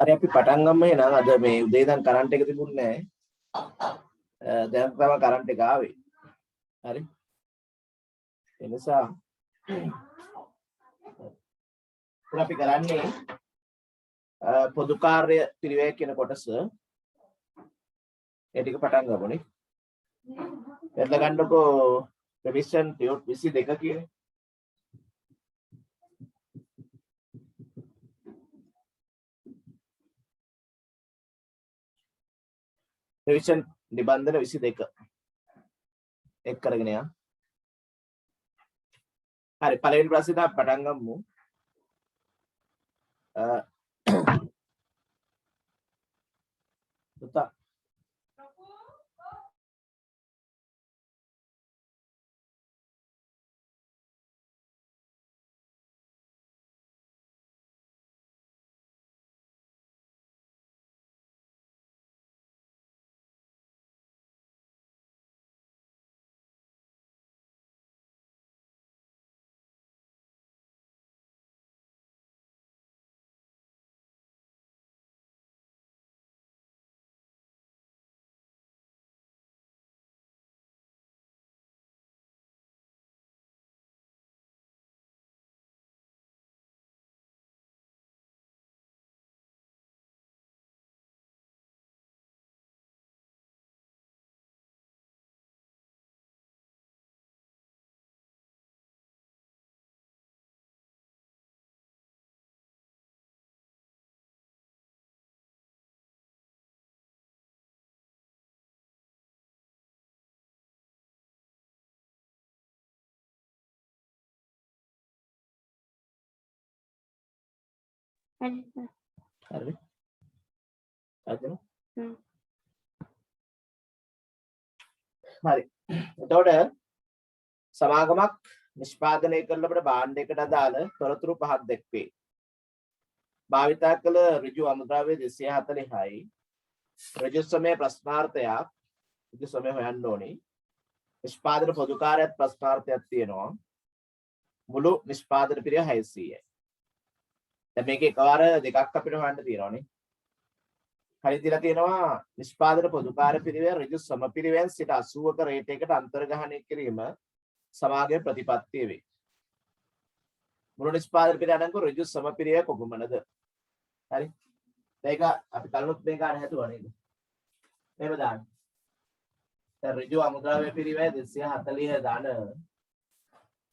අර අපි පටන් ගමු එහෙනම් අද මේ උදේ ඉඳන් කරන්ට් එක තිබුණේ නැහැ. දැන් තමයි කරන්ට් එක ආවේ. හරි. ඒ නිසා අපි කරන්නේ පොදු කාර්ය පිරිවෙන් කියන කොටස ඒ ටික පටන් ගමුනේ. එතන ගන්නකො රිවිෂන් 22 කියන්නේ. රිවිෂන් නිබන්ධන 22 එක් කරගෙන යන්න. හරි පළවෙනි ප්‍රශ්නෙට අපි පටන් ගමු. පුතා හරි. හරි. හරි. එතකොට සමාගමක් නිෂ්පාදනය කරන අපේ භාණ්ඩයකට අදාළ තොරතුරු පහක් දැක්වේ. භාවිතා කළ ඍජු අමුද්‍රව්‍ය 240යි. ඍජු සමය ප්‍රශ්නාර්ථයක් ඍජු සමය හොයන්න ඕනේ. නිෂ්පාදන පොදු කාර්යයක් ප්‍රශ්නාර්ථයක් තියෙනවා. මුළු නිෂ්පාදන පිරිය 600යි. දැන් මේකේ එකවර දෙකක් අපිට හොයන්න තියෙනවානේ. හරි දීලා තියෙනවා නිෂ්පාදන පොදු කාර්ය පිරිවෙන් ඍජු සම පිරිවෙන් සිට 80ක රේටයකට අන්තර්ග්‍රහණය කිරීම සමාගයේ ප්‍රතිපත්තිය වේ. මුළු නිෂ්පාදන පිරිය අනංග ඍජු සම පිරිවෙන් කොපමණද? හරි. මේක අපි කලිනුත් මේ ගන්න හැදුවා නේද? මේව දාන්න. දැන් ඍජු අමුද්‍රව්‍ය පිරිවෙන් 240 දාන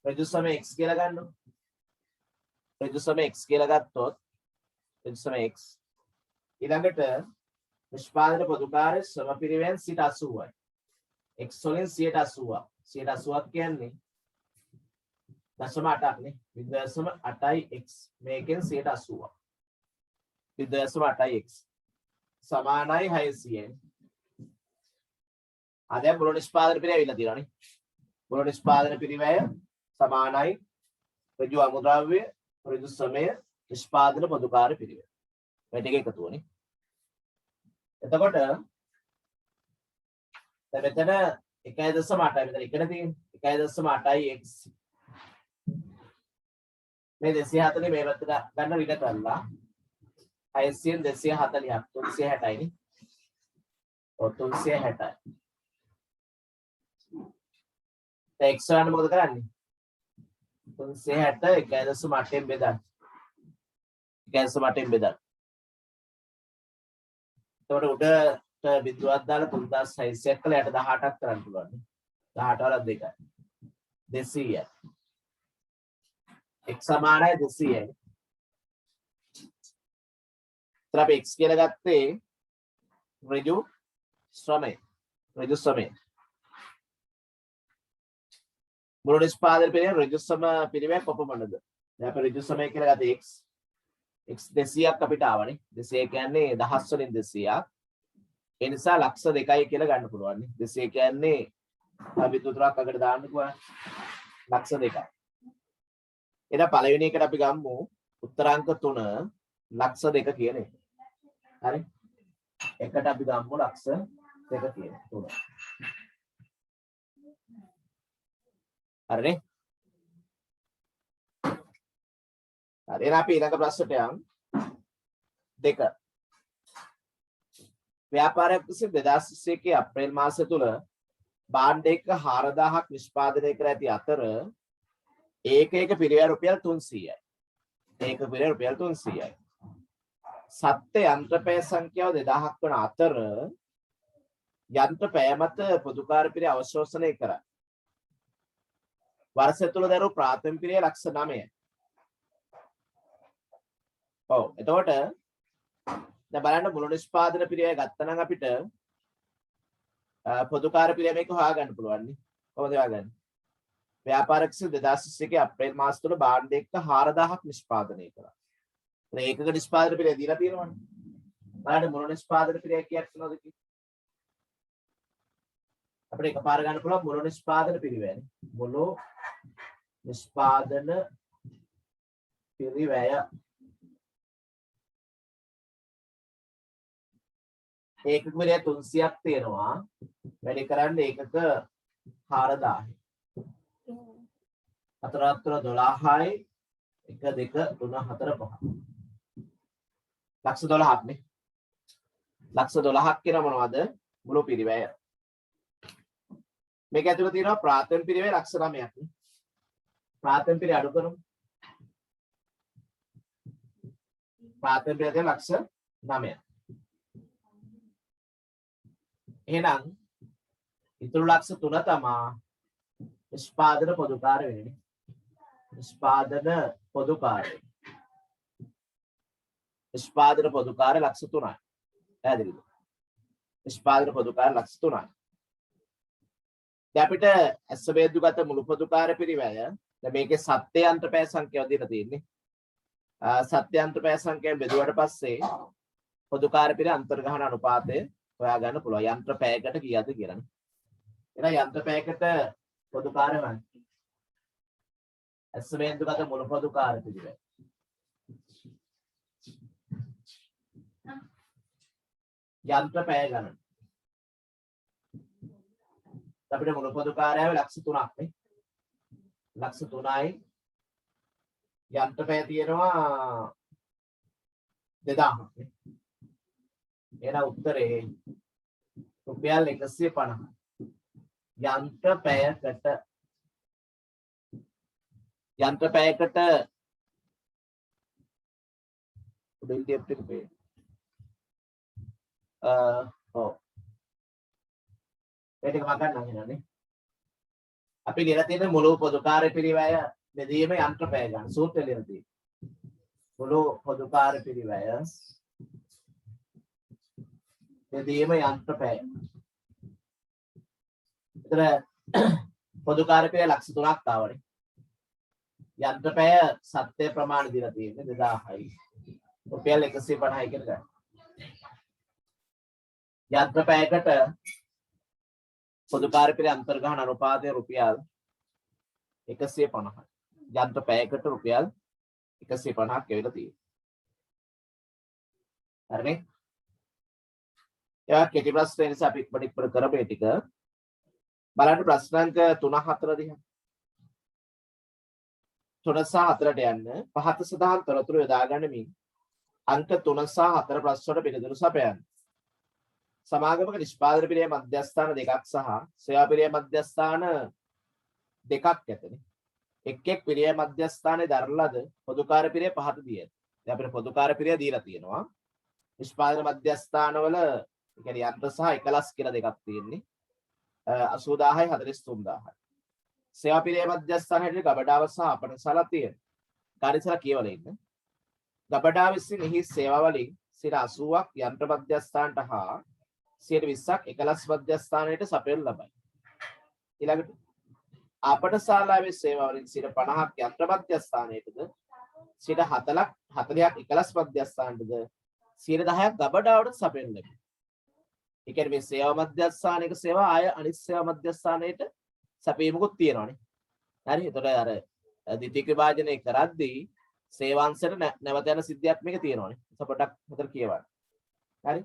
ඍජු සම x කියලා ගන්නවා. ඍජු සම x කියලා ගත්තොත් ඍජු සම x ඊළඟට නිෂ්පාදන පොදු කාර්ය සම පිරිවෙන් සිට 80යි. x වලින් 80ක්. 80ක් කියන්නේ 0.8ක් නේ. 0.8යි x. මේකෙන් 80ක්. 0.8යි x. සමානයි 600යි. දැන් මුළු නිෂ්පාදන පිරිවෙන් ඇවිල්ලා තියෙනවා නේ. මුළු නිෂ්පාදන පිරිවෙන් සමානයි ඍජු අමුද්‍රව්‍ය ඍජු සමය නිෂ්පාදන පොදු කාර්ය පිරිවෙන්. මේ ටික එකතු වෙන්නේ. එතකොට දැන් මෙතන 1.8යි මෙතන ඉගෙන තියෙන්නේ 1.8යි x මේ 240 මේ පැත්තට ගන්න විදිහ කරලා 600න් 240ක් 360යි නේ. ඔව් 360යි. දැන් x ගන්න මොකද කරන්නේ? 360 1.8න් බෙදන්න. 1.8න් බෙදන්න. එතකොට උඩට බිඳුවක් දාලා 3600ක් කළා යට 18ක් කරන්න පුළුවන්. 18 වල 2යි. 200යි. x සමානයි 200යි. ඒතර අපි x කියලා ගත්තේ ඍජු ශ්‍රමය. ඍජු ශ්‍රමය. මුළු නිෂ්පාදන පිරිවෙන් ඍජු සම පිරිවෙන් කොපමණද? දැන් අපි ඍජු සමය කියලා ගත්තේ x 200ක් අපිට ආවනේ. 200 කියන්නේ දහස් වලින් 200ක්. ඒ නිසා ලක්ෂ 2යි කියලා ගන්න පුළුවන් නේ. 200 කියන්නේ අපි තුතරක් අකට දාන්නකෝ. ලක්ෂ 2යි. එහෙනම් පළවෙනි එකට අපි ගමු උත්තරාංක 3 ලක්ෂ 2 කියන එක. හරි? එකට අපි ගමු ලක්ෂ 2 කියන 3. හරිනේ? හරි එහෙනම් අපි ඊළඟ ප්‍රශ්නට යමු. 2. ව්‍යාපාරයක් විසින් 2021 අප්‍රේල් මාසය තුල භාණ්ඩ එක 4000ක් නිෂ්පාදනය කර ඇති අතර ඒක පිරිවැය රුපියල් 300යි. ඒක පිරිවැය රුපියල් 300යි. සත්‍ය යන්ත්‍රපැය සංඛ්‍යාව 2000ක් වන අතර යන්ත්‍රපැය මත පොදුකාර පිරිය අවශෝෂණය කරයි. වර්ෂය තුල දරූ ප්‍රාථමික පිරිය ලක්ෂ 9යි. ඔව් එතකොට දැන් බලන්න මුළු නිෂ්පාදන පිරිය ගත්තා නම් අපිට පොදුකාර පිරිය මේක හොයාගන්න පුළුවන් නේ. කොහොමද හොයාගන්නේ? ව්‍යාපාරික 2021 අප්‍රේල් මාස තුල භාණ්ඩ එක්ක 4000ක් නිෂ්පාදනය කරා. ඒකක නිෂ්පාදන පිරිය දීලා තියෙනවනේ. බලන්න මුළු නිෂ්පාදන පිරිය කීයක් වෙනවද කියලා. අපිට එකපාර ගන්න පුළුවන් මුළු නිෂ්පාදන පිරිවැයනේ. මුළු නිෂ්පාදන පිරිවැය ඒකක පිරිය 300ක් තියෙනවා. වැඩි කරන්න ඒකක 4000යි. 4 12යි 1 2 3 4 5 ලක්ෂ 12ක් නේ. ලක්ෂ 12ක් කියන මොනවද? මුළු පිරිවැය. මේක ඇතුළේ තියෙනවා ප්‍රාථමික පිරිවැය ලක්ෂ 9ක් නේ. ප්‍රාථමික පිරිවැය අඩු කරමු. ප්‍රාථමික පිරිවැය ලක්ෂ 9ක්. එහෙනම් ඉතුරු ලක්ෂ 3 තමයි නිෂ්පාදන පොදුකාර වෙන්නේ. නිෂ්පාදන පොදුකාරය. නිෂ්පාදන පොදුකාරය ලක්ෂ 3යි. පැහැදිලිද? නිෂ්පාදන පොදුකාරය ලක්ෂ 3යි. දැන් අපිට ඇස්සබේදුගත මුළු පොදුකාර පිරිවැය දැන් මේකේ සත්‍ය යන්ත්‍රපැය සංඛ්‍යාව දීලා තියෙන්නේ. සත්‍ය යන්ත්‍රපැය සංඛ්‍යාව බෙදුවට පස්සේ පොදුකාර පිරිය අන්තර්ගහන අනුපාතය හොයා ගන්න පුළුවන්. යන්ත්‍රපැයකට කීයද කියලා. එහෙනම් යන්ත්‍රපැයකට පොදුකාරය වань. ඇස්සබේදුගත මුළු පොදුකාර පිරිවැය. යන්ත්‍රපැය ගණන. අපිට මුළු පොදුකාරයව ලක්ෂ 3ක් නේ. ලක්ෂ 3යි යන්ත්‍රපැය තියෙනවා 2000ක් නේ. එහෙනම් උත්තරේ රුපියල් 150. යන්ත්‍රපැයකට උඩින් දෙප්පිට පේ. ඔව්. ඒක මම ගන්නම් එහෙනම්. අපි ලියලා තියෙන මුළු පොදුකාර පිරිවැය බෙදීම යන්ත්‍රපැය ගන්න සූත්‍රය ලියලා තියෙනවා. මුළු පොදුකාර පිරිවැය බෙදීම යන්ත්‍රපැය. ඒතර පොදුකාර පිරිවැය ලක්ෂ 3ක් ආවනේ. යන්ත්‍රපැය සත්‍ය ප්‍රමාණය දීලා තියෙන්නේ 2000යි. රුපියල් 150යි කියලා ගන්න. යන්ත්‍රපැයකට පොදුකාර පිරිය අන්තර්ගහන අනුපාතය රුපියල් 150යි. යන්ත්‍රපැයකට රුපියල් 150ක් එවිලා තියෙනවා. හරිනේ? එයා කෙටි ප්‍රශ්න නිසා අපි ඉක්මනට කරපු ඒ ටික බලන්න ප්‍රශ්න අංක 3 4 දිහා. 3 සහ 4ට යන්න පහත සඳහන් තොරතුරු යොදා ගනිමින් අංක 3 සහ 4 ප්‍රශ්න වලට පිළිතුරු සපයන්න. සමාගමක නිෂ්පාදන පිරිය මධ්‍යස්ථාන දෙකක් සහ සේවා පිරිය මධ්‍යස්ථාන දෙකක් ඇතනේ. එක් එක් පිරිය මධ්‍යස්ථානයේ දරලද පොදුකාර පිරිය පහත දී ඇත. දැන් අපිට පොදුකාර පිරිය දීලා තියෙනවා. නිෂ්පාදන මධ්‍යස්ථානවල ඒ කියන්නේ යන්ත්‍ර සහ එකලස් කියලා දෙකක් තියෙන්නේ. 80000යි 43000යි. සේවා පිරිය මධ්‍යස්ථාන හැටියට ගබඩාව සහ අපනසලා තියෙනවා. කාර්යසලා කියවල ඉන්න. ගබඩාව විසින් එහි සේවා වලින් 80ක් යන්ත්‍ර මධ්‍යස්ථානට හා 20ක් එකලස් මධ්‍යස්ථානයට සපයනු ලබයි. ඊළඟට අපනශාලාවේ සේවා වලින් 50ක් යන්ත්‍ර මධ්‍යස්ථානයටද 40ක් එකලස් මධ්‍යස්ථානටද 10ක් ගබඩාවට සපයනු ලැබේ. ඒ කියන්නේ මේ සේවා මධ්‍යස්ථානයක සේවා ආය අනිත් සේවා මධ්‍යස්ථානයට සපයීමකුත් තියෙනවානේ. හරි. එතකොට අර ද්විතීයික විභාජනය කරද්දී සේවාංශයට නැවත යන සිද්ධියක් මේක තියෙනවානේ. පොඩ්ඩක් හතර කියවන්න. හරි.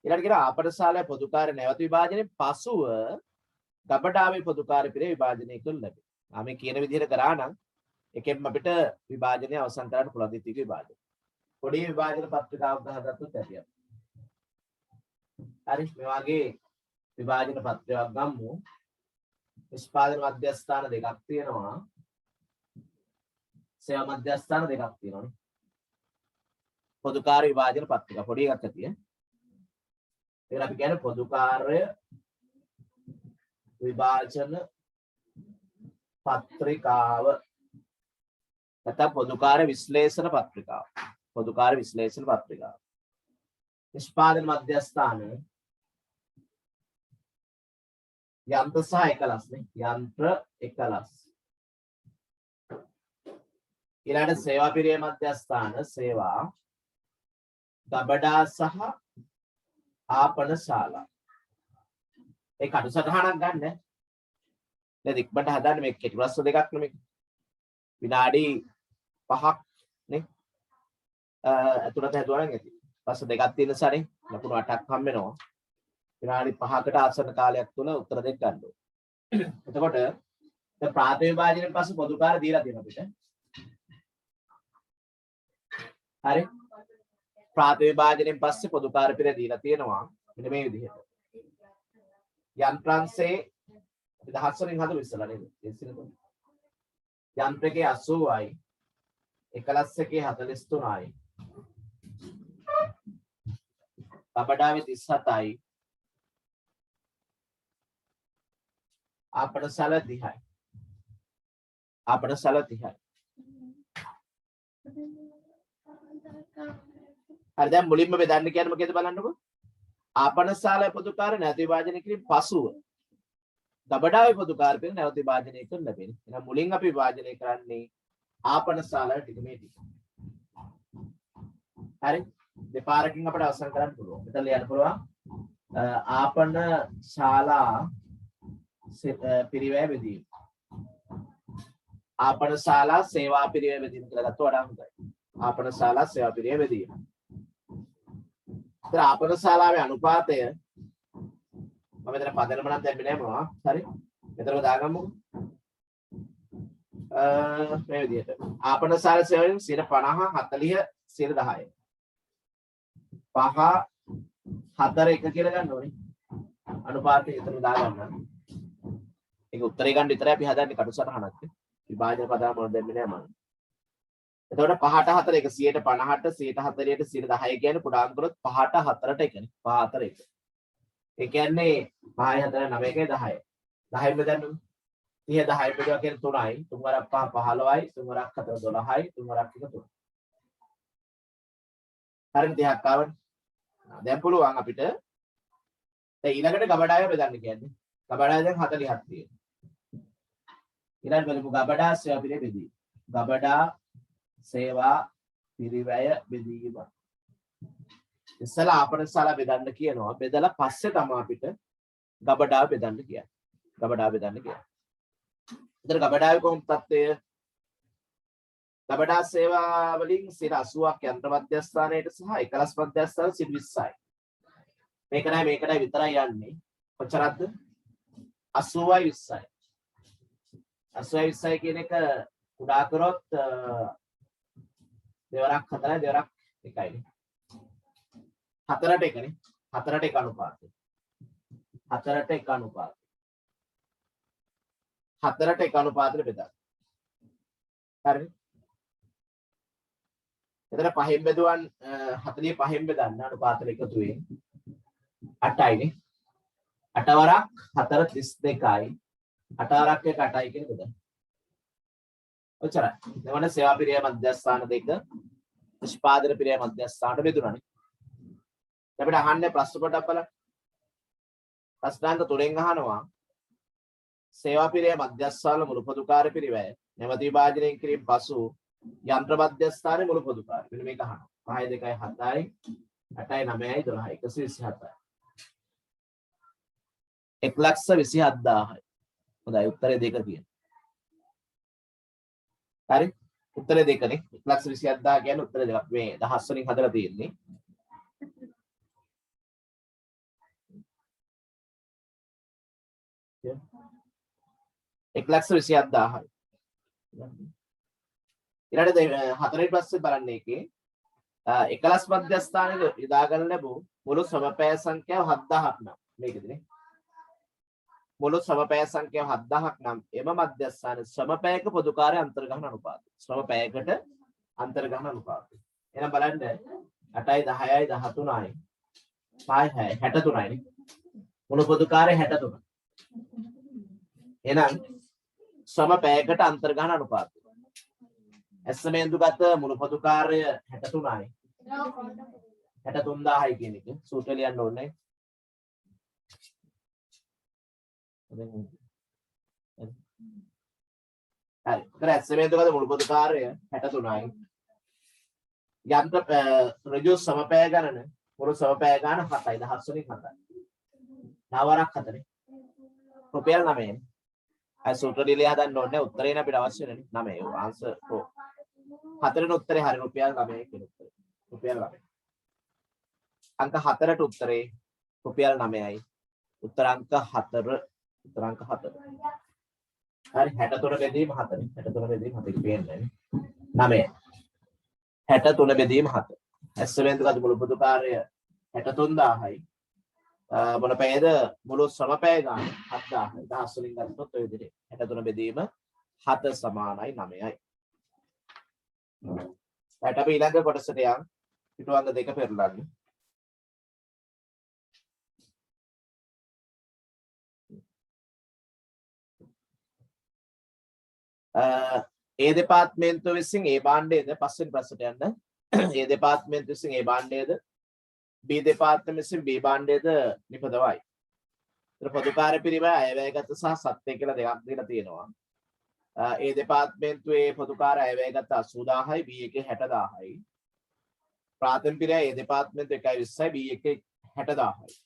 ඊළඟට කියන ආපනශාලාවේ පොදුකාර්ය නැවත විභාජනයේ පසුව ගබඩාවේ පොදුකාර්ය පිරිය විභාජනය කරනු ලැබේ. මේ කියන විදිහට කරා නම් එකෙන්ම අපිට විභාජනය අවසන් කරන්න පුළුවන් ද්විතීයික විභාජනය. පොඩි විභාජන පත්‍රිකාවක් ගහගත්තොත් ඇතියි. හරි මේ වගේ විභාජන පත්‍රයක් ගමු. නිෂ්පාදන මධ්‍යස්ථාන දෙකක් තියෙනවා. සේවා මධ්‍යස්ථාන දෙකක් තියෙනවානේ. පොදු කාර්ය විභාජන පත්‍රික පොඩි එකක් ඇතිය. ඒක අපි කියන්නේ පොදු කාර්ය විභාජන පත්‍රිකාව. නැත්නම් පොදු කාර්ය විශ්ලේෂණ පත්‍රිකාව. පොදු කාර්ය විශ්ලේෂණ පත්‍රිකාව. නිෂ්පාදන මධ්‍යස්ථාන යන්ත්‍ර සහ එකලස් නේ. යන්ත්‍ර එකලස්. ඊළඟට සේවා පිරිය මධ්‍යස්ථාන සේවා ගබඩා සහ ආපන ශාලා. ඒ කටු සටහනක් ගන්න. නේද? ඉක්මනට හදන්න මේ කෙටි ප්‍රශ්න දෙකක් නෙමෙයි. විනාඩි 5ක් නේ. අතුරට හදුවා නම් ඇති. ප්‍රශ්න දෙකක් තියෙන සැරේ ලකුණු 8ක් හම්බ වෙනවා. විනාඩි 5කට ආසන්න කාලයක් තුල උත්තර දෙක ගන්න ඕනේ. එතකොට දැන් ප්‍රාථමික විභාජනයෙන් පස්සේ පොදු කාර්ය දීලා තියෙනවා අපිට. හරි. ප්‍රාථමික විභාජනයෙන් පස්සේ පොදු කාර්ය පිළ දීලා තියෙනවා. මෙන්න මේ විදිහට. යන්ත්‍රාංශයේ අපි 10 වලින් හදලා ඉස්සලා නේද? යන්ත්‍රකයේ 80යි. එකලස් එකේ 43යි. ගබඩාවේ 37යි. ආපන ශාල 30යි. ආපන ශාල 30යි. හරි දැන් මුලින්ම බෙදන්න කියන්නේ මොකේද බලන්නකෝ. ආපන ශාල පොදු කාර්ය නැවත විභාජනය කිරීම පසුව ගබඩාවේ පොදු කාර්ය පිළ නැවත විභාජනය කරන්න ලැබෙන. එහෙනම් මුලින් අපි විභාජනය කරන්නේ ආපන ශාල ටික මේ ටික. හරි දෙපාරකින් අපිට අවසන් කරන්න පුළුවන්. මෙතන ලියන්න පුළුවන් ආපන ශාලා පිරිවැය බෙදීම. ආපන ශාලා සේවා පිරිවැය බෙදීම කියලා ගත්තොත් වඩා හොඳයි. ආපන ශාලා සේවා පිරිවැය බෙදීම. ඒතර ආපන ශාලාවේ අනුපාතය මම මෙතන පදනම නම් දැම්මේ නැහැ මොනවා. හරි. මෙතනම දාගමුකෝ. මේ විදිහට. ආපන ශාලා සේවාවෙන් 50 40 10. 5 4 1 කියලා ගන්න ඕනේ. අනුපාතය එතන දාගන්න. ඒක උත්තරේ ගන්න විතරයි අපි හදන්නේ කටු සටහනක්. විභාජන පදනම මොනවද දෙන්නේ නැහැ මම. එතකොට 5ට 4 එක 150ට 140ට 110 කියන්නේ පුඩාම් කරොත් 5ට 4ට එකනේ. 5 4 1. ඒ කියන්නේ 5යි 4යි 9යි 10යි. 10න් බෙදන්න 30 10න් බෙදුවා කියන්නේ 3යි. 3 වරක් 5 15යි. 3 වරක් 4 12යි. 3 වරක් 1 3. හරිද 30ක් ආවනේ. දැන් පුළුවන් අපිට දැන් ඊළඟට ගබඩාව බෙදන්න කියන්නේ. ගබඩාව දැන් 40ක් තියෙනවා. ඊළඟ බලමු ගබඩා සේවා පිළිවෙල බෙදීම. ගබඩා සේවා පිරිවැය බෙදීම. ඉස්සලා ආපන ශාලා බෙදන්න කියනවා. බෙදලා පස්සේ තමයි අපිට ගබඩාව බෙදන්න කියන්නේ. ගබඩාව බෙදන්න කියන්නේ. ඉතින් ගබඩාවේ කොහොමද තත්ත්වය? ගබඩා සේවා වලින් 80ක් යන්ත්‍ර මධ්‍යස්ථානයේට සහ එකලස් මධ්‍යස්ථාන 20යි. මේකයි විතරයි යන්නේ. කොච්චරක්ද? 80යි 20යි. 80යි 20යි කියන එක කුඩා කරොත් දෙවරක් 4යි දෙවරක් 1යි. 4ට 1නේ. 4ට 1 අනුපාතය. 4ට 1 අනුපාතය. 4ට 1 අනුපාතයට බෙදන්න. හරිද? එතන 5න් බෙදුවන් 45න් බෙදන්න අනුපාතවල එකතු වෙන්නේ 8යිනේ. 8 වරක් 4 32යි. 8 වරක් 1 8යි කියන බෙදන්න. ඔච්චරයි. එතකොට සේවා පිරිය මධ්‍යස්ථාන දෙක නිෂ්පාදන පිරිය මධ්‍යස්ථානට බෙදුණානේ. අපිට අහන්නේ ප්‍රශ්න පොඩක් බලන්න. ප්‍රශ්නාංක 3න් අහනවා සේවා පිරිය මධ්‍යස්ථාන මුළු පොදු කාර්ය පිරිවැය නැවත විභාජනය කිරීම පසු යන්ත්‍ර මධ්‍යස්ථානයේ මුළු පොදු කාර්ය. මෙන්න මේක අහනවා. 5යි 2යි 7යි 8යි 9යි 12යි 127යි. 1,27,000යි. හොඳයි උත්තරේ දෙක තියෙනවා. හරි? උත්තරේ දෙකනේ. 1,27,000 කියන්නේ උත්තරේ දෙකක්. මේ 10 වලින් හදලා තියෙන්නේ. Yeah. 1,27,000යි. ඊළඟට හතරෙන් පස්සේ බලන්නේ එකේ එකලස් මධ්‍යස්ථානයේ යොදා ගන්න ලැබූ මුළු සමපෑ සංඛ්‍යාව 7000ක් නම් මේකෙදිනේ මුළු සමපෑ සංඛ්‍යාව 7000ක් නම් එම මධ්‍යස්ථාන සමපෑයක පොදුකාරය අන්තර්ගහන අනුපාතය සමපෑයකට අන්තර්ගහන අනුපාතය එහෙනම් බලන්න 8යි 10යි 13යි 5යි 63යි නේ මුළු පොදුකාරය 63 එහෙනම් සමපෑයකට අන්තර්ගහන අනුපාතය ඇස්සමෙන්දුගත මුළු පොදුකාරය 63යි 63000යි කියන එක සූත්‍රය ලියන්න ඕනේ හරි ඒතර ඇස්සමෙන්දුගත මුළු පොදුකාරය 63යි යන්ත්‍ර ඍජු සමපෑ ගණන මුළු සමපෑ ගණන 7යි 10 වලින් 7යි නවරක් 4නේ රුපියල් 9යි අය සූත්‍ර ලියලා හදන්න ඕනේ උත්තරේ නේ අපිට අවශ්‍ය වෙන්නේ 9 ආන්සර් 4 උත්තරේ හරි රුපියල් 9 කියන උත්තරේ රුපියල් 9 අංක 4ට උත්තරේ රුපියල් 9යි උත්තර අංක 4 උත්තර අංක 4 හරි 63 බෙදීම 4 63 බෙදීම 4 කියන්නේ 9 63 බෙදීම 7 ඇස්සවෙන්දුගත මුළු පොදුකාරය 63000යි මොන පැයද මුළු සමපැය ගන්න 7000යි 10 වලින් ගත්තොත් ඔය විදිහට 63 බෙදීම 7 සමානයි 9යි ඊට අපි ඊළඟ කොටසට යන් පිටුවංග දෙක පෙරලන්න ඒ දෙපාර්තමේන්තුව විසින් ඒ භාණ්ඩයේද පස්වෙනි ප්‍රශ්නට යන්න ඒ දෙපාර්තමේන්තුව විසින් ඒ භාණ්ඩයේද B දෙපාර්තමේන්තුව විසින් B භාණ්ඩයේද නිපදවයි. ඒතර පොදුකාර්ය පිරිම අයවැයගත සහ සත්‍ය කියලා දෙකක් දීලා තියෙනවා. ඒ දෙපාර්තමේන්තුවේ පොදුකාර්ය අයවැයගත 80000යි B එකේ 60000යි. ප්‍රාථමික පිරිම ඒ දෙපාර්තමේන්තුව 120යි B එකේ 60000යි.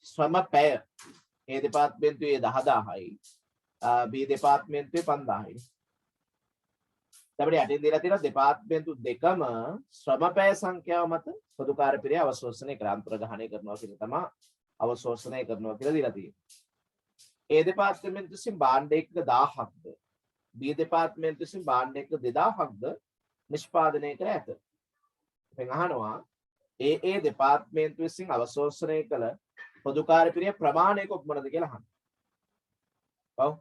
ශ්‍රම පැය ඒ දෙපාර්තමේන්තුවේ 10000යි. B දෙපාර්තමේන්තුවේ 5000යි. අපිට යටින් දීලා තියෙනවා දෙපාර්තමේන්තු දෙකම ශ්‍රම පැය සංඛ්‍යාව මත පොදුකාර්ය පිරිය අවශෝෂණය කර අන්තර්ගහණය කරනවා කියන තමයි අවශෝෂණය කරනවා කියලා දීලා තියෙනවා. A දෙපාර්තමේන්තු විසින් භාණ්ඩ එක 1000ක්ද B දෙපාර්තමේන්තු විසින් භාණ්ඩ එක 2000ක්ද නිෂ්පාදනය කර ඇත. දැන් අහනවා A දෙපාර්තමේන්තු විසින් අවශෝෂණය කළ පොදුකාර්ය පිරිය ප්‍රමාණය කොපමණද කියලා අහනවා. ඔව්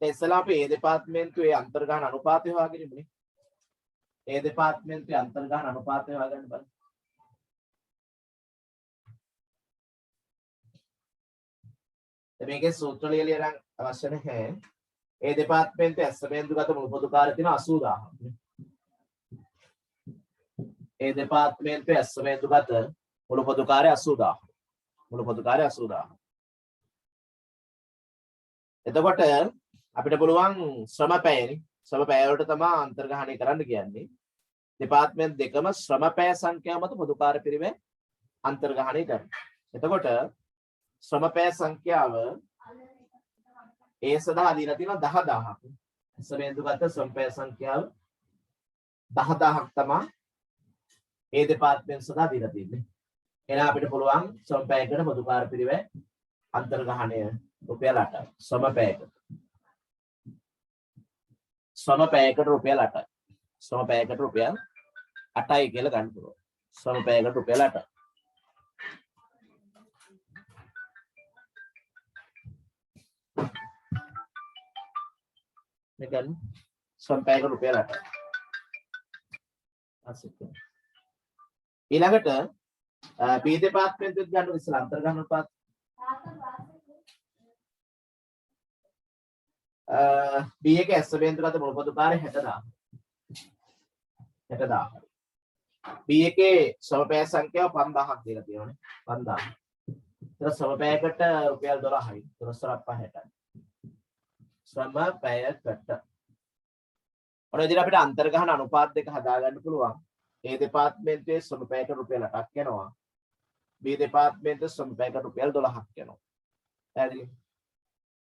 ඉස්සලා අපි ඒ දෙපාර්තමේන්තුවේ අන්තර්ගහන අනුපාතය හොයාගෙන ඉන්නේ. ඒ දෙපාර්තමේන්තුවේ අන්තර්ගහන අනුපාතය හොයාගන්න බලන්න. මේකේ සූත්‍ර ලියලා අවශ්‍ය නැහැ. ඒ දෙපාර්තමේන්තුවේ ඇස්සමේන්තුගත මුළු පොදුකාර්ය තියෙන 80000ක්. ඒ දෙපාර්තමේන්තුවේ ඇස්සමේන්තුගත මුළු පොදුකාර්ය 80000ක්. මුළු පොදුකාර්ය 80000ක්. එතකොට අපිට පුළුවන් ශ්‍රම පැයනේ ශ්‍රම පැය වලට තමයි අන්තර්ගහණය කරන්න කියන්නේ දෙපාර්තමේන්තු දෙකම ශ්‍රම පැය සංඛ්‍යාව මත පොදුකාර්ය පිරිවෙන් අන්තර්ගහණය කරනවා. එතකොට ශ්‍රම පැය සංඛ්‍යාව ඒ සඳහා දීලා තියෙනවා 10000ක්. ඇස්සමේන්තුගත ශ්‍රම පැය සංඛ්‍යාව 10000ක් තමයි ඒ දෙපාර්තමේන්තු සඳහා දීලා තියෙන්නේ. එහෙනම් අපිට පුළුවන් ශ්‍රම පැයකට පොදුකාර්ය පිරිවෙන් අන්තර්ගහණය රුපියල් 8යි. ශ්‍රම පැයකට ශ්‍රම පැයකට රුපියල් 8යි. ශ්‍රම පැයකට රුපියල් 8යි කියලා ගන්න පුළුවන්. ශ්‍රම පැයකට රුපියල් 8යි. මේ ගන්න ශ්‍රම පැයකට රුපියල් 8යි. අසිත. ඊළඟට B දෙපාර්තමේන්තුවෙත් ගන්න ඉස්සලා අන්තර්ගහන අනුපාත B එකේ ඇස්සමේන්තුගත මුළු පොදුකාර්ය 60000. 60000. B එකේ ශ්‍රමපැය සංඛ්‍යාව 5000ක් දීලා තියෙනවානේ. 5000. ඒතර ශ්‍රමපැයකට රුපියල් 12යි. 12.60යි. ශ්‍රමපැයකට. ඔන්න ඉතින් අපිට අන්තර්ගහන අනුපාත දෙක හදාගන්න පුළුවන්. A දෙපාර්තමේන්තුවේ ශ්‍රමපැයකට රුපියල් 8ක් යනවා. B දෙපාර්තමේන්තුවේ ශ්‍රමපැයකට රුපියල් 12ක් යනවා. පැහැදිලි?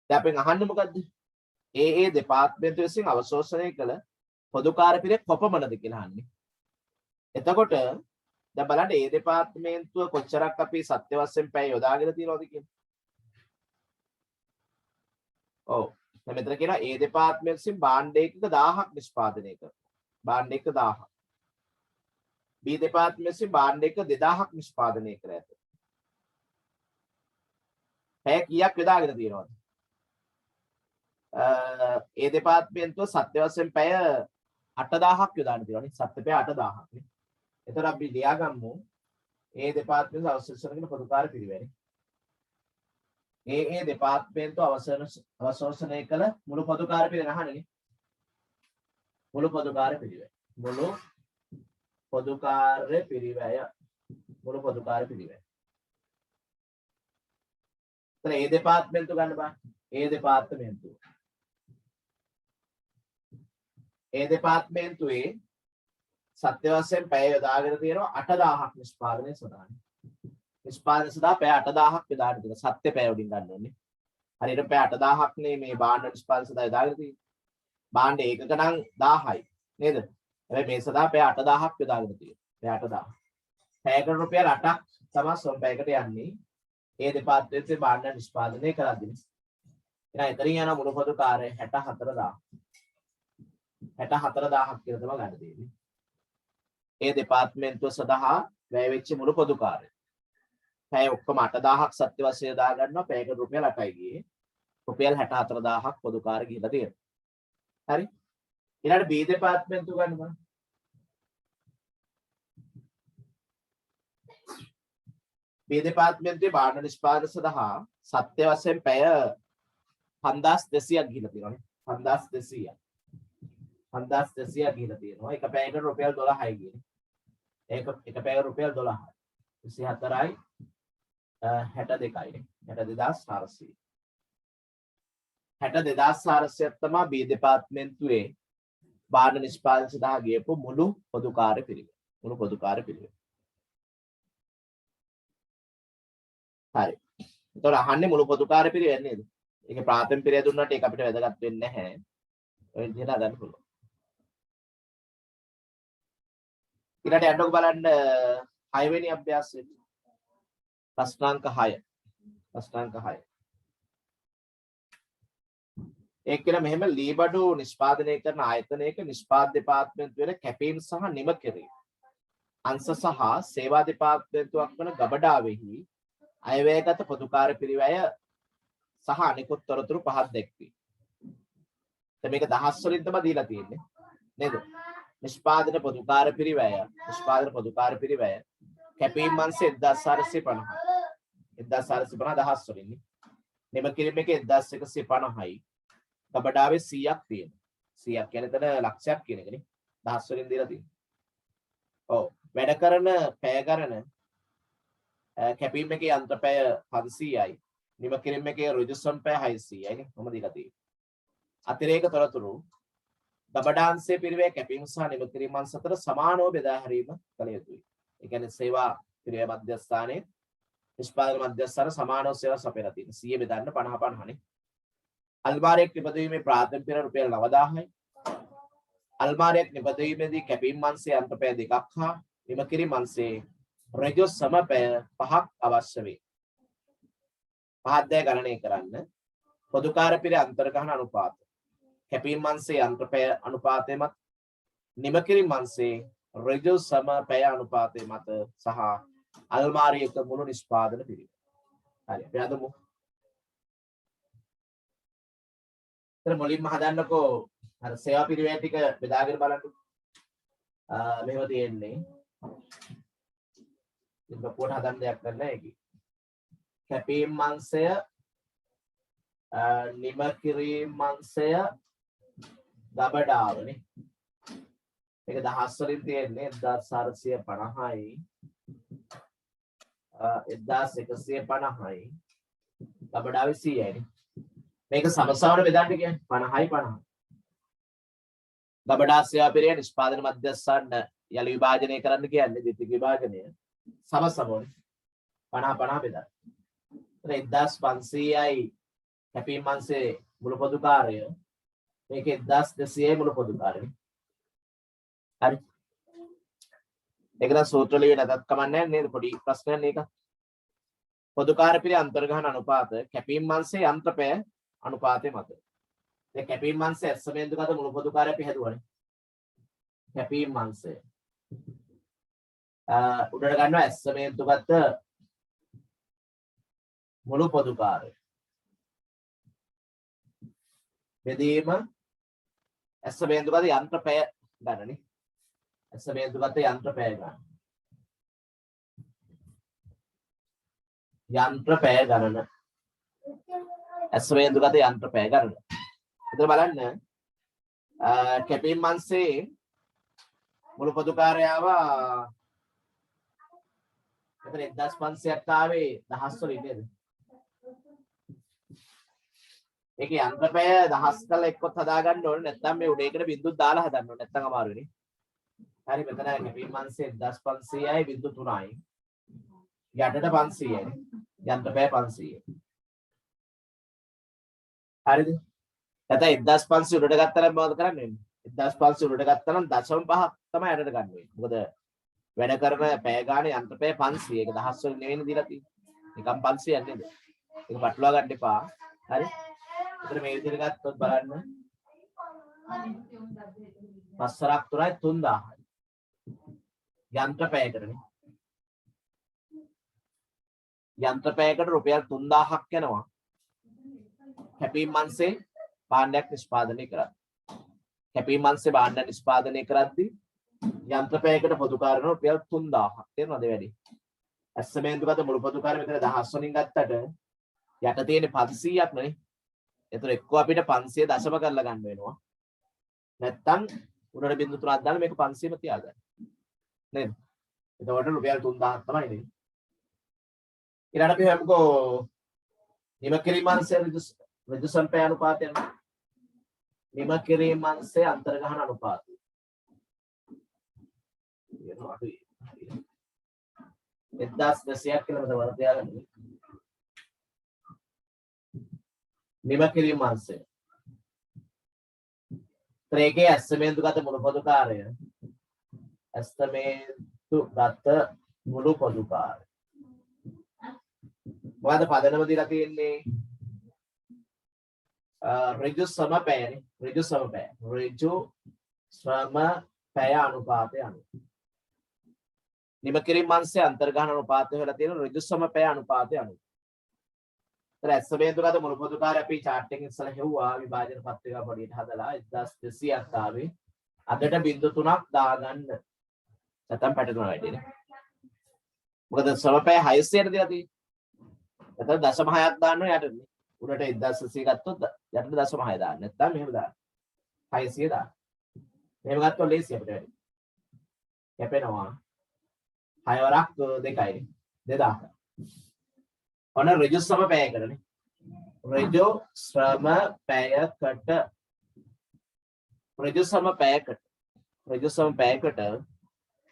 දැන් අපි අහන්නේ මොකද්ද? ඒ දෙපාර්තමේන්තුව විසින් අවශෝෂණය කළ පොදුකාර්ය පිරිය කොපමණද කියලා අහන්නේ. එතකොට දැන් බලන්න ඒ දෙපාර්තමේන්තුව කොච්චරක් අපි සත්‍ය වශයෙන් පැය යොදාගෙන තියෙනවද කියලා. ඔව්. දැන් මෙතන කියනවා ඒ දෙපාර්තමේන්තුව විසින් භාණ්ඩයක 1000ක් නිෂ්පාදනය කරනවා. භාණ්ඩ එක 1000ක්. B දෙපාර්තමේන්තුවේ භාණ්ඩ එක 2000ක් නිෂ්පාදනය කර ඇත. පැය කීයක් යොදාගෙන තියෙනවද? ඒ දෙපාර්තමේන්තුව සත්‍ය වශයෙන් පැය 8000ක් යොදාගෙන තියෙනවානේ. සත්‍ය පැය 8000ක් නේ. එතකොට අපි ලියාගමු ඒ දෙපාර්තමේන්තුව අවශෝෂණය පොදු කාර්ය පිරිවෙන. ඒ දෙපාර්තමේන්තුව අවශෝෂණය කළ මුළු පොදු කාර්ය පිරිවෙන අහන්නේ. මුළු පොදු කාර්ය පිරිවෙන. මුළු පොදු කාර්ය පිරිවැය. මුළු පොදු කාර්ය පිරිවැය. එතන ඒ දෙපාර්තමේන්තුව ගන්න බෑ. ඒ දෙපාර්තමේන්තුව. ඒ දෙපාර්තමේන්තුවේ සත්‍ය වශයෙන් පැය යොදාගෙන තියෙනවා 8000ක් නිෂ්පාදනය සඳහා. නිෂ්පාදනය සඳහා පැය 8000ක් යොදාගෙන තියෙනවා. සත්‍ය පැය වලින් ගන්න ඕනේ. හරියට පැය 8000ක් නේ මේ භාණ්ඩ නිෂ්පාදනය සඳහා යොදාගෙන තියෙන්නේ. භාණ්ඩ ඒකක නම් 1000යි නේද? හැබැයි මේ සඳහා පැය 8000ක් යොදාගෙන තියෙනවා. පැය 8000. පැයකට රුපියල් 8ක් තමයි සොම් පැයකට යන්නේ. ඒ දෙපාර්තමේන්තුවේ භාණ්ඩ නිෂ්පාදනය කරද්දී. එහෙනම් එතනින් යන මුළු පොදු කාර්යය 64000. 64000ක් කියලා තමයි ගන්න තියෙන්නේ. ඒ දෙපාර්තමේන්තුව සඳහා වැය වෙච්ච මුළු පොදු කාර්යය. පැය ඔක්කොම 8000ක් සත්‍ය වශයෙන් දා ගන්නවා. පැයකට රුපියල් 8යි ගියේ. රුපියල් 64000ක් පොදු කාර්ය ගිහලා තියෙනවා. හරි. ඊළඟට B දෙපාර්තමේන්තුව ගන්න බලන්න. B දෙපාර්තමේන්තුවේ භාණ්ඩ නිෂ්පාදනය සඳහා සත්‍ය වශයෙන් පැය 5200ක් ගිහලා තියෙනවානේ. 5200ක්. 5200ක් ගිහලා තියෙනවා. එක පැයකට රුපියල් 12යි ගියේ. එක පැයකට රුපියල් 12යි. 24යි 62යි. 62400. 62400ක් තමයි B දෙපාර්තමේන්තුවේ භාණ්ඩ නිෂ්පාදනය සඳහා ගියපු මුළු පොදු කාර්ය පිරිවෙන. මුළු පොදු කාර්ය පිරිවෙන. හරි. එතකොට අහන්නේ මුළු පොදු කාර්ය පිරිවෙන නේද? ඒකේ ප්‍රාථමික පිරිය දුන්නාට ඒක අපිට වැදගත් වෙන්නේ නැහැ. ඔය විදිහට හදන්න පුළුවන්. ඊළඟට යන්නකො බලන්න 6 වෙනි අභ්‍යාසය. ප්‍රශ්නාංක 6. ප්‍රශ්නාංක 6. ඒක කියන මෙහෙම ලීබඩු නිෂ්පාදනය කරන ආයතනයක නිෂ්පාද දෙපාර්තමේන්තුව වෙන කැපීම් සහ නිම කිරීම. අංශ සහ සේවා දෙපාර්තමේන්තුවක් වන ගබඩාවෙහි අයවැයගත පොදු කාර්ය පිරිවැය සහ අනිකුත් තොරතුරු පහක් දැක්වේ. දැන් මේක දහස් වලින් තමයි දීලා තියෙන්නේ නේද? නිෂ්පාදන පොදු කාර්ය පිරිවැය කැපීම් අංශ 1450. 1450 දහස් වලින් නේ. නිම කිරීම එක 1150යි. ගබඩාවේ 100ක් තියෙනවා. 100ක් කියන්නේ එතන ලක්ෂයක් කියන එකනේ. දහස් වලින් දීලා තියෙනවා. ඔව්. වැඩ කරන පැය ගණන කැපීම් එකේ යන්ත්‍ර පැය 500යි. නිම කිරීම එකේ ඍජු සම් පැය 600යි නේ. කොහොමද දීලා තියෙන්නේ? අතිරේක තොරතුරු ගබඩාංශයේ පිරිවැය කැපීම් සහ නිම කිරීම අංශ අතර සමානව බෙදා හැරීම කළ යුතුයි. ඒ කියන්නේ සේවා පිරිවැය මධ්‍යස්ථානයේ නිෂ්පාදන මධ්‍යස්ථාන සමානව සේවා සපයලා තියෙනවා. 100 බෙදන්න 50 නේ. අල්මාරියක් නිපදවීමේ ප්‍රාථමික පිරිය රුපියල් 9000යි. අල්මාරියක් නිපදවීමේදී කැපීම් අංශයේ යන්ත්‍ර පැය 2ක් හා නිම කිරීම අංශයේ ඍජු සම පැය 5ක් අවශ්‍ය වේ. පහත් ගණනය කරන්න පොදු කාර්ය පිරිය අන්තර්ගහන අනුපාත. කැපීම් අංශයේ යන්ත්‍ර පැය අනුපාතය මත නිම කිරීම අංශයේ ඍජු සම පැය අනුපාතය මත සහ අල්මාරියක මුළු නිෂ්පාදන පිරිවෙන. හරි අපි හදමු. ඉතින් මුලින්ම හදන්නකෝ අර සේවා පිරිවෙන ටික බෙදාගෙන බලන්න. මෙහෙම තියෙන්නේ. ඉතින් පොඩ හදන්න දෙයක් නැහැ ඒකේ. කැපීම් අංශය නිම කිරීම අංශය ගබඩාවනේ. මේක දහස් වලින් තියෙන්නේ 1450යි 1150යි ගබඩාවේ 100යි. මේක සමසාවන බෙදන්න කියන්නේ 50යි 50. ගබඩා සේවා පිරිය නිෂ්පාදන මධ්‍යස්ථාන යලි විභාජනය කරන්න කියන්නේ දෙතික විභාජනය සමසමෝනේ 50 50 බෙදන්න. 1500යි කැපීම් අංශයේ මුළු පොදු කාර්ය මේක 1200යි මුළු පොදු කාර්යය. හරි. ඒක නම් සූත්‍ර ලියුවේ නැතත් කමන්නේ නේද? පොඩි ප්‍රශ්නයක් නේක. පොදු කාර්ය පිරිය අන්තර්ගහන අනුපාත කැපීම් අංශයේ යන්ත්‍ර පැය අනුපාතය මත. දැන් කැපීම් අංශය සමෙන්දුගත මුළු පොදු කාර්යය අපි හැදුවානේ. කැපීම් අංශය. උඩට ගන්නවා ඇස්සමේන්තුගත මුළු පොදු කාර්ය. බෙදීම ඇස්සමේන්තුගත යන්ත්‍ර පැය ගණනේ. ඇස්සමේන්තුගත යන්ත්‍ර පැය ගණන. යන්ත්‍ර පැය ගණන. ඇස්සමේන්තුගත යන්ත්‍ර පැය ගණන. එතන බලන්න කැපීම් අංශයේ මුළු පොදු කාර්යාව මෙතන 1500ක් ආවේ දහස් වලින් නේද? ඒක යන්ත්‍රපය දහස් කළ එක්කත් හදා ගන්න ඕනේ නැත්නම් මේ උඩේකට බින්දුත් දාලා හදන්න ඕනේ නැත්නම් අමාරුයි නේ. හරි මෙතන කැපීම් අංශය 1500යි බින්දු 3යි. යටට 500යි. යන්ත්‍රපය 500යි. හරිද? නැත්නම් 1500 උඩට ගත්තා නම් මොකද කරන්නේ? 1500 උඩට ගත්තා නම් 0.5ක් තමයි යටට ගන්න වෙන්නේ. මොකද වැඩ කරන පැය ගානේ යන්ත්‍රපය 500. ඒක දහස් වලින් නෙවෙයි දීලා තියෙන්නේ. නිකන් 500ක් නේද? ඒක පටලවා ගන්න එපා. හරි? ඒතර මේ විදිහට ගත්තොත් බලන්න. පස්සරක් 3යි 3000යි. යන්ත්‍රපයකටනේ. යන්ත්‍රපයකට රුපියල් 3000ක් යනවා. කැපීම් අංශේ භාණ්ඩයක් නිෂ්පාදනය කරද්දී. කැපීම් අංශේ භාණ්ඩ නිෂ්පාදනය කරද්දී යන්ත්‍රපයකට පොදු කාර්යන රුපියල් 3000ක් තේරෙනවද වැඩි? ඇස්සමේන්තුගත මුළු පොදු කාර්ය මෙතන දහස් වලින් ගත්තට යට තියෙන්නේ 500ක් නේ. ඒතර එක්ක අපිට 500 දශම කරලා ගන්න වෙනවා. නැත්තම් උඩට බින්දු 3ක් දාලා මේක 500ම තියාගන්න. නේද? එතකොට රුපියල් 3000ක් තමයි නේ. ඊළඟට අපි හැමකෝ නිම කිරීම අංශය ඍජු සම්පය අනුපාතය යනවා. නිම කිරීම අංශය අන්තර්ගහන අනුපාතය. එනවා අපි 1200ක් කියලා මත වල තියාගන්න. නිම කිරීම අංශය. ත්‍රේකේ ඇස්සමේන්තුගත මුළු පොදු කාර්ය. ඇස්සමේන්තුගත මුළු පොදු කාර්ය. මොකද පදනම දීලා තියෙන්නේ ඍජු සමපෑයනේ. ඍජු සමපෑය. ඍජු සමපෑය අනුපාතය අනුව. නිම කිරීම අංශය අන්තර්ගහන අනුපාතය වෙලා තියෙන ඍජු සමපෑය අනුපාතය අනුව. ඒතර ඇස්සමේන්තුගත මුළු පොදු කාර්ය අපි chart එකෙන් ඉස්සලා හෙව්වා විභාජන පත්‍රිකාව පොඩියට හදලා 1200ක් ආවේ. අදට බින්දු 3ක් දාගන්න. නැත්නම් පැටලෙනවා වැඩිනේ. මොකද සමපෑය 600ට දීලා තියෙන්නේ. එතන 0.6ක් දාන්න ඕනේ යටට. උඩට 1200 ගත්තොත් යටට 0.6 දාන්න. නැත්නම් මෙහෙම දාන්න. 600 දාන්න. මෙහෙම ගත්තොත් ලේසි අපිට වැඩි. කැපෙනවා. 6 වරක් 2යි. 2000. ඔන්න ඍජු ශ්‍රම පැයකටනේ. ඍජු ශ්‍රම පැයකට. ඍජු ශ්‍රම පැයකට. ඍජු ශ්‍රම පැයකට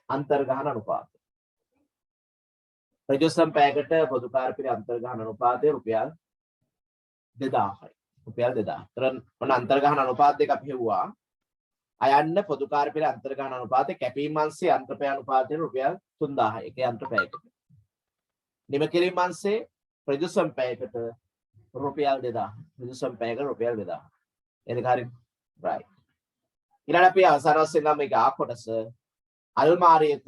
අන්තර්ගහන අනුපාතය. ඍජු ශ්‍රම පැයකට පොදු කාර්ය පිළි අන්තර්ගහන අනුපාතය රුපියල් 2000යි. රුපියල් 2000. ඔන්න අන්තර්ගහන අනුපාත දෙක අපි හෙව්වා. අයන්න පොදු කාර්ය පිළි අන්තර්ගහන අනුපාතය කැපීම් අංශයේ යන්ත්‍රපය අනුපාතය රුපියල් 3000යි. ඒක යන්ත්‍රපයකට. නිම කිරීම අංශයේ ඍජු ශ්‍රම පැයකට රුපියල් 2000. ඍජු ශ්‍රම පැයකට රුපියල් 2000. ඒක හරියි. right. ඊළඟ අපි අවසාන වශයෙන් නම් මේක ආ කොටස අල්මාරියක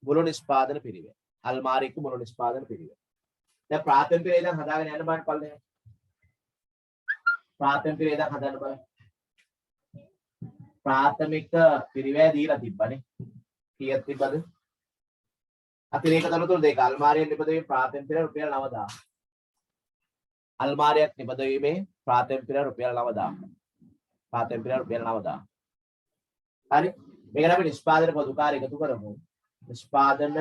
මුළු නිෂ්පාදන පිළිවෙල. අල්මාරියක මුළු නිෂ්පාදන පිළිවෙල. දැන් ප්‍රාථමික වේදන් හදාගෙන යන්න බලන්න පල්ලෙහා. ප්‍රාථමික වේදන් හදන්න බලන්න. ප්‍රාථමික පිළිවෙල දීලා තිබ්බනේ. කීයක් තිබ්බද? අතිරේක තනතුරු දෙක. අල්මාරියක් නිපදවීමේ ප්‍රාථමික පිළිවෙල රුපියල් 9000. අල්මාරියක් නිපදවීමේ ප්‍රාථමික පිළිවෙල රුපියල් 9000. ප්‍රාථමික පිළිවෙල රුපියල් 9000. හරි. මේකට අපි නිෂ්පාදන පොදු කාර්ය එකතු කරමු. නිෂ්පාදන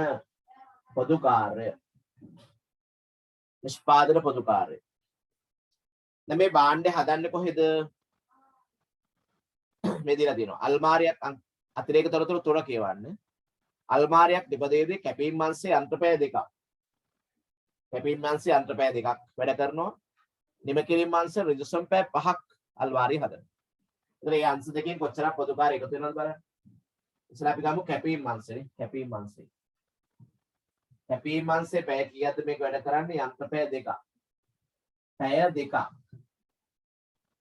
පොදු කාර්ය. නිෂ්පාදන පොදු කාර්ය. දැන් මේ භාණ්ඩය හදන්නේ කොහෙද? මේ දීලා තියෙනවා. අල්මාරියක් අතිරේක තොරතුරු 3 කියවන්න. අල්මාරියක් නිපදවීමේ කැපීම් අංශයේ යන්ත්‍රපය දෙකක්. කැපීම් අංශයේ යන්ත්‍රපය දෙකක් වැඩ කරනවා. නිම කිරීම අංශ ඍජු සම්පය 5ක් අල්මාරිය හදනවා. එතන මේ අංශ දෙකෙන් කොච්චරක් පොදු කාර්ය එකතු වෙනවද බලන්න. ඉස්සලා අපි ගමු කැපීම් අංශනේ. කැපීම් අංශය. කැපීම් අංශයේ පැය කීයක්ද මේක වැඩ කරන්නේ? යන්ත්‍රපය දෙකක්. පැය දෙකක්.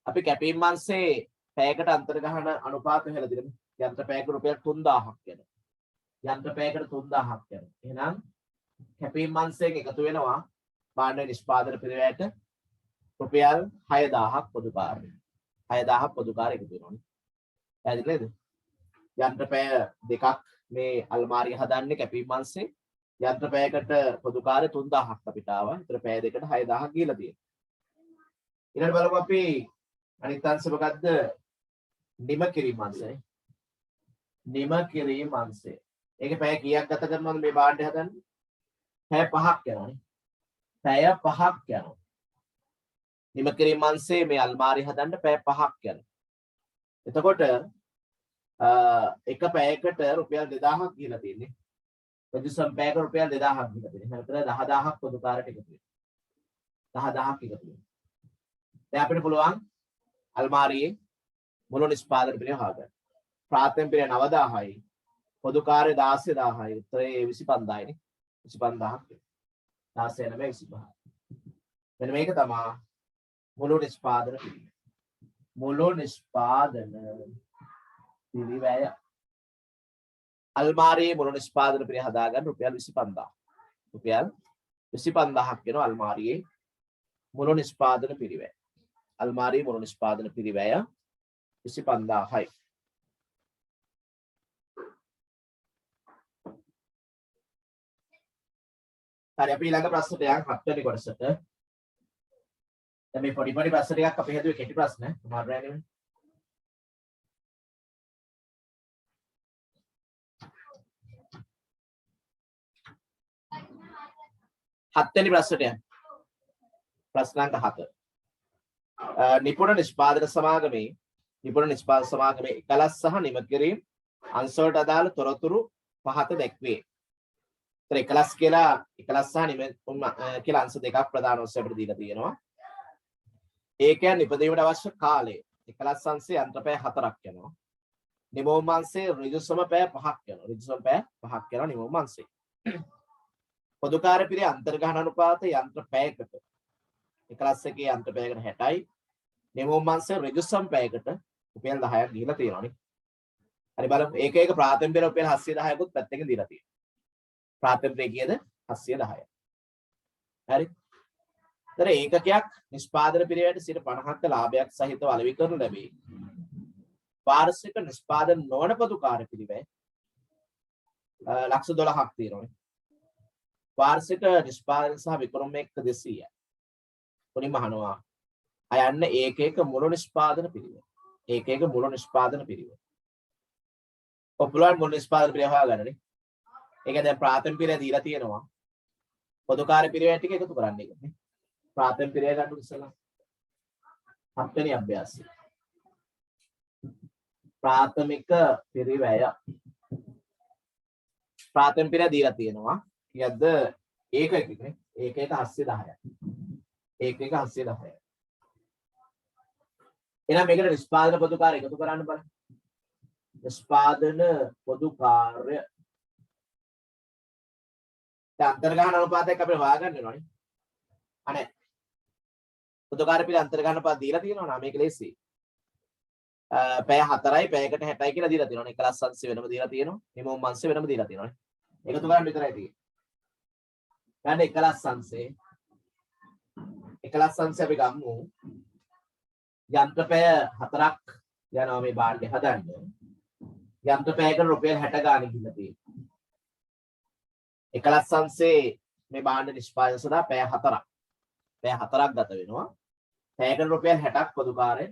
අපි කැපීම් අංශයේ පැයකට අන්තර්ගහන අනුපාත හොයලා දෙමු. යන්ත්‍ර පැයකට රුපියල් 3000ක් යනවා. යන්ත්‍ර පැයකට 3000ක් යනවා. එහෙනම් කැපීම් අංශයෙන් එකතු වෙනවා භාණ්ඩ නිෂ්පාදන පිරිවැයට රුපියල් 6000ක් පොදු කාර්ය. 6000ක් පොදු කාර්ය එකතු වෙනවානේ. පැහැදිලි නේද? යන්ත්‍ර පැය දෙකක් මේ අල්මාරිය හදන්නේ කැපීම් අංශයෙන්. යන්ත්‍ර පැයකට පොදු කාර්ය 3000ක් අපිට ආවා. ඒතර පැය දෙකට 6000ක් ගිහලා තියෙනවා. ඊළඟට බලමු අපි අනිත් අංශ මොකද්ද? නිම කිරීම අංශය. නිම කිරීම අංශය. ඒකේ පැය කීයක් ගත කරනවද මේ භාණ්ඩය හදන්නේ? පැය 5ක් යනවානේ. පැය 5ක් යනවා. නිම කිරීම අංශයේ මේ අල්මාරිය හදන්න පැය 5ක් යනවා. එතකොට එක පැයකට රුපියල් 2000ක් ගිහලා තියෙන්නේ. ප්‍රතිසම් පැයකට රුපියල් 2000ක් ගිහලා තියෙන්නේ. එහෙනම් 10000ක් පොදු කාර්යයට එකතු වෙනවා. 10000ක් එකතු වෙනවා. දැන් අපිට පුළුවන් අල්මාරියේ මුළු නිෂ්පාදන පිළිවෙල හොයාගන්න. ප්‍රාථමික පිළිවෙල 9000යි. පොදු කාර්ය 16000යි. උත්තරේ 25000යිනේ. 25000ක්. 16 9 25. මෙන්න මේක තමයි මුළු නිෂ්පාදන පිළිවෙල. මුළු නිෂ්පාදන පිළිවෙල. අල්මාරියේ මුළු නිෂ්පාදන පිළිවෙල හදාගන්න රුපියල් 25000. රුපියල් 25000ක් වෙනවා අල්මාරියේ මුළු නිෂ්පාදන පිළිවෙල. අල්මාරියේ මුළු නිෂ්පාදන පිළිවෙල 25000යි. හරි අපි ඊළඟ ප්‍රශ්නට යන් 7 වෙනි කොටසට. දැන් මේ පොඩි ප්‍රශ්න ටිකක් අපි හදුවේ කෙටි ප්‍රශ්න. මාරු නෑ නෙමෙයි. 7 වෙනි ප්‍රශ්නට යන්. ප්‍රශ්නාංක 7. නිපුණ නිෂ්පාදන සමාගමේ එකලස් සහ නිම කිරීම අංශවලට අදාළ තොරතුරු පහත දැක්වේ. ඒතර එකලස් සහ නිම කියලා අංශ දෙකක් ප්‍රධාන වශයෙන් දීලා තියෙනවා. ඒකයන් නිපදවීමට අවශ්‍ය කාලය එකලස් අංශයේ යන්ත්‍රපැය 4ක් යනවා. නිමෝම් අංශයේ ඍජුසම පැය 5ක් යනවා. ඍජුසම පැය 5ක් යනවා නිමෝම් අංශයේ. පොදු කාර්ය පිළිවෙල අන්තර්ගහන අනුපාත යන්ත්‍ර පැයකට එකලස් එකේ යන්ත්‍ර පැයකට 60යි. නිමෝම් අංශයේ ඍජුසම පැයකට රුපියල් 10ක් දීලා තියෙනවානේ. හරි බලමු. ඒක ප්‍රාථමික පිළිවෙල රුපියල් 710කුත් පැත්තකින් දීලා තියෙනවා. ප්‍රාථමික කීයද? 710. හරි. ඒතර ඒකකයක් නිෂ්පාදන පිරිවැයට 50ක ලාභයක් සහිතව අලෙවි කරනු ලැබේ. වාර්ෂික නිෂ්පාදන නොවන පොදු කාර්ය පිරිවැය 1,12,000ක් තියෙනවානේ. වාර්ෂික නිෂ්පාදන සහ විකුණුම එක්ක 200යි. කොනින්ම අහනවා අයන්න ඒකක මුළු නිෂ්පාදන පිරිවැය. ඒකක මුළු නිෂ්පාදන පිරිවැය. පොපුලර් මුළු නිෂ්පාදන පිරිවැය හොයාගන්නනේ. ඒක දැන් ප්‍රාථමික පිරිවැය දීලා තියෙනවා. පොදු කාර්ය පිරිවැය ටික එකතු කරන්න එකනේ. ප්‍රාථමික පිරිවැය ගන්න ඉස්සලා 7 වෙනි අභ්‍යාසය. ප්‍රාථමික පිරිවැය. ප්‍රාථමික පිරිවැය දීලා තියෙනවා. කීයක්ද? ඒකකනේ. ඒකක 710යි. ඒකක 710යි. එහෙනම් මේකට නිෂ්පාදන පොදු කාර්ය එකතු කරන්න බලන්න. නිෂ්පාදන පොදු කාර්ය දැන් අන්තර්ගහන අනුපාතයක් අපිට හොයාගන්න වෙනවනේ. අනේ පොදු කාර්ය පිළ අන්තර්ගහන අනුපාත දීලා තියෙනවා නා මේක ලේසි. පැය 4යි පැයකට 60යි කියලා දීලා තියෙනවනේ. එකලස් අංශය වෙනම දීලා තියෙනවා. නිමෝම් අංශය වෙනම දීලා තියෙනවනේ. එකතු කරන්න විතරයි තියෙන්නේ. දැන් එකලස් අංශය අපි ගමු. යන්ත්‍ර පැය 4ක් යනවා මේ භාණ්ඩය හදන්න. යන්ත්‍ර පැයකට රුපියල් 60 ගාණක් ගිහිල්ලා තියෙනවා. එකලස් අංශයේ මේ භාණ්ඩ නිෂ්පාදනය සඳහා පැය 4ක්. පැය 4ක් ගත වෙනවා. පැයකට රුපියල් 60ක් පොදු කාර්ය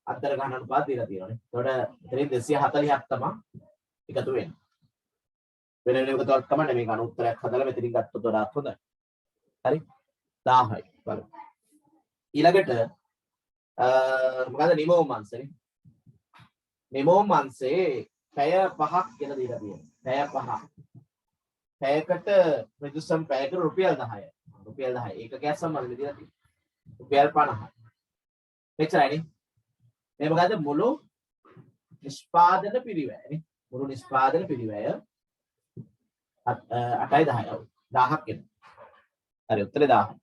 අන්තර්ගහන අනුපාත දීලා තියෙනවානේ. ඒතකොට එතනින් 240ක් තමයි එකතු වෙන්නේ. වෙන එකතුවක් තමයි මේක අනුත්තරයක් හදලා මෙතනින් ගත්තොත් වඩාත් හොඳයි. හරි? 1000යි. බලමු. ඊළඟට මොකද නිමෝම් අංශනේ. නිමෝම් අංශයේ පැය 5ක් කියලා දීලා තියෙනවා. පැය 5ක්. පැයකට ඍජුසම පැයකට රුපියල් 10යි. රුපියල් 10යි. ඒකකයක් සම්බන්ධ දීලා තියෙනවා. රුපියල් 50යි. මෙච්චරයිනේ. මේ මොකද මුළු නිෂ්පාදන පිරිවැයනේ. මුළු නිෂ්පාදන පිරිවැය 8යි 10යි. 1000ක් එනවා. හරි උත්තරේ 1000.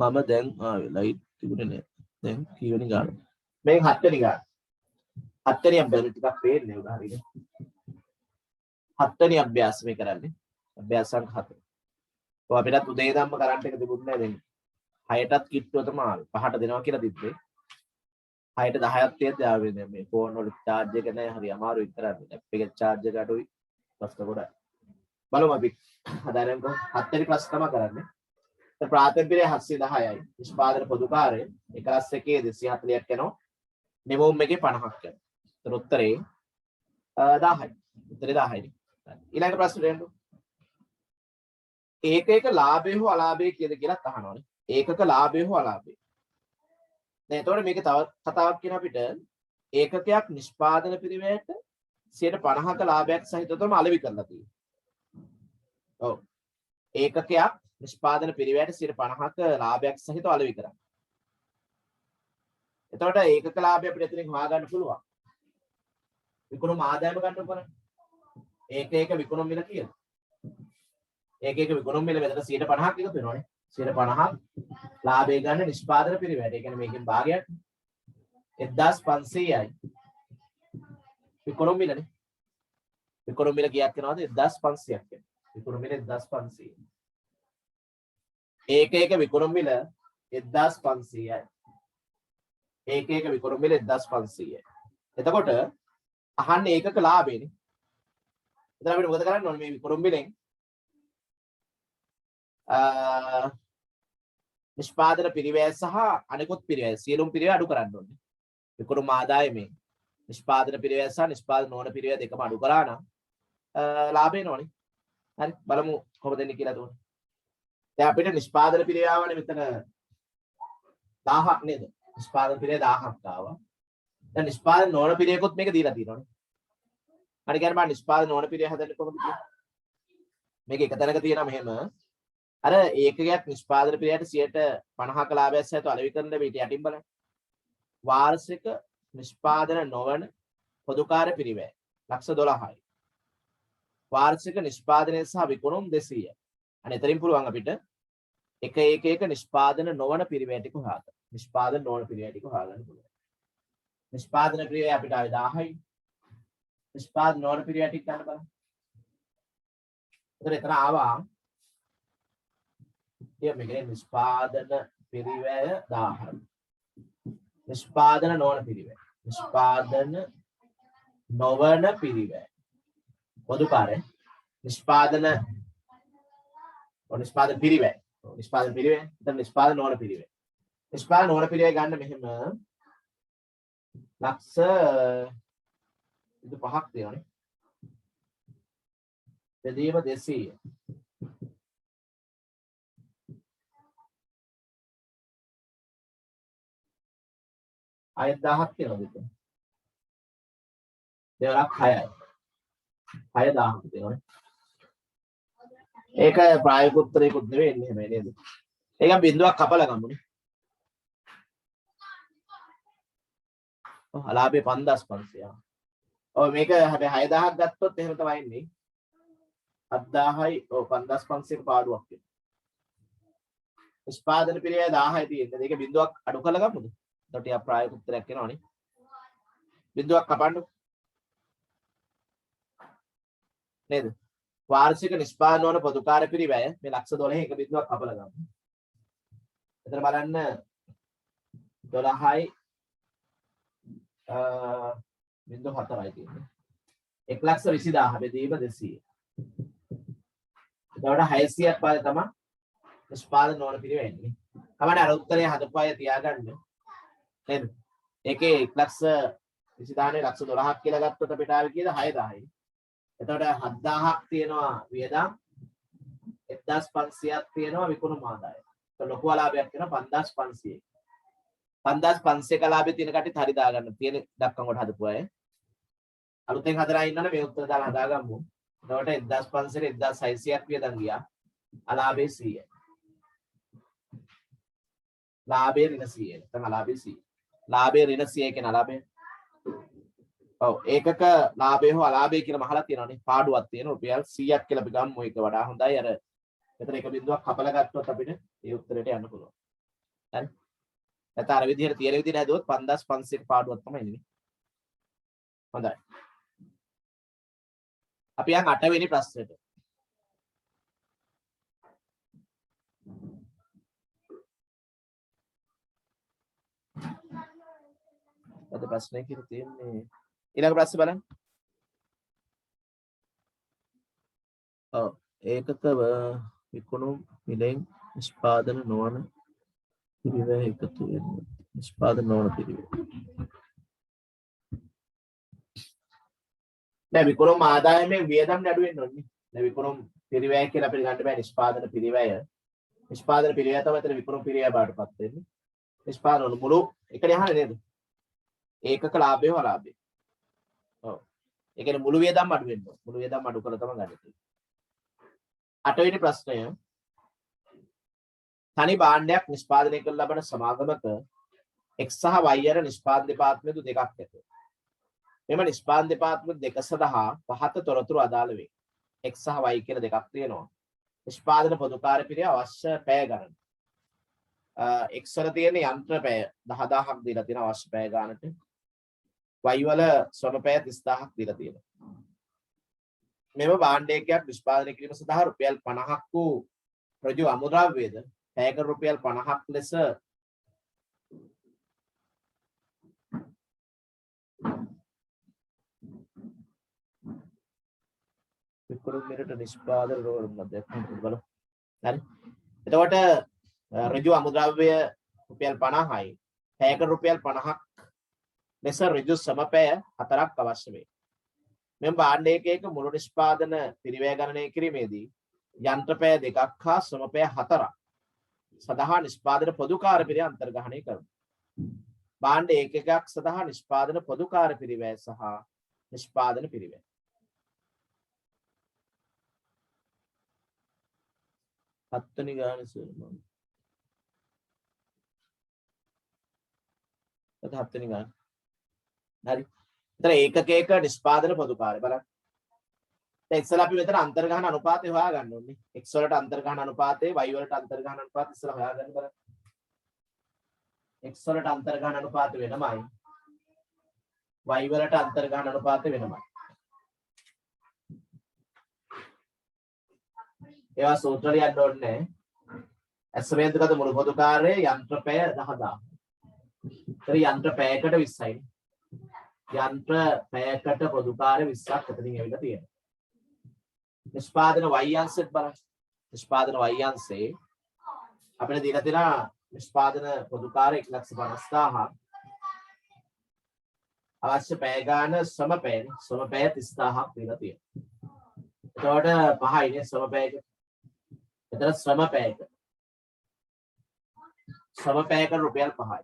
මම දැන් ආවේ ලයිට් තිබුණේ නැහැ. දැන් කීවෙනි ගාන? මේක 7 වෙනි ගාන. හත්වෙනි අභ්‍යාසය ටිකක් පේන්නේ උඩ හරියට. හත්වෙනි අභ්‍යාස මේ කරන්නේ. අභ්‍යාස සංඛ 4. ඔය අපිටත් උදේ ඉඳන්ම කරන්ට් එක තිබුණේ නැහැ දැන්. 6ටත් කිට්ටුව තමයි ආවේ. 5ට දෙනවා කියලා තිබ්බේ. 6ට 10ක් තියෙද්දි ආවේ දැන් මේ ෆෝන් වල charge එක නැහැ හරි අමාරුයි කරන්නේ. ඇප් එකේ charge එක අඩුයි. ප්‍රශ්න ගොඩයි. බලමු අපි හදාරන්කො 7 වෙනි ප්‍රශ්න තමයි කරන්නේ. ප්‍රාථමික පිරිය 710යි. නිෂ්පාදන පොදු කාර්ය 1 1 240ක් යනවා. නිමවුම් එකේ 50ක් යනවා. ඒතර උත්තරේ 10යි. උත්තරේ 10යි. ඊළඟ ප්‍රශ්නේ දෙන්න. ඒකක ලාභය හෝ අලාභය කියද කියලා අහනවානේ. ඒකක ලාභය හෝ අලාභය. දැන් එතකොට මේක තව කතාවක් කියන අපිට ඒකකයක් නිෂ්පාදන පිරිවැයට 50ක ලාභයක් සහිතව තමයි අලෙවි කරලා තියෙන්නේ. ඔව්. ඒකකයක් නිෂ්පාදන පිරිවැයට 50ක ලාභයක් සහිතව අලෙවි කරන්නේ. එතකොට ඒකක ලාභය අපිට එතනින් හොයාගන්න පුළුවන්. විකුණුම් ආදායම ගන්න උපරන්නේ. ඒක විකුණුම් මිල කියලා. ඒක විකුණුම් මිල මෙතන 50ක් එකතු වෙනවනේ. 50ක් ලාභය ගන්න නිෂ්පාදන පිරිවැයට. ඒ කියන්නේ මේකෙන් භාගයක් 1500යි. විකුණුම් මිලනේ. විකුණුම් මිල කීයක් වෙනවද? 1500ක් වෙනවා. විකුණුම් මිල 1500. ඒක විකුණුම් මිල 1500යි. ඒක විකුණුම් මිල 1500යි. එතකොට අහන්නේ ඒකක ලාභයනේ. එතන අපිට මොකද කරන්න ඕනේ මේ විකුණුම් මිලෙන් නිෂ්පාදන පිරිවැය සහ අනිකුත් පිරිවැය සියලුම පිරිවැය අඩු කරන්න ඕනේ. විකුණුම් ආදායමේ නිෂ්පාදන පිරිවැය සහ නිෂ්පාදන නොවන පිරිවැය දෙකම අඩු කරා නම් ලාභය එනවනේ. හරි බලමු කොහොමද එන්නේ කියලා දුන්න. දැන් අපිට නිෂ්පාදන පිරිවැයවනේ මෙතන 1000ක් නේද? නිෂ්පාදන පිරිවැය 1000ක් ආවා. දැන් නිෂ්පාදන නොවන පිරිවැයකොත් මේක දීලා තියෙනවනේ. හරි කියන්නේ මම නිෂ්පාදන නොවන පිරිවැය හදන්නේ කොහොමද කියලා? මේක එක තැනක තියෙනවා මෙහෙම අර ඒකකයක් නිෂ්පාදන පිරිවැයට 50ක ලාභයක් සහිතව අලෙවි කරන දෙවිට යටින් බලන්න. වාර්ෂික නිෂ්පාදන නොවන පොදුකාර්ය පිරිවැය 12,000යි. වාර්ෂික නිෂ්පාදනය සහ විකුණුම් 200යි. අනේ එතනින් පුළුවන් අපිට එක නිෂ්පාදන නොවන පිරිවැය ටික හොයාගන්න. නිෂ්පාදන නොවන පිරිවැය ටික හොයාගන්න පුළුවන්. නිෂ්පාදන පිරිවැය අපිට ආවේ 1000යි. නිෂ්පාදන නොවන පිරිවැය ටික ගන්න බලන්න. එතන ආවා මේකේ නිෂ්පාදන පිරිවැය 1000යි. නිෂ්පාදන නොවන පිරිවැය. නිෂ්පාදන නොවන පිරිවැය. පොදුකාර්ය නිෂ්පාදන පිරිවැය. නිෂ්පාදන පිරිවැය. දැන් නිෂ්පාදන නොවන පිරිවැය. නිෂ්පාදන නොවන පිරිවැය ගන්න මෙහෙම ලක්ෂ 5ක් තියෙනවානේ. බෙදීම 200. ආයෙත් 1000ක් තියෙනවද එතන? දෙවරක් 6යි. 6000ක් තියෙනවනේ. ඒක ප්‍රායෝගික උත්තරයකුත් නෙවෙයි එන්නේ එහෙමයි නේද? ඒක බිඳුවක් කපලා ගමුනේ. අලාභේ 5500. ඔව් මේක හැබැයි 6000ක් ගත්තොත් එහෙම තමයි එන්නේ. 7000යි ඔව් 5500ක පාඩුවක් වෙනවා. නිෂ්පාදන පිරිවැය 1000යි තියෙන්නේ. ඒක බිඳුවක් අඩු කරලා ගමුද? එතකොට යා ප්‍රායෝගික උත්තරයක් එනවනේ. බිඳුවක් කපන්න. නේද? වාර්ෂික නිෂ්පාදන වන පොදුකාර්ය පිරිවැය මේ 112 එක බිඳුවක් කපලා ගමු. එතන බලන්න 12යි 0.4යි තියෙන්නේ. 1,20,000 බෙදීම 200. එතකොට 600ක් පාද තමයි නිෂ්පාදන නොවන පිරිවැය එන්නේ. කමන්න අර උත්තරේ හදපු අය තියාගන්න. නේද? ඒකේ 1,20,000 1,12ක් කියලා ගත්තොත් අපිට ආවේ කීයද 6,000යි. එතකොට 7,000ක් තියෙනවා වියදම් 1,500ක් තියෙනවා විකුණුම් ආදායම. ඒක ලොකු ලාභයක් වෙනවා 5,500. 5,500ක ලාභය තියෙන කට්ටියත් හරි දාගන්න. තියෙන දක්කම් කොට හදපු අය. අලුතෙන් හදලා ඉන්නවනේ මේ උත්තර දාලා හදාගමු. එතකොට 1,500 1,600ක් වියදම් ගියා. අලාභේ 100යි. ලාභේ ඍණ 100යි. නැත්නම් අලාභේ 100. ලාභේ ඍණ 100 කියන අලාභය. ඔව් ඒකක ලාභය හෝ අලාභය කියලා මහලා තියෙනවානේ. පාඩුවක් තියෙන රුපියල් 100ක් කියලා අපි ගමු. ඒක වඩා හොඳයි. අර මෙතන එක බිඳුවක් කපලා ගත්තොත් අපිට ඒ උත්තරයට යන්න පුළුවන්. හරි. නැත්නම් අර විදිහට තියෙන විදිහට හදුවොත් 5,500ක පාඩුවක් තමයි එන්නේ. හොඳයි. අපි යන් 8 වෙනි ප්‍රශ්නෙට. අද ප්‍රශ්නේ කියලා තියෙන්නේ ඊළඟ ප්‍රශ්නේ බලන්න. ඔව් ඒකක විකුණු මිලෙන් නිෂ්පාදන නොවන පිරිවැය එකතු වෙනවා. නිෂ්පාදන නොවන පිරිවැය. දැන් විකුණුම් ආදායමේ වියදම් නඩු වෙන්න ඕනේ. දැන් විකුණුම් පිරිවැය කියලා අපිට ගන්න බෑ නිෂ්පාදන පිරිවැය. නිෂ්පාදන පිරිවැය තමයි එතන විකුණුම් පිරිවැය බාටපත් වෙන්නේ. නිෂ්පාදන මුළු එකනේ අහන්නේ නේද? ඒකක ලාභය හෝ අලාභය. ඔව්. ඒ කියන්නේ මුළු වියදම් අඩු වෙන්න ඕනේ. මුළු වියදම් අඩු කරලා තමයි ගන්න තියෙන්නේ. 8 වෙනි ප්‍රශ්නය. තනි භාණ්ඩයක් නිෂ්පාදනය කර ලබන සමාගමක X සහ Y යන නිෂ්පාදන දෙපාර්තමේන්තු දෙකක් ඇත. මෙම නිෂ්පාදන දෙපාර්තමේන්තු දෙක සඳහා පහත තොරතුරු අදාළ වේ. X සහ Y කියන දෙකක් තියෙනවා. නිෂ්පාදන පොදු කාර්ය පිළිවෙල අවශ්‍ය පැය ගණන. X වල තියෙන යන්ත්‍ර පැය 10000ක් දීලා තියෙන අවශ්‍ය පැය ගානට. Y වල ශ්‍රම පැය 30000ක් දීලා තියෙනවා. මෙම භාණ්ඩයක් නිෂ්පාදනය කිරීම සඳහා රුපියල් 50ක් වූ රජු අමුද්‍රව්‍යද පැයක රුපියල් 50ක් ලෙස විකුණුම් මිලට නිෂ්පාදන රෝල්මද බලමු. හරි. එතකොට රජු අමුද්‍රව්‍ය රුපියල් 50යි පැයක රුපියල් 50ක් ලෙස රජු සමපැය 4ක් අවශ්‍ය වේ. මෙම භාණ්ඩයක මුළු නිෂ්පාදන පිරිවැය ගණනය කිරීමේදී යන්ත්‍රපැය 2ක් හා ශ්‍රමපැය 4ක් සඳහා නිෂ්පාදන පොදු කාර්ය පිරිවෙය අන්තර්ගතණය කරමු. භාණ්ඩ ඒකකයක් සඳහා නිෂ්පාදන පොදු කාර්ය පිරිවැය සහ නිෂ්පාදන පිරිවැය. හත්වෙනි ගානේ සූරමන්. හත්වෙනි ගාන. හරි. එතන ඒකකයක නිෂ්පාදන පොදු කාර්ය බලන්න. දැන් ඉස්සලා අපි මෙතන අන්තර්ගහන අනුපාතය හොයාගන්න ඕනේ. x වලට අන්තර්ගහන අනුපාතය, y වලට අන්තර්ගහන අනුපාතය ඉස්සලා හොයාගන්න බලන්න. x වලට අන්තර්ගහන අනුපාතය වෙනමයි. y වලට අන්තර්ගහන අනුපාතය වෙනමයි. ඒවා සූත්‍ර ලියන්න ඕනේ. ඇස්මේන්තුගත මුළු පොදු කාර්යය යන්ත්‍රපැය 10000. ඒතර යන්ත්‍ර පැයකට 20යි. යන්ත්‍ර පැයකට පොදු කාර්ය 20ක් එතනින් ඇවිල්ලා තියෙනවා. නිෂ්පාදන y අංශෙත් බලන්න. නිෂ්පාදන y අංශේ අපිට දීලා තියෙනවා නිෂ්පාදන පොදු කාර්ය 1,50,000. අවශ්‍ය පැය ගාන ශ්‍රම පැය 30000ක් දීලා තියෙනවා. එතකොට පහයිනේ ශ්‍රම පැයක. එතන ශ්‍රම පැයක. ශ්‍රම පැයකට රුපියල් 5යි.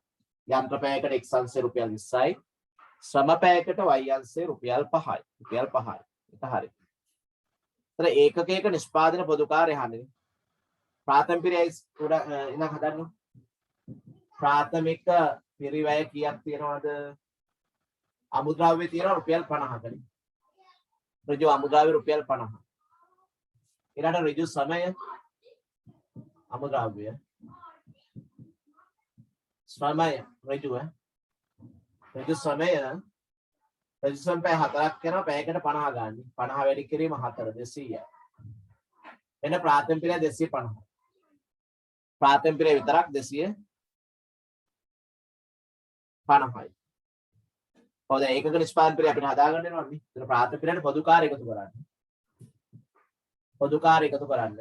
යන්ත්‍ර පැයකට x අංශේ රුපියල් 20යි. ශ්‍රම පැයකට y අංශේ රුපියල් 5යි. රුපියල් 5යි. ඒක හරි. එතන ඒකකයක නිෂ්පාදන පොදු කාර්ය අහන්නේ. ප්‍රාථමික පිරිවැය ඉඳන් හදන්න. ප්‍රාථමික පිරිවැය කීයක් තියෙනවද? අමුද්‍රව්‍ය තියෙනවා රුපියල් 50කට. ඍජු අමුද්‍රව්‍ය රුපියල් 50. ඊළඟට ඍජු සමය අමුද්‍රව්‍ය ශ්‍රමය ඍජු සමය ඍජු සමය 4ක් කරනවා පැයකට 50 ගන්න. 50 වැඩි කිරීම 4 200යි. එන ප්‍රාථමික පිරිවැය 250. ප්‍රාථමික පිරිවැය විතරක් 250යි. හොඳ ඒකක නිෂ්පාදන පිරිවැය අපිට හදාගන්න වෙනවා නේ. ඒතර ප්‍රාථමික පිරිවැයට පොදු කාර්ය එකතු කරන්න. පොදු කාර්ය එකතු කරන්න.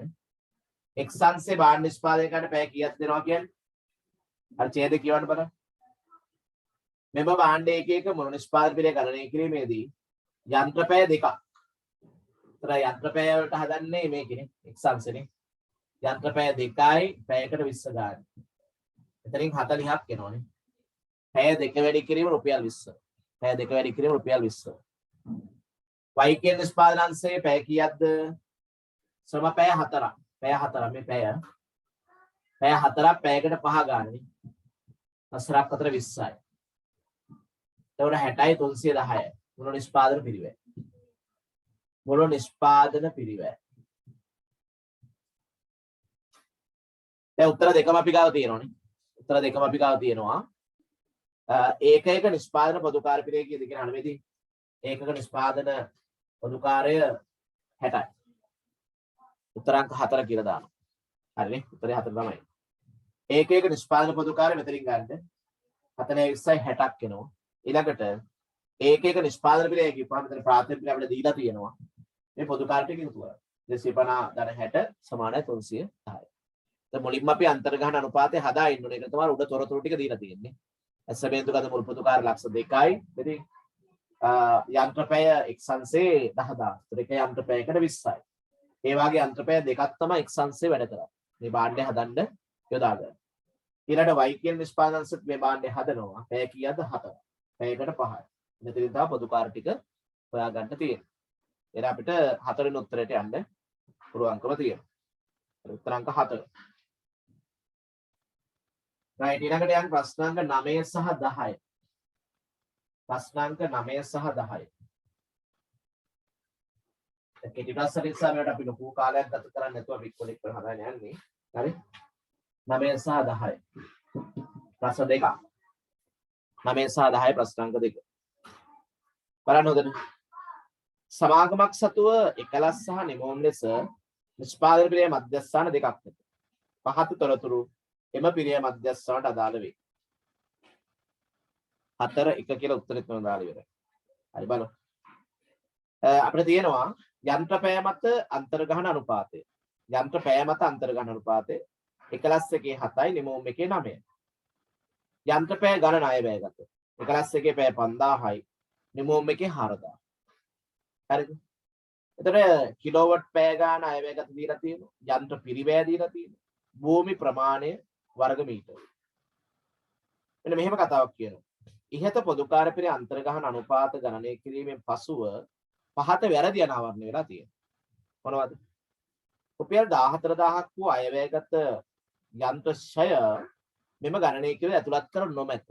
x අංශේ භාණ්ඩ නිෂ්පාදනය කරන්න පැය කීයක් දෙනවා කියන්නේ? අර ඡේද කියවන්න බලන්න. මෙම භාණ්ඩ එක මුළු නිෂ්පාදන පිරිවැය ගණනය කිරීමේදී යන්ත්‍ර පැය 2ක්. ඒතර යන්ත්‍ර පැය වලට හදන්නේ මේකනේ x අංශනේ. යන්ත්‍ර පැය 2යි පැයකට 20 ගන්න. එතනින් 40ක් එනවනේ. පැය 2 වැඩි කිරීම රුපියල් 20. පැය 2 වැඩි කිරීම රුපියල් 20. y කියන නිෂ්පාදන අංශයේ පැය කීයක්ද? ශ්‍රම පැය 4ක්. පැය 4 මේ පැය 4ක් පැයකට 5 ගන්නනේ. 4ක් අතර 20යි. එතකොට 60යි 310යි. මුළු නිෂ්පාදන පිරිවැය. මුළු නිෂ්පාදන පිරිවැය. දැන් උත්තර දෙකම අපි ගාව තියෙනවනේ. උත්තර දෙකම අපි ගාව තියෙනවා. ඒකක නිෂ්පාදන පොදු කාර්ය පිරිවැය කීයද කියන අනුමෙදී ඒකක නිෂ්පාදන පොදුකාරය 60යි. උත්තරාංක 4 කියලා දානවා. හරිනේ. උත්තරේ 4 තමයි. ඒකක නිෂ්පාදන පොදුකාරය මෙතනින් ගන්න 40 20යි 60ක් එනවා. ඊළඟට ඒකක නිෂ්පාදන පිළිවෙල කියපුවාම මෙතන ප්‍රාථමික පිළිවෙල අපිට දීලා තියෙනවා. මේ පොදුකාරය ටික එකතු කරලා 250 × 60 = 310. දැන් මුලින්ම අපි අන්තර්ගහන අනුපාතය හදා ඉන්න ඕනේ. ඒක තමයි උඩ තොරතුරු ටික දීලා තියෙන්නේ. ඇසබේන්තු ගත මුල් පොදුකාර ලක්ෂ 2යි. ඉතින් යන්ත්‍රපැය එක්සන්සේ 10000. ඒක යන්ත්‍රපැයකට 20යි. ඒ වගේ යන්ත්‍රපැය දෙකක් තමයි එක්සන්සේ වැඩ කරන්නේ. මේ භාණ්ඩය හදන්න යොදා ගන්න. ඊළඟ වයිකියල් නිෂ්පාදනසත් මේ භාණ්ඩය හදනවා. පැය කීයද 7ක්. පැයකට 5යි. මෙතනින් තමයි පොදුකාර ටික හොයා ගන්න තියෙන්නේ. එහෙනම් අපිට 4 වෙනි උත්තරයට යන්න පුළුවන්කම තියෙනවා. උත්තරාංක 4. right ඊළඟට යන් ප්‍රශ්නාංක 9 සහ 10. ප්‍රශ්නාංක 9 සහ 10. කෙටි ප්‍රශ්න නිසා මේකට අපි ලොකු කාලයක් ගත කරන්නේ නැතුව අපි කොලෙක් කරලා හදාගෙන යන්නේ. හරි? 9 සහ 10. ප්‍රශ්න දෙක. 9 සහ 10 ප්‍රශ්නාංක දෙක. බලන්න හොඳට. සමාගමක් සතුව එකලස් සහ නිමෝම් ලෙස නිෂ්පාදන පිළිවෙල මධ්‍යස්ථාන දෙකක් ඇත. පහත තොරතුරු එම පිළිවෙල මධ්‍යස්ථානට අදාළ වේ. 4 1 කියලා උත්තරෙත් මම දාලා ඉවරයි. හරි බලමු. අපිට තියෙනවා යන්ත්‍රපැය මත අන්තර්ගහන අනුපාතය. යන්ත්‍රපැය මත අන්තර්ගහන අනුපාතය එකලස් එකේ 7යි නිමෝම් එකේ 9යි. යන්ත්‍රපැය ගණන අයවැයගත. එකලස් එකේ පැය 5000යි නිමෝම් එකේ 4000. හරිද? එතකොට කිලෝවොට් පැය ගාන අයවැයගත දීලා තියෙනවා. යන්ත්‍ර පිරිවැය දීලා තියෙනවා. භූමි ප්‍රමාණය වර්ග මීටර. මෙන්න මෙහෙම කතාවක් කියනවා. ඉහත පොදුකාර පිරේ අන්තර්ගහන අනුපාත ගණනය කිරීමෙන් පසුව පහත වැරදි අනාවරණය වෙලා තියෙනවා. මොනවද? රුපියල් 14000ක් වූ අයවැයගත යන්ත්‍ර ෂය මෙම ගණනය කිරීම ඇතුළත් කර නොමැත.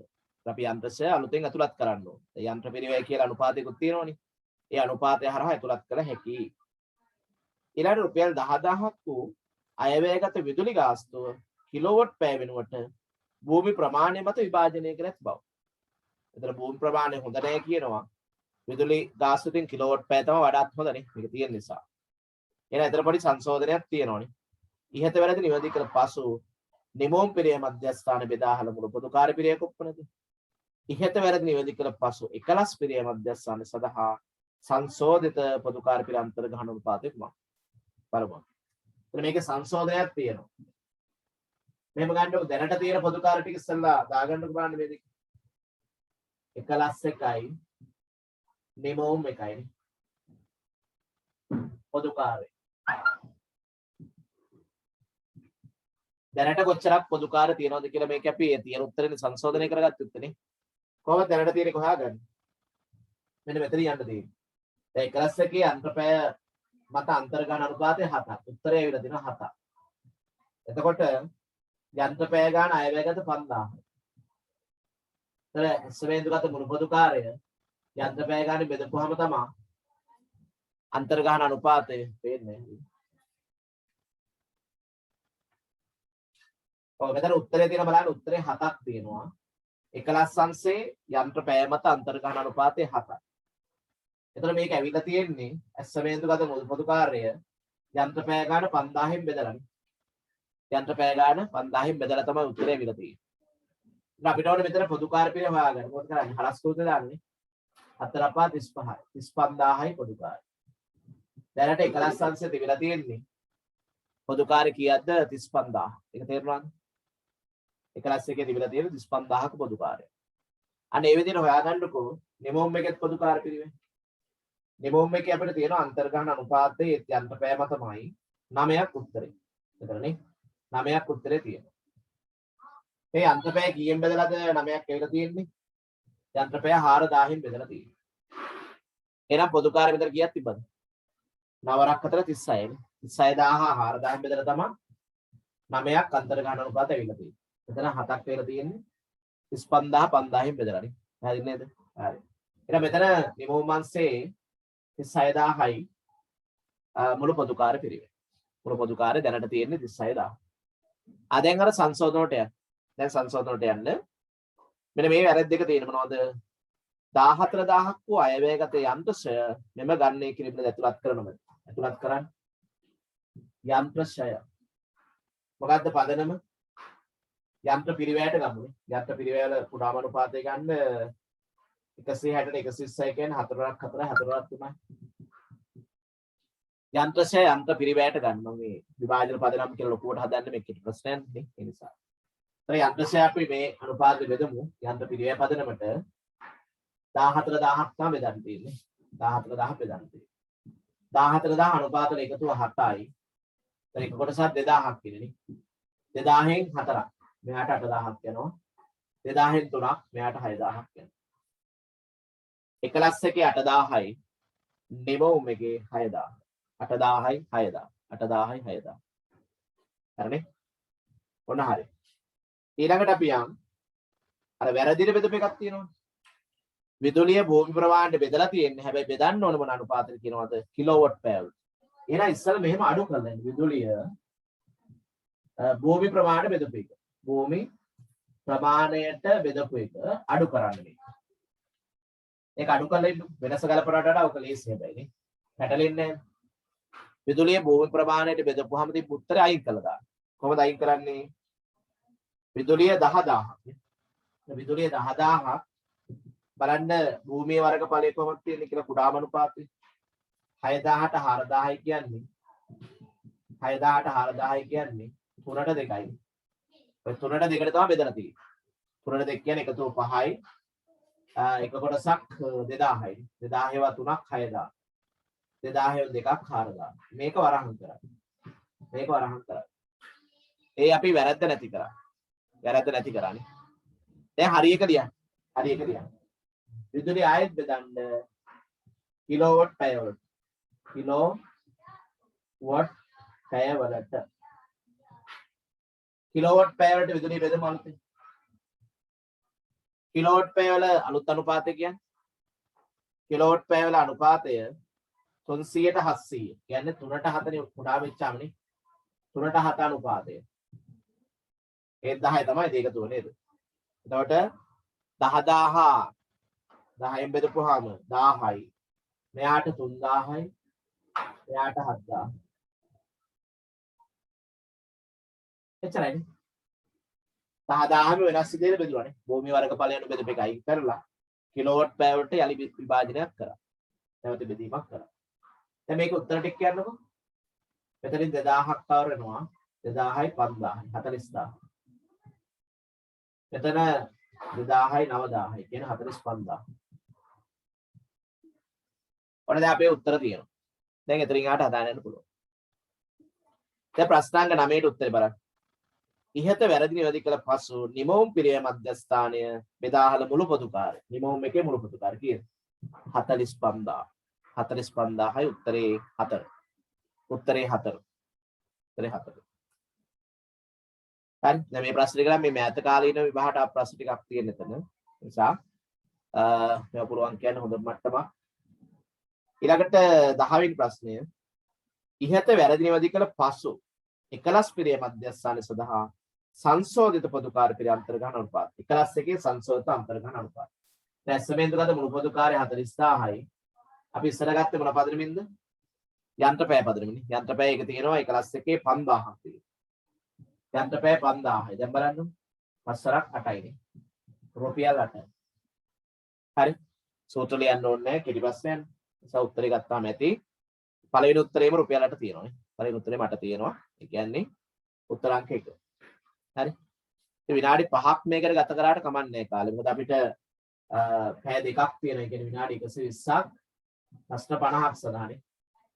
අපි යන්ත්‍ර ෂය අලුතෙන් ඇතුළත් කරන්න ඕනේ. යන්ත්‍ර පිරිවැය කියලා අනුපාතයකුත් තියෙනවනේ. ඒ අනුපාතය හරහා ඇතුළත් කළ හැකියි. ඊළඟ රුපියල් 10000ක් වූ අයවැයගත විදුලි ගාස්තුව කිලෝවොට් පැය වෙනුවට භූමි ප්‍රමාණය මත විභාජනය කර ඇති බව. එතන භූමි ප්‍රමාණය හොඳ නැහැ කියනවා. විදුලි ගාස්තුවෙන් කිලෝවොට් පැය තමයි වඩාත් හොඳනේ. මේක තියෙන නිසා. එහෙනම් එතන පොඩි සංශෝධනයක් තියෙනවනේ. ඉහත වැරදි නිවැරදි කළ පසු නිමෝම් පිරිය මධ්‍යස්ථාන බෙදා හල මුළු පොදු කාර්ය පිරිය කොප්පනද? ඉහත වැරදි නිවැරදි කළ පසු එකලස් පිරිය මධ්‍යස්ථාන සඳහා සංශෝධිත පොදු කාර්ය පිරිය අන්තර්ගහන අනුපාතය කුමක්ද? බලමු. එතන මේකේ සංශෝධනයක් තියෙනවා. මෙහෙම ගන්නකො දැනට තියෙන පොදු කාර්ය ටික ඉස්සෙල්ලා දාගන්නකො බලන්න මේ දෙක. එකලස් එකයි නිමෝම් එකයි පොදු කාර්ය. දැනට කොච්චරක් පොදු කාර්ය තියෙනවද කියලා මේක අපි තියෙන උත්තරේ සංශෝධනය කරගත්තොත් නේ. කොහොමද දැනට තියෙන්නේ කොහාගන්න? මෙන්න මෙතන යන්න තියෙන්නේ. දැන් එකලස් එකේ අන්තර්පය මත අන්තර්ගහන අනුපාතය 7ක්. උත්තරය ඇවිල්ලා තියෙනවා 7ක්. එතකොට යන්ත්‍රපැය ගන්න අයවැයගත 5000. එතන සමේන්දුගත මුළු පොදු කාර්ය යන්ත්‍රපැය ගන්න බෙදපුවාම තමයි අන්තර්ගහන අනුපාතය වෙන්නේ. ඔව් මෙතන උත්තරේ තියෙන බලන්න උත්තරේ 7ක් තියෙනවා. එකලස් අංශේ යන්ත්‍රපැය මත අන්තර්ගහන අනුපාතය 7ක්. එතන මේක ඇවිල්ලා තියෙන්නේ සමේන්දුගත මුළු පොදු කාර්ය යන්ත්‍රපැය ගන්න 5000න් බෙදලානේ. යන්ත්‍රපැය ගන්න 5000න් බෙදලා තමයි උත්තරේ ඇවිල්ලා තියෙන්නේ. ඉතින් අපිට ඕනේ මෙතන පොදු කාර්ය පිළිවෙල හොයාගන්න. මොකද කරන්නේ? හරස් කෝතේ දාන්නේ 4 පහ 35යි. 35000යි පොදු කාර්ය. දැනට එකලස් අංශය තිබිලා තියෙන්නේ පොදු කාර්ය කීයක්ද? 35000. ඒක තේරුණාද? එකලස් එකේ තිබිලා තියෙන්නේ 35000ක පොදු කාර්ය. අන්න ඒ විදිහට හොයාගන්නකෝ නිමෝම් එකේ පොදු කාර්ය පිළිවෙල. නිමෝම් එකේ අපිට තියෙනවා අන්තර්ගහන අනුපාතයේ යන්ත්‍රපැය මතමයි 9ක් උත්තරේ. එතනනේ 9ක් උත්තරේ තියෙනවා. මේ යන්ත්‍රපැය කීයෙන් බෙදලාද 9ක් ඇවිල්ලා තියෙන්නේ? යන්ත්‍රපැය 4000න් බෙදලා තියෙනවා. එහෙනම් පොදු කාර්ය මෙතන කීයක් තිබ්බද? 9ක් අතර 36නේ. 36000 4000න් බෙදලා තමයි 9ක් අන්තර්ගහන අනුපාත ඇවිල්ලා තියෙන්නේ. එතන 7ක් වෙලා තියෙන්නේ 35000 5000න් බෙදලානේ. හරිද නේද? හරි. එහෙනම් මෙතන නිමෝම් අංශේ 36000යි මුළු පොදු කාර්ය පිළිවෙල. මුළු පොදු කාර්ය දැනට තියෙන්නේ 36000. දැන් අර සංශෝධනයට යන්න. දැන් සංශෝධනයට යන්න. මෙන්න මේ වැරද්ද දෙක තියෙන මොනවද? 14,000ක් වූ අයවැයගත යන්ත්‍රය මෙම ගණනය කිරීමට ඇතුළත් කරනවා. ඇතුළත් කරන්න යන්ත්‍රය. මොකද්ද පදනම? යන්ත්‍ර පිරිවැයට ගමුනේ. යන්ත්‍ර පිරිවැය වල කුඩාම අනුපාතය ගන්න 160ට 120යි කියන්නේ 4ක් 4යි 4ක් 3යි. යන්ත්‍රය යන්ත්‍ර පිරිවැයට ගන්න මේ විභාජන පදනම් කියලා ලොකුවට හදන්න මේක ප්‍රශ්නයක් නේ. ඒ නිසා. ඒතර යන්ත්‍රය අපි මේ අනුපාතය බෙදමු. යන්ත්‍ර පිරිවැය පදනමට 14,000ක් තමයි බෙදන්න තියෙන්නේ. 14,000 බෙදන්න තියෙන්නේ. 14,000 අනුපාතවල එකතුව 7යි. ඒතර එක කොටසක් 2,000ක් කියන්නේ. 2,000න් 4ක්. මෙයාට 8,000ක් යනවා. 2,000න් 3ක් මෙයාට 6,000ක් යනවා. එකලස් එකේ 8,000යි නෙමවුම් එකේ 6,000. 8,000යි 6,000. 8,000යි 6,000. හරිනේ? ඔන්න හරි. ඊළඟට අපි යම් අර වැරදිට බෙදපු එකක් තියෙනවා. විදුලිය භූමි ප්‍රමාණයට බෙදලා තියෙන්නේ. හැබැයි බෙදන්න ඕන මොන අනුපාතයට කියනවද? කිලෝවොට් පැය වලට. එහෙනම් ඉස්සෙල්ලා මෙහෙම අඩු කරලා ඉන්න විදුලිය භූමි ප්‍රමාණයට බෙදපු එක. භූමි ප්‍රමාණයට බෙදපු එක අඩු කරන්න මේක. ඒක අඩු කරලා ඉන්න වෙනස ගලපනට වඩා ඔක ලේසි හැබැයි නේ. පැටලෙන්නේ නැහැ. විදුලිය භූමි ප්‍රමාණයට බෙදපුවාම තිබු උත්තරය අයින් කළා දාන්න. කොහොමද අයින් කරන්නේ? විදුලිය 10,000ක්. විදුලිය 10,000ක් බලන්න භූමියේ වර්ගඵලය කොහොමද තියෙන්නේ කියලා කුඩාම අනුපාතය. 6,000ට 4,000යි කියන්නේ 6,000ට 4,000යි කියන්නේ 3ට 2යි. ඔය 3ට 2ට තමයි බෙදලා තියෙන්නේ. 3ට 2 කියන්නේ එකතු 5යි. එක කොටසක් 2,000යි. 2,000 ඒවා 3ක් 6,000. 2,000 2ක් 4,000. මේක වරහන් කරා. මේක වරහන් කරා. ඒ අපි වැරද්ද නැති කරා. වැරද්ද නැති කරානේ. දැන් හරි එක ලියන්න. හරි එක ලියන්න. විදුලිය ආයෙත් බෙදන්න කිලෝවොට් පැය වලට. කිලෝවොට් පැය වලට. කිලෝවොට් පැය වලට විදුලිය බෙදමු අලුතෙන්. කිලෝවොට් පැය වල අලුත් අනුපාතය කියන්නේ කිලෝවොට් පැය වල අනුපාතය 300ට 700. කියන්නේ 3ට 4නේ කුඩා වෙච්චාමනේ. 3ට 7 අනුපාතය. ඒ 10 තමයි දෙක තුන නේද? එතකොට 10,000 10න් බෙදපුවාම 1000යි. මෙයාට 3,000යි. මෙයාට 7,000. එච්චරයි. 10,000ම වෙනස් විදිහට බෙදුවානේ. භූමි වර්ගඵලයට බෙදපු එක අයින් කරලා කිලෝවොට් පැය වලට යලි විභාජනයක් කරා. නැවත බෙදීමක් කරා. දැන් මේක උත්තර ටික කියන්නකෝ. මෙතනින් 2,000ක් කවර වෙනවා. 2,000යි 5,000යි 40,000. මෙතන 2,000යි 9,000යි කියන 45,000. ඔන්න දැන් අපේ උත්තර තියෙනවා. දැන් එතනින් ආට හදාන්න යන්න පුළුවන්. දැන් ප්‍රශ්නාංග 9ට උත්තරේ බලන්න. ඉහත වැරදි නිවැරදි කළ පසු නිමවුම් පිරිය මධ්‍යස්ථානය බෙදාහල මුළු පොදුකාරය. නිමවුම් එකේ මුළු පොදුකාරය කියන 45,000. 45,000යි උත්තරේ 4. උත්තරේ 4. උත්තරේ 4. හරි. දැන් මේ ප්‍රශ්නේ කරා මේ මෑත කාලීන විභාගට ප්‍රශ්න ටිකක් තියෙන එතන. නිසා මේවා පුළුවන් කියන්න හොඳ මට්ටමක්. ඊළඟට 10 වෙනි ප්‍රශ්නය. ඉහත වැරදි නිවැරදි කළ පසු එකලස් පිරිය මධ්‍යස්ථානය සඳහා සංශෝධිත පොදුකාර පිරිය අන්තර්ගහන අනුපාත. එකලස් එකේ සංශෝධිත අන්තර්ගහන අනුපාත. දැන් සමෙන්තු ගත මුළු පොදුකාරය 40,000යි. අපි ඉස්සර ගත්තේ මොන පදනමින්ද? යන්ත්‍රපෑ පදනමින්. යන්ත්‍රපෑ එක තියෙනවා එකලස් එකේ 5,000ක් තියෙනවා. යන්ත්‍රපෑ 5,000යි. දැන් බලන්න. 5 8යිනේ. රුපියල් 8යි. හරි. සූත්‍ර ලියන්න ඕනේ නැහැ. කෙටි ප්‍රශ්නයක්. නිසා උත්තරේ ගත්තාම ඇති. පළවෙනි උත්තරේම රුපියල් 8 තියෙනවානේ. පළවෙනි උත්තරේ මට තියෙනවා. ඒ කියන්නේ උත්තරාංක 1. හරි. ඒ විනාඩි 5ක් මේකට ගත කරාට කමන්නේ නැහැ කාලේ. මොකද අපිට පැය දෙකක් තියෙනවා. ඒ කියන්නේ විනාඩි 120ක් ප්‍රශ්න 50ක් සදානේ.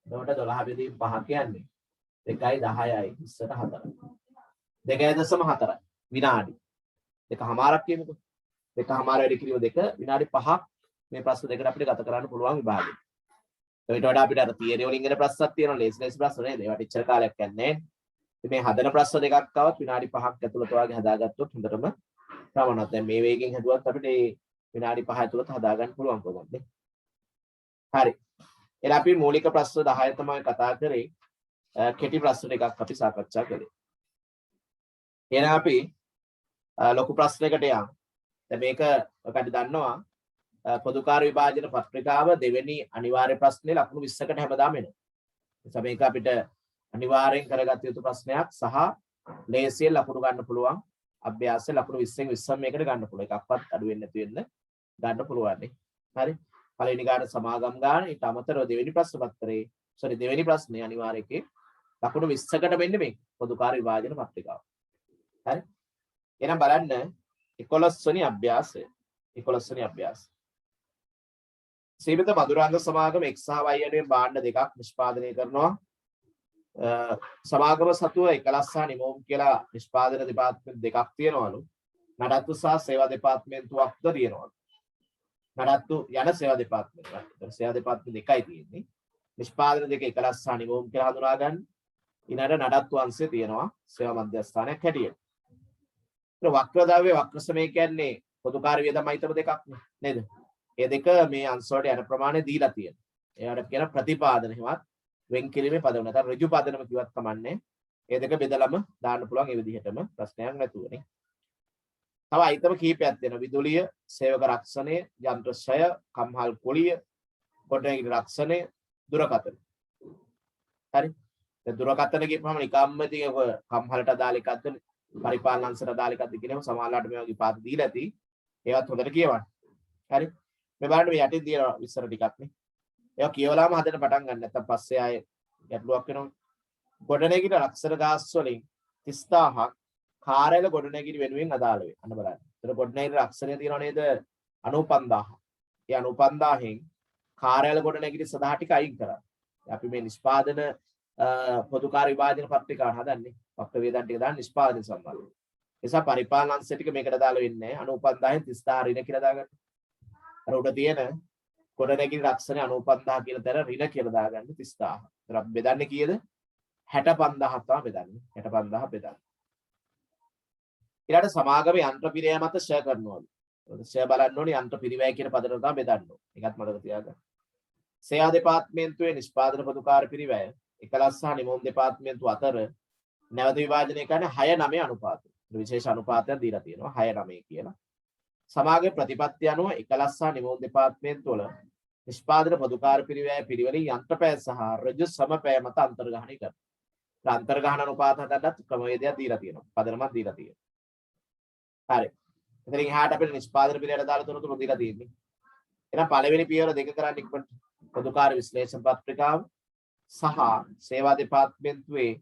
එතකොට 12 බෙදීම 5 කියන්නේ 2යි 10යි 20ට 4යි. 2.4යි විනාඩි. දෙකමාරක් කියමුකෝ. දෙකමාර වැඩි කිරීම 2 විනාඩි 5ක් මේ ප්‍රශ්න දෙකට අපිට ගත කරන්න පුළුවන් විභාගෙ. ඊට වඩා අපිට අර තියරි වලින් එන ප්‍රශ්නක් තියෙනවා ලේසි ප්‍රශ්න නේද? ඒවට ඉච්චර කාලයක් යන්නේ නැහැ. මේ හදන ප්‍රශ්න දෙකක් ආවත් විනාඩි 5ක් ඇතුළත වාගේ හදාගත්තොත් හොඳටම ප්‍රමාණවත්. දැන් මේ වේගෙන් හදුවත් අපිට මේ විනාඩි 5 ඇතුළත හදාගන්න පුළුවන් කොහොමද? හරි. එහෙනම් අපි මූලික ප්‍රශ්න 10 තමයි කතා කරේ. කෙටි ප්‍රශ්න ටිකක් අපි සාකච්ඡා කළේ. එහෙනම් අපි ලොකු ප්‍රශ්නයකට යමු. දැන් මේක ඔකට දන්නවා පොදුකාර්ය විභාජන පත්‍රිකාව දෙවෙනි අනිවාර්ය ප්‍රශ්නේ ලකුණු 20කට හැමදාම එනවා. ඒ මේක අපිට අනිවාර්යෙන් කරගත යුතු ප්‍රශ්නයක් සහ ලේසියෙන් ලකුණු ගන්න පුළුවන්. අභ්‍යාසයේ ලකුණු 20න් 20ක් මේකට ගන්න පුළුවන්. එකක්වත් අඩු වෙන්නේ නැති වෙන්න ගන්න පුළුවන් නේ. හරි. පළවෙනි ගාන සමාගම් ගාන ඊට අමතරව දෙවෙනි ප්‍රශ්න පත්‍රයේ දෙවෙනි ප්‍රශ්නේ අනිවාර්යකේ ලකුණු 20කට වෙන්නේ මේ පොදුකාර්ය විභාජන පත්‍රිකාව. හරි. එහෙනම් බලන්න 11 වෙනි අභ්‍යාසය. 11 වෙනි අභ්‍යාසය. සීමිත මధుරාංග සමාගම x සහ y යනුවෙන් භාණ්ඩ දෙකක් නිෂ්පාදනය කරනවා. සමාගම සතුව එකලස් සහ නිමෝම් කියලා නිෂ්පාදන දෙපාර්තමේන්තු දෙකක් තියෙනවලු. නඩත්තු සහ සේවා දෙපාර්තමේන්තුවක්ද තියෙනවලු. නඩත්තු යන සේවා දෙපාර්තමේන්තුවක්. සේවා දෙපාර්තමේන්තු දෙකයි තියෙන්නේ. නිෂ්පාදන දෙක එකලස් සහ නිමෝම් කියලා හඳුනා ගන්න. ඊළඟට නඩත්තු අංශය තියෙනවා සේවා මධ්‍යස්ථානයක් හැටියට. ඒක වක්‍රද්‍රව්‍ය වක්‍ර සමය කියන්නේ පොදුකාර්ය වියදම් අයිතම දෙකක් නේද? ඒ දෙක මේ අංශ වලට යන ප්‍රමාණය දීලා තියෙනවා. ඒවට කියන ප්‍රතිපාදන හිමත් වෙන් කිරීමේ පදනම. නැත්නම් ඍජු පදනම කිව්වත් කමන්නේ. ඒ දෙක බෙදලම දාන්න පුළුවන් ඒ විදිහටම ප්‍රශ්නයක් නැතුවනේ. තව අයිතම කීපයක් තියෙනවා. විදුලිය, සේවක රක්ෂණය, යන්ත්‍ර ක්ෂය, කම්හල් කුලිය, ගොඩනැගිලි රක්ෂණය, දුරකථන. හරි. දැන් දුරකථන කියපුවම නිකම්ම ඉතින් ඔය කම්හලට අදාළ එකක්ද පරිපාලන අංශයට අදාළ එකක්ද කියනම සමහරවිට මේ වගේ පාත දීලා ඇති. ඒවත් හොඳට කියවන්න. හරි. මේ බලන්න මේ යටින් තියෙන විස්තර ටිකක් නේ. ඒවා කියවලාම හදන්න පටන් ගන්න. නැත්නම් පස්සේ ආයේ ගැටලුවක් වෙනවා. ගොඩනැගිලි රක්ෂණ ගාස් වලින් 30000ක් කාර්යාල ගොඩනැගිලි වෙනුවෙන් අදාළ වේ. අන්න බලන්න. ඒතර ගොඩනැගිලි රක්ෂණය තියෙනව නේද? 95000. ඒ 95000න් කාර්යාල ගොඩනැගිලි සදා ටික අයින් කරා. අපි මේ නිෂ්පාදන පොදුකාර්ය විභාජන පත්‍රිකාව හදන්නේ. වක්‍ර වේදන් ටික දාන්න නිෂ්පාදන සම්බන්ධව. ඒ නිසා පරිපාලන අංශ ටික මේකට දාලා වෙන්නේ නැහැ. 95000න් 30000 ඍණ කියලා දාගන්න. අර උඩ තියෙන ගොඩනැගිලි රක්ෂණය 95000 කියන තැන ඍණ කියලා දාගන්න 30000. ඒතර අපි බෙදන්නේ කීයද? 65000ක් තමයි බෙදන්නේ. 65000 බෙදන්න. ඊළඟට සමාගම යන්ත්‍ර පිරය මත ෂය කරනවලු. ෂය බලන්න ඕනේ යන්ත්‍ර පිරිවැය කියන පදනම තමයි බෙදන්න ඕනේ. ඒකත් මතක තියාගන්න. සේවා දෙපාර්තමේන්තුවේ නිෂ්පාදන පොදුකාර්ය පිරිවැය එකලස් සහ නිමෝම් දෙපාර්තමේන්තුව අතර නැවත විභාජනය කරන 6-9 අනුපාතය. විශේෂ අනුපාතයක් දීලා තියෙනවා 6-9 කියලා. සමාගම ප්‍රතිපත්ති අනුව එකලස් සහ නිමෝම් දෙපාර්තමේන්තු වල නිෂ්පාදන පොදුකාර්ය පිරිවැය පිරිවලින් යන්ත්‍රපෑ සහ ඍජු සමපෑ මත අන්තර්ගහණය කරනවා. අන්තර්ගහන අනුපාත හදන්නත් ක්‍රමවේදයක් දීලා තියෙනවා. පදනමක් දීලා තියෙනවා. හරි. එතනින් එහාට අපිට නිෂ්පාදන පිරිවැයට දාලා තොරතුරු දීලා තියෙන්නේ. එහෙනම් පළවෙනි පියවර දෙක කරන්න ඉක්මනට පොදුකාර්ය විශ්ලේෂණ පත්‍රිකාව සහ සේවා දෙපාර්තමේන්තුවේ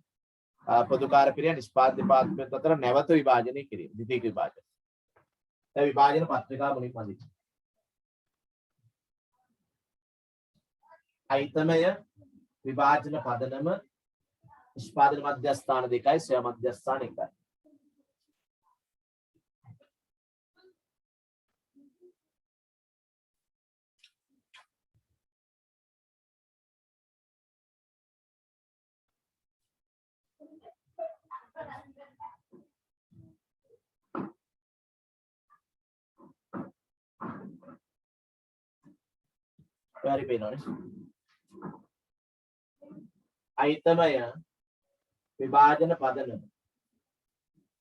පොදුකාර්ය පිරිවැය නිෂ්පාදන දෙපාර්තමේන්තුව අතර නැවත විභාජනය කිරීම. ද්විතීයික විභාජන. දැන් විභාජන පත්‍රිකාව මුලින්ම අදින්න. අයිතමය විභාජන පදනම නිෂ්පාදන මධ්‍යස්ථාන 2යි සේවා මධ්‍යස්ථාන 1යි. හරි පේනවනේ. අයිතමය විභාජන පදනම.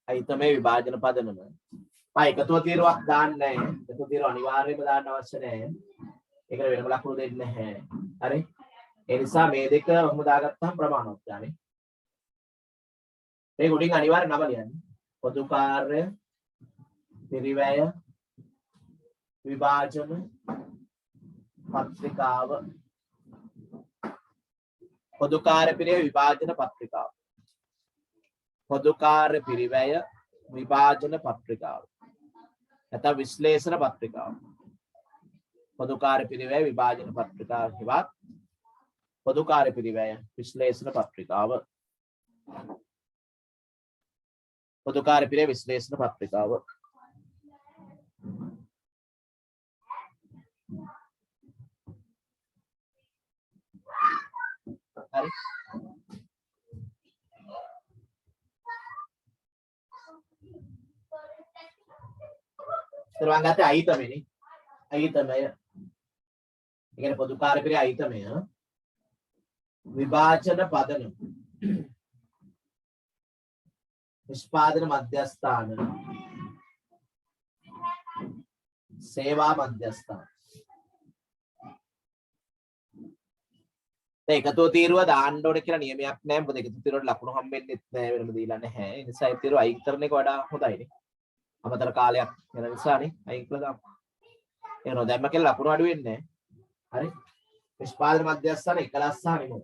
අයිතමය විභාජන පදනම. එකතුව තීරුවක් දාන්න නැහැ. එකතුව තීරුව අනිවාර්යයෙන්ම දාන්න අවශ්‍ය නැහැ. ඒකට වෙනම ලකුණු දෙන්නේ නැහැ. හරි. ඒ නිසා මේ දෙක වහම දාගත්තාම ප්‍රමාණවත් ගානේ. මේ උඩින් අනිවාර්ය නම ලියන්න. පොදුකාර්ය පිරිවැය විභාජන පත්‍රිකාව. පොදුකාර්ය පිරිවැය විභාජන පත්‍රිකාව. පොදුකාර්ය පිරිවැය විභාජන පත්‍රිකාව. නැත්නම් විශ්ලේෂණ පත්‍රිකාව. පොදුකාර්ය පිරිවැය විභාජන පත්‍රිකාව හෙවත් පොදුකාර්ය පිරිවැය විශ්ලේෂණ පත්‍රිකාව. පොදුකාර්ය පිරිවැය විශ්ලේෂණ පත්‍රිකාව. හරි. terus gate item ini item ya ini පොදුකාර්ය පිරිවැය item ya විභාජන පදනම නිෂ්පාදන මධ්‍යස්ථාන සේවා මධ්‍යස්ථාන දැන් එකතු තීරුව දාන්න ඕනේ කියලා නියමයක් නැහැ. මොකද එකතු තීරුවට ලකුණු හම්බෙන්නේ නැහැ වෙනම දීලා නැහැ. ඒ නිසා ඒ තීරුව අයින් කරන එක වඩා හොඳයිනේ. අමතර කාලයක් යන නිසානේ අයින් කළා දාමු. ඒ නොදැම්ම කියලා ලකුණු අඩු වෙන්නේ නැහැ. හරි. නිෂ්පාදන මධ්‍යස්ථාන 11 සහ නිමෝ.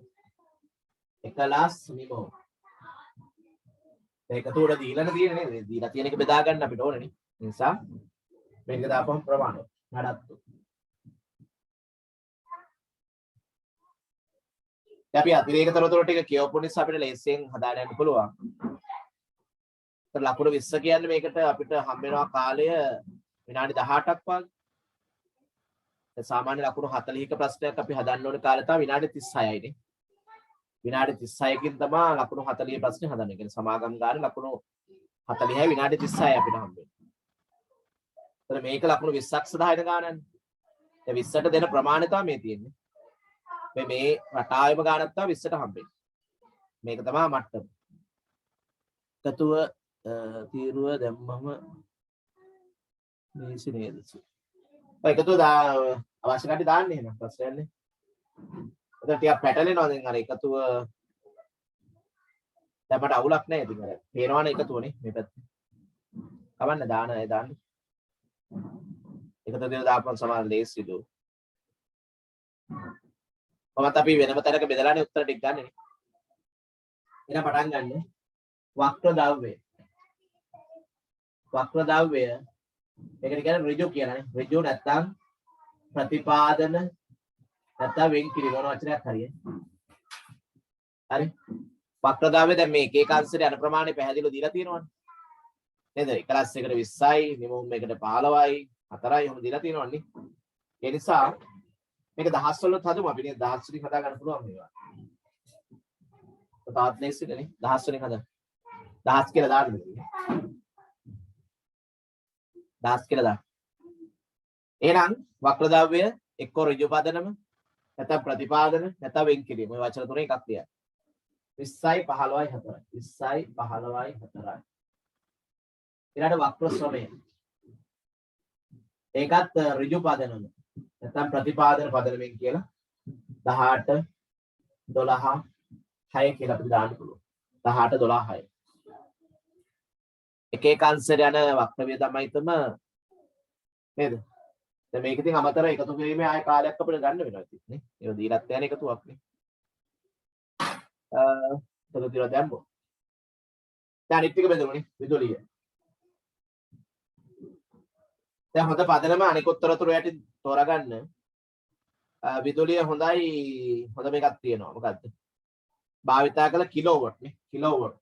11 නිමෝ. එකතු වල දීලානේ තියෙන්නේ නේද? දීලා තියෙන එක බෙදා ගන්න අපිට ඕනේ නේ. ඒ නිසා මේක දාපම ප්‍රමාණය. නඩත්තු. අපි අතිරේක තොරතුරු ටික කියවපු නිසා අපිට ලේසියෙන් හදාගෙන යන්න පුළුවන්. ඒතර ලකුණු 20 කියන්නේ මේකට අපිට හම්බ වෙනවා කාලය විනාඩි 18ක් වගේ. සාමාන්‍ය ලකුණු 40ක ප්‍රශ්නයක් අපි හදන්න ඕනේ කාලය තමයි විනාඩි 36යි නේ. විනාඩි 36කින් තමයි ලකුණු 40 ප්‍රශ්නේ හදන්නේ. ඒ කියන්නේ සමාගම් ගාන ලකුණු 40යි විනාඩි 36යි අපිට හම්බෙන්නේ. ඒතර මේක ලකුණු 20ක් සදායන ගානන්නේ. දැන් 20ට දෙන ප්‍රමාණය තමයි මේ තියෙන්නේ. මේ රටාවෙම ගානක් තමයි 20ට හම්බෙන්නේ. මේක තමයි මට්ටම. එකතුව තීරුව දැම්මම මේසි නේද? එකතුව අවශ්‍ය කටි දාන්නේ එහෙනම් ප්‍රශ්නයක් නේ. එතන ටිකක් පැටලෙනවා දැන් අර එකතුව දැන් මට අවුලක් නැහැ ඉතින් අර පේනවනේ එකතුවනේ මේ පැත්තේ. කවන්න දාන අය දාන්නේ. එකතුව දෙන දාපන් සමාන ලේසිදු. කොහොමද අපි වෙනම තැනක බෙදලානේ උත්තර ටික ගන්නෙ නේ. එහෙනම් පටන් ගන්න. වක්‍ර ද්‍රව්‍ය. වක්‍ර ද්‍රව්‍ය ඒකට කියන්නේ ඍජු කියලානේ. ඍජු නැත්තම් ප්‍රතිපාදන නැත්තම් වෙන් කිරි මොන වචනයක් හරියන්නේ. හරි. වක්‍ර ද්‍රව්‍ය දැන් මේ එක එක අංශයට යන ප්‍රමාණය පැහැදිලිව දීලා තියෙනවනේ. නේද? 11 එකට 20යි, නිමෝම් එකට 15යි, 4යි ඔහොම දීලා තියෙනවනේ. ඒ නිසා මේක දහස් වලත් හදමු අපි නේ දහස් වලින් හදා ගන්න පුළුවන් මේවා. තාත් ලේසිනේ දහස් වලින් හදන්න. දහස් කියලා දාන්න. දහස් කියලා දාන්න. එහෙනම් වක්‍ර ද්‍රව්‍ය එක්ක ඍජු පදනම නැත්නම් ප්‍රතිපාදන නැත්නම් වෙන් කිරීම. මේ වචන තුනේ එකක් තියන්න. 20යි 15යි 4යි. 20යි 15යි 4යි. ඊළඟ වක්‍ර ශ්‍රමය. ඒකත් ඍජු පදනම. නැත්නම් ප්‍රතිපාදන පදනමෙන් කියලා 18 12 6 කියලා අපිට දාන්න පුළුවන්. 18 12 6. එක එක අංශයට යන වක්‍රව්‍ය තමයි නේද? දැන් මේක ඉතින් අමතර එකතු කිරීමේ ආය කාලයක් අපිට ගන්න වෙනවා ඉතින් නේ. ඒක දීලත් යන එකතුවක් නේ. ඒක දිලා දැම්මෝ. දැන් අනිත් එක බෙදමුනේ විදුලිය. දැන් හොඳ පදනම අනිකුත් තොරතුරු යටි තෝරාගන්න. විදුලිය හොඳයි හොඳ මේකක් තියෙනවා. මොකද්ද? භාවිතා කළ කිලෝවොට් නේ. කිලෝවොට්.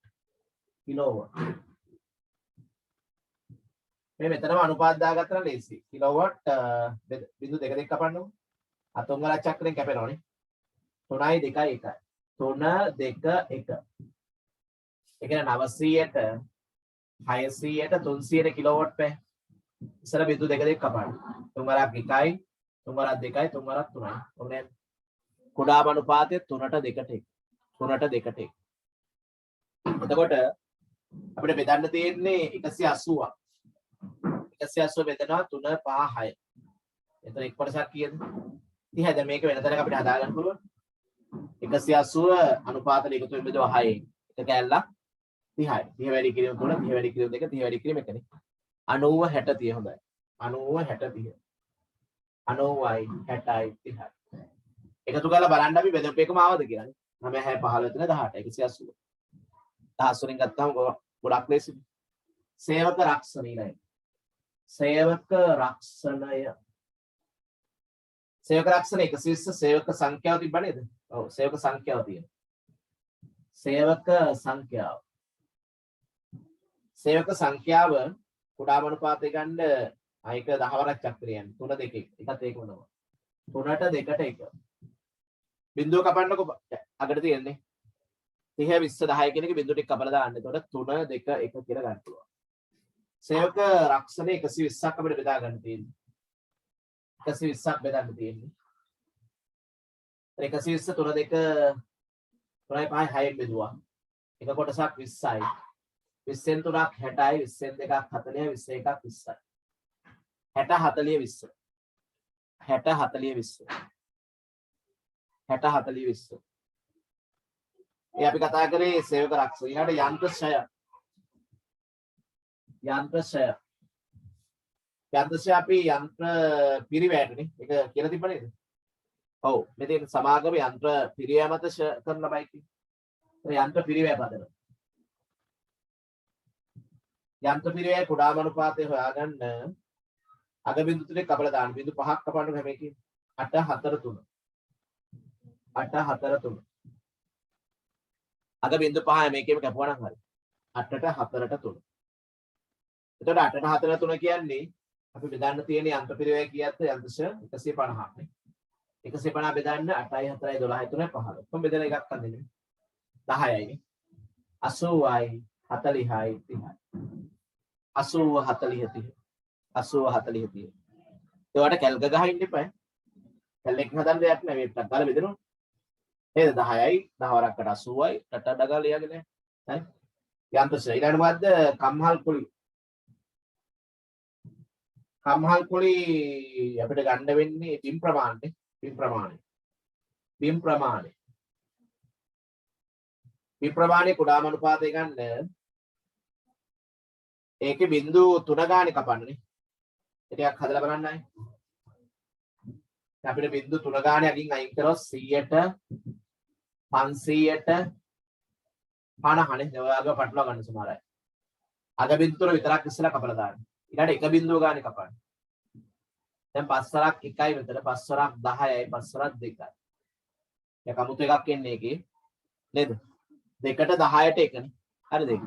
මේ මෙතනම අනුපාත දාගත්තා නම් ලේසි. කිලෝවොට් 0.22 කපන්නකො. අතුංගල චක්‍රයෙන් කැපෙනවනේ. 3යි 2යි 1යි. 3 2 1. ඒ කියන්නේ 900ට 600ට 300ට කිලෝවොට් පැය. ඉස්සර 0.22 කපන්න. 3 වරක් 1යි 3 වරක් 2යි 3 වරක් 3යි. ඔන්නේ කුඩාම අනුපාතය 3ට 2ට 1. 3ට 2ට 1. එතකොට අපිට බෙදන්න තියෙන්නේ 180ක්. 180 බෙදනවා 3 5 6. එතන එක් කොටසක් කීයද? 30. දැන් මේක වෙන තැනක අපිට හදා ගන්න පුළුවන්. 180 අනුපාත දෙක තුන බෙදුවා 6. එක කැල්ලක් 30යි. 30 වැඩි කිරීම 3, 30 වැඩි කිරීම 2, 30 වැඩි කිරීම 1නේ. 90 60 30 හොඳයි. 90 60 30. 90යි 60යි 30යි. එකතු කරලා බලන්න අපි බෙදපු එකම ආවද කියලා නේ. 9 6 15 18 180. 10 වලින් ගත්තාම ගොඩක් ලේසියි. සේවක රක්ෂණය. සේවක රක්ෂණය. සේවක රක්ෂණ 120 සේවක සංඛ්‍යාව තිබ්බ නේද? ඔව් සේවක සංඛ්‍යාව තියෙනවා. සේවක සංඛ්‍යාව. සේවක සංඛ්‍යාව කුඩාම අනුපාතය ගන්න ආයක 10 වරක් චක්‍රය යන්නේ 3 2 1. එකත් ඒකම නම. 3ට 2ට 1. බිඳුව කපන්නකො අගට තියෙන්නේ. 30 20 10 කියන එක බිඳුව ටික කපලා දාන්න. එතකොට 3 2 1 කියලා ගන්න පුළුවන්. සේවක රක්ෂණය 120ක් අපිට බෙදා ගන්න තියෙන්නේ. 120ක් බෙදන්න තියෙන්නේ. 120 3 2 3 5 6 බෙදුවා. එක කොටසක් 20යි. 20න් 3ක් 60යි, 20න් 2ක් 40යි, 21ක් 20යි. 60 40 20. 60 40 20. 60 40 20. ඒ අපි කතා කරේ සේවක රක්ෂක. ඊළඟට යන්ත්‍රශය. යන්ත්‍රශය. යන්ත්‍රශය අපි යන්ත්‍ර පිරිවැයටනේ. ඒක කියලා තිබ්බ නේද? ඔව්. මෙතන සමාගම යන්ත්‍ර පිරිවැය මත කරන ළමයි කියන්නේ. යන්ත්‍ර පිරිවැය පදන. යන්ත්‍ර පිරිවැය කුඩාම අනුපාතය හොයාගන්න අග බිඳු තුනේ කපලා දාන්න. බිඳු 5ක් කපන්න හැම එකකින් 8 4 3. 8 4 3. අග බිඳු 5 හැම එකෙම කැපුවා නම් හරි. 8ට 4ට 3. එතකොට 8ට 4ට 3 කියන්නේ අපි බෙදන්න තියෙන යන්ත්‍ර පිරිවැය කීයක්ද? යන්ත්‍රශ 150ක් නේ. 150 බෙදන්න 8යි 4යි 12යි 3යි 15. කොහොම බෙදලා එකක් අඳින්නේ? 10යි නේ. 80යි 40යි 30යි. 80 40 30. 80 40 30. ඒවට කැල්ක ගහින්න එපා. කැල් එක හදන්න දෙයක් නෑ මේ ටක් ගාලා බෙදනවා. නේද 10යි 10 වරක්කට 80යි ටට ඩගා ලියගෙන හරි. යන්ත්‍රශ ඊළඟ මොකද්ද? කම්හල් කුලි. කම්හල් කුලි අපිට ගන්න වෙන්නේ බිම් ප්‍රමාණය. බිම් ප්‍රමාණය. බිම් ප්‍රමාණය. බිම් ප්‍රමාණය කුඩාම අනුපාතය ගන්න ඒකේ බිංදු 3 ගානේ කපන්නනේ. ටිකක් හදලා බලන්න අය. අපිට බිංදු 3 ගානේ අගින් අයින් කරොත් 100ට 500ට 50නේ. ඔයාලව පටලවා ගන්න සමහර අය. අග බිංදු 3 විතරක් ඉස්සලා කපලා දාන්න. ඊළඟට එක බිංදුව ගානේ කපන්න. දැන් 5 වරක් 1යි මෙතන 5 වරක් 10යි 5 වරක් 2යි. දැන් කමුතු එකක් එන්නේ ඒකේ නේද? 2ට 10ට එකනේ. හරිද ඒක?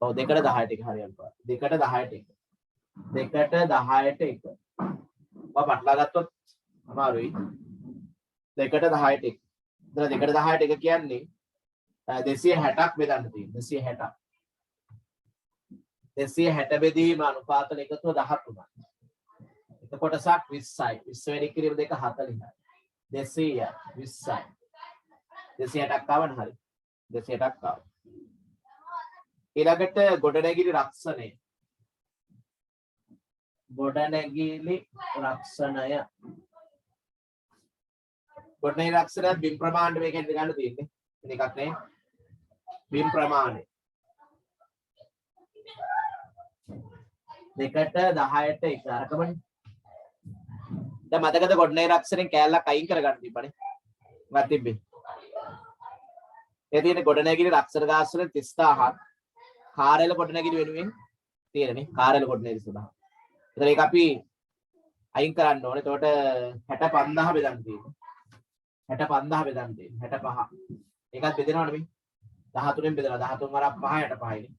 ඔව් 2ට 10ට එක හරියට පාන. 2ට 10ට එක. 2ට 10ට එක. ඔය පටලා ගත්තොත් අමාරුයි. 2ට 10ට එක. එතන 2ට 10ට එක කියන්නේ 260ක් බෙදන්න තියෙනවා. 260ක්. 260 බෙදීම අනුපාතන එකතුව 13යි. එක කොටසක් 20යි. 20 වෙනි කිරීම දෙක 40යි. 200යි 20යි. 260ක් ආවන හරි. 260ක් ආවා. ඊළඟට ගොඩනැගිලි රක්ෂණය. ගොඩනැගිලි රක්ෂණය. ගොඩනැගිලි රක්ෂණය බිම් ප්‍රමාණය මේකෙන් ගන්න තියෙන්නේ. වෙන එකක් නේ. බිම් ප්‍රමාණය. 2ට 10ට එක අරකමනේ. දැන් මතකද ගොඩනැගිලි රක්ෂණයෙන් කෑල්ලක් අයින් කරගන්න තිබ්බනේ. මොකක්ද තිබ්බේ? ඒ තියෙන ගොඩනැගිලි රක්ෂණ ගාස් වලින් 30000ක් කාර්යාල ගොඩනැගිලි වෙනුවෙන් තියෙනනේ. කාර්යාල ගොඩනැගිලි සඳහා. ඒතර ඒක අපි අයින් කරන්න ඕනේ. එතකොට 65000 බෙදන්න තියෙනවා. 65000 බෙදන්න තියෙනවා. 65. ඒකත් බෙදනවනේ මේ. 13න් බෙදලා 13 වරක් 5 65නේ.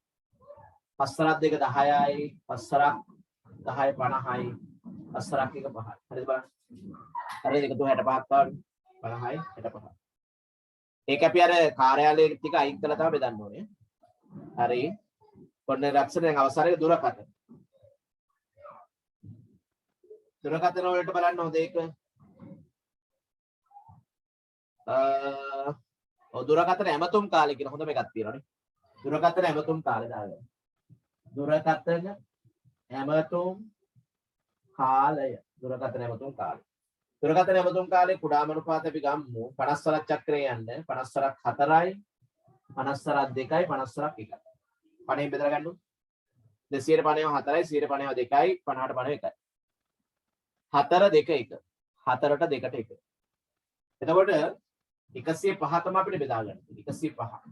5 වරක් දෙක 10යි. 5 වරක් 10යි 50යි. 5 වරක් එක 5යි. හරිද බලන්න. හරිද? ඒක 65ක් පාඩු. 50යි 65. ඒක අපි අර කාර්යාලයේ ටික අයින් කළා තමයි බෙදන්න ඕනේ. හරි. ගොඩනැගිලි රක්ෂණයෙන් අවසානයේ දුරකථන. දුරකථන වලට බලන්න හොඳ ඒක. ඔව් දුරකථන ඇමතුම් කාලය කියලා හොඳම එකක් තියෙනවානේ. දුරකථන ඇමතුම් කාලය දාගන්න. දුරකථන ඇමතුම් කාලය. දුරකථන ඇමතුම් කාලය. දුරකථන ඇමතුම් කාලේ කුඩාම අනුපාත අපි ගමු 50 වරක් චක්‍රේ යන්න 50 වරක් 4යි 50 වරක් 2යි 50 වරක් 1යි. 50 බෙදලා ගන්නු. 200ට 50 4යි 100ට 50 2යි 50ට 50 1යි. 4 2 1. 4ට 2ට 1. එතකොට 105 තමයි අපිට බෙදා ගන්න. 105.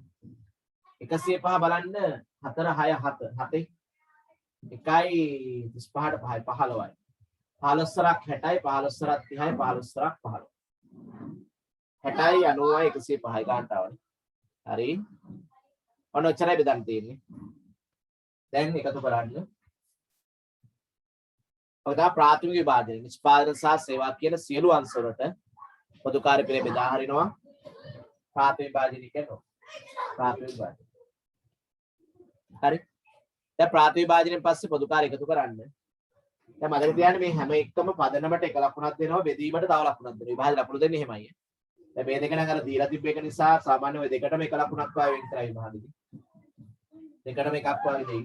105 බලන්න 4 6 7 7 1යි 35ට 5යි 15යි. 15 වරක් 60යි 15 වරක් 30යි 15 වරක් 15. 60යි 90යි 105යි ගන්නට ආවනේ. හරි. ඔන්න ඔච්චරයි බෙදන්න තියෙන්නේ. දැන් එකතු කරන්න. ඔය තමයි ප්‍රාථමික විභාජනය. නිෂ්පාදන සහ සේවා කියන සියලු අංශ වලට පොදු කාර්ය පිළිවෙල බෙදා හරිනවා. ප්‍රාථමික විභාජනය කියනවා. ප්‍රාථමික විභාජනය. හරි. දැන් ප්‍රාථමික විභාජනයෙන් පස්සේ පොදු කාර්ය එකතු කරන්න. දැන් මතක තියාගන්න මේ හැම එකම පදනමට එක ලකුණක් දෙනවා බෙදීමට තව ලකුණක් දෙනවා. විභාජන ලකුණු දෙන්නේ එහෙමයි. දැන් මේ දෙක නම් අර දීලා තිබ්බ එක නිසා සාමාන්‍ය ඔය දෙකටම එක ලකුණක් වගේ වෙන් කරයි විභාගෙදී. දෙකටම එකක් වගේ දෙයි.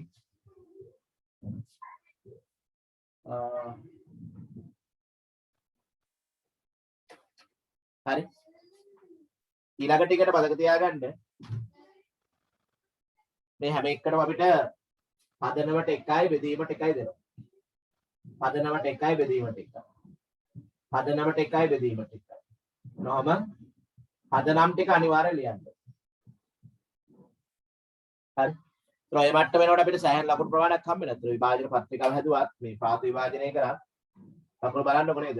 හරි. ඊළඟ ටිකට මතක තියාගන්න මේ හැම එකටම අපිට පදනමට 1යි බෙදීමට 1යි දෙනවා. පදනමට 1යි බෙදීමට 1යි. පදනමට 1යි බෙදීමට 1යි. නොම පදනම් ටික අනිවාර්යයෙන් ලියන්න. හරි. ඒ මට්ටම වෙනකොට අපිට සෑහෙන ලකුණු ප්‍රමාණයක් හම්බ වෙනවා. විභාජන පත්‍රිකාව හැදුවත් මේ පාත විභාජනය කරා ලකුණු බලන්නකො නේද?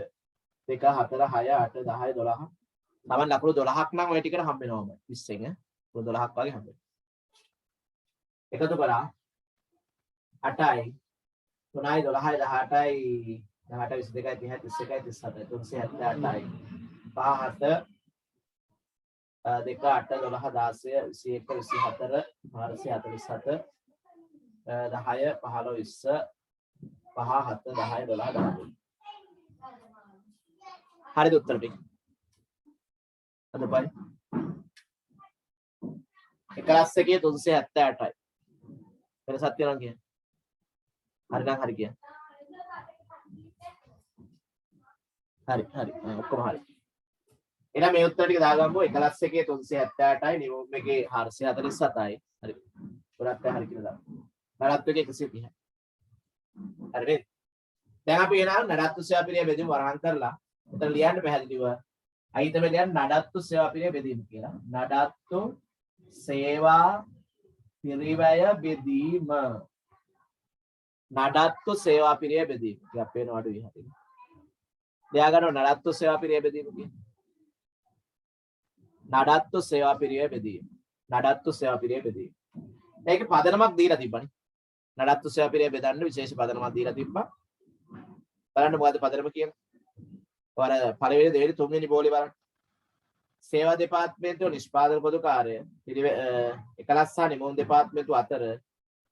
2 4 6 8 10 12. තමන් ලකුණු 12ක් නම් ඔය ටිකට හම්බ වෙනවම 20 න් ලකුණු 12ක් වගේ හම්බ වෙනවා. එකතු කරා 8යි 3යි 12යි 18යි 18 22යි 30යි 31යි 37යි 378යි 5 7 2 8 12 16 21 24 447 10 15 20 5 7 10 12 13 හරිද උත්තර ටික අද බයි 11 එකේ 378යි වෙනසක් තියෙනවා කියන්නේ හරි නම් හරි කියන්නේ හරි ඔක්කොම හරි එහෙනම් මේ උත්තර ටික දාගමු 11 එකේ 378යි නියෝම් එකේ 447යි හරි ගොඩක් හරි කියලා දාමු නඩත්තු එකේ 130යි හරි නේද දැන් අපි එනවා නඩත්තු සේවා පිරිය බෙදීම වරහන් කරලා උතන ලියන්න පැහැදිලිව අයිතම ලියන්න නඩත්තු සේවා පිරිය බෙදීම කියලා නඩත්තු සේවා පිරිවැය බෙදීම නඩත්තු සේවා පිරිය බෙදීම ටිකක් පේනවා අඩුයි හරියට ලියා ගන්න නඩත්තු සේවා පිරිය බෙදීම කියන්නේ නඩත්තු සේවා පිරිය බෙදීම නඩත්තු සේවා පිරිය බෙදීම මේකේ පදනමක් දීලා තිබ්බනේ නඩත්තු සේවා පිරිය බෙදන්න විශේෂ පදනමක් දීලා තිබ්බා බලන්න මොකද්ද පදනම කියන්නේ ඔයාලා පළවෙනි දෙවෙනි තුන්වෙනි බෝලේ බලන්න සේවා දෙපාර්තමේන්තුව නිෂ්පාදන පොදු කාර්ය 11 සහ නිමෝන් දෙපාර්තමේන්තුව අතර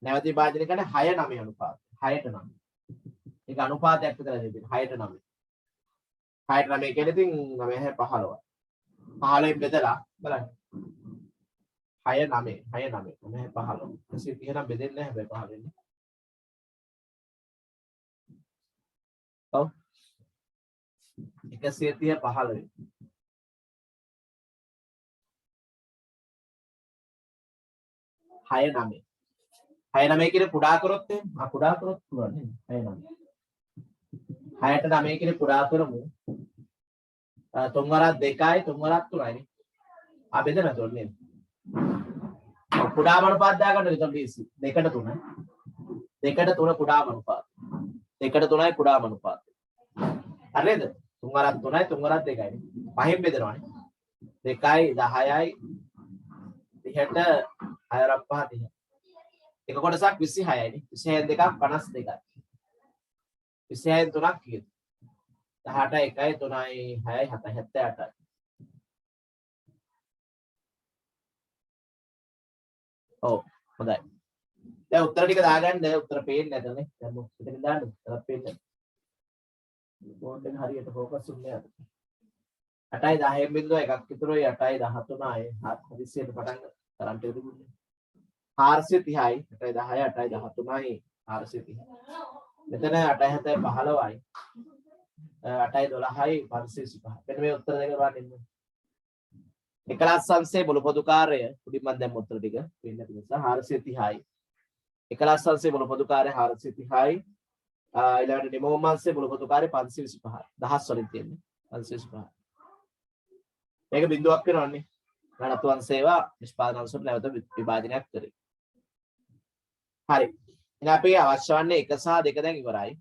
නැවත විභාජනය කරන 6-9 අනුපාතය 6-9 ඒක අනුපාතයක් විතර දෙන්නේ 6-9 6-9 කියන්නේ ඉතින් 9-15 15 බෙදලා බලන්න 6-9 9-15 130 නම් බෙදෙන්නේ නැහැ හැබැයි 15 ඔව් 130 15 6-9 6-9 කියන කුඩා කරොත් එහෙනම් කුඩා කරොත් පුළුවන් නේද 6-9 6ට 9 කියන කුඩා කරමු 3 වරක් 2යි 3 වරක් 3යි නේ බෙදන්න තෝරන්නේ නේද කුඩා අනුපාත දාගන්න විතර ලීසි 2ට 3 2ට 3 කුඩා අනුපාත 2ට 3යි කුඩා අනුපාත හරි නේද 3 වරක් 3යි 3 වරක් 2යි නේ පහෙන් බෙදනවානේ 2යි 10යි 30ට 6 වරක් 5 30 එක කොටසක් 26යි නේ 26න් දෙකක් 52යි 26න් තුනක් කීයද 18යි 1යි 3යි 6යි 7යි 78යි ඔව් හොඳයි දැන් උත්තර ටික දාගන්න උත්තර පේන්නේ නැතනේ දැන් උත්තර දාන්න උත්තර පේන්නේ බෝඩ් එක හරියට ફોකස් උන්නේ නැහැ 8යි 10න් බින්දුව එකක් විතරයි 8යි 13යි 7 පටන් කරන්ට් එක දුන්නේ 430යි 8යි 10යි 8යි 13යි 430 මෙතන 8යි 7යි 15යි 8යි 12යි 525 මෙන්න මේ උත්තර දෙක ගන්න ඉන්න 11 සංසේ මුළු පොදු කාර්යය උඩින් මම දැන් උත්තර ටික වෙන්න නිසා 430යි 11 සංසේ මුළු පොදු කාර්යය 430යි ඊළඟට නිමෝම් අංශයේ මුළු පොදු කාර්යය 525යි දහස් වලින් තියෙන්නේ 525 මේක බිඳුවක් වෙනවන්නේ නඩත්තු අංශේවා නිෂ්පාදන අංශවල නැවත විභාජනයක් කරේ හරි එහෙනම් අපි අවශ්‍ය වන්නේ 1 සහ 2 දැන් ඉවරයි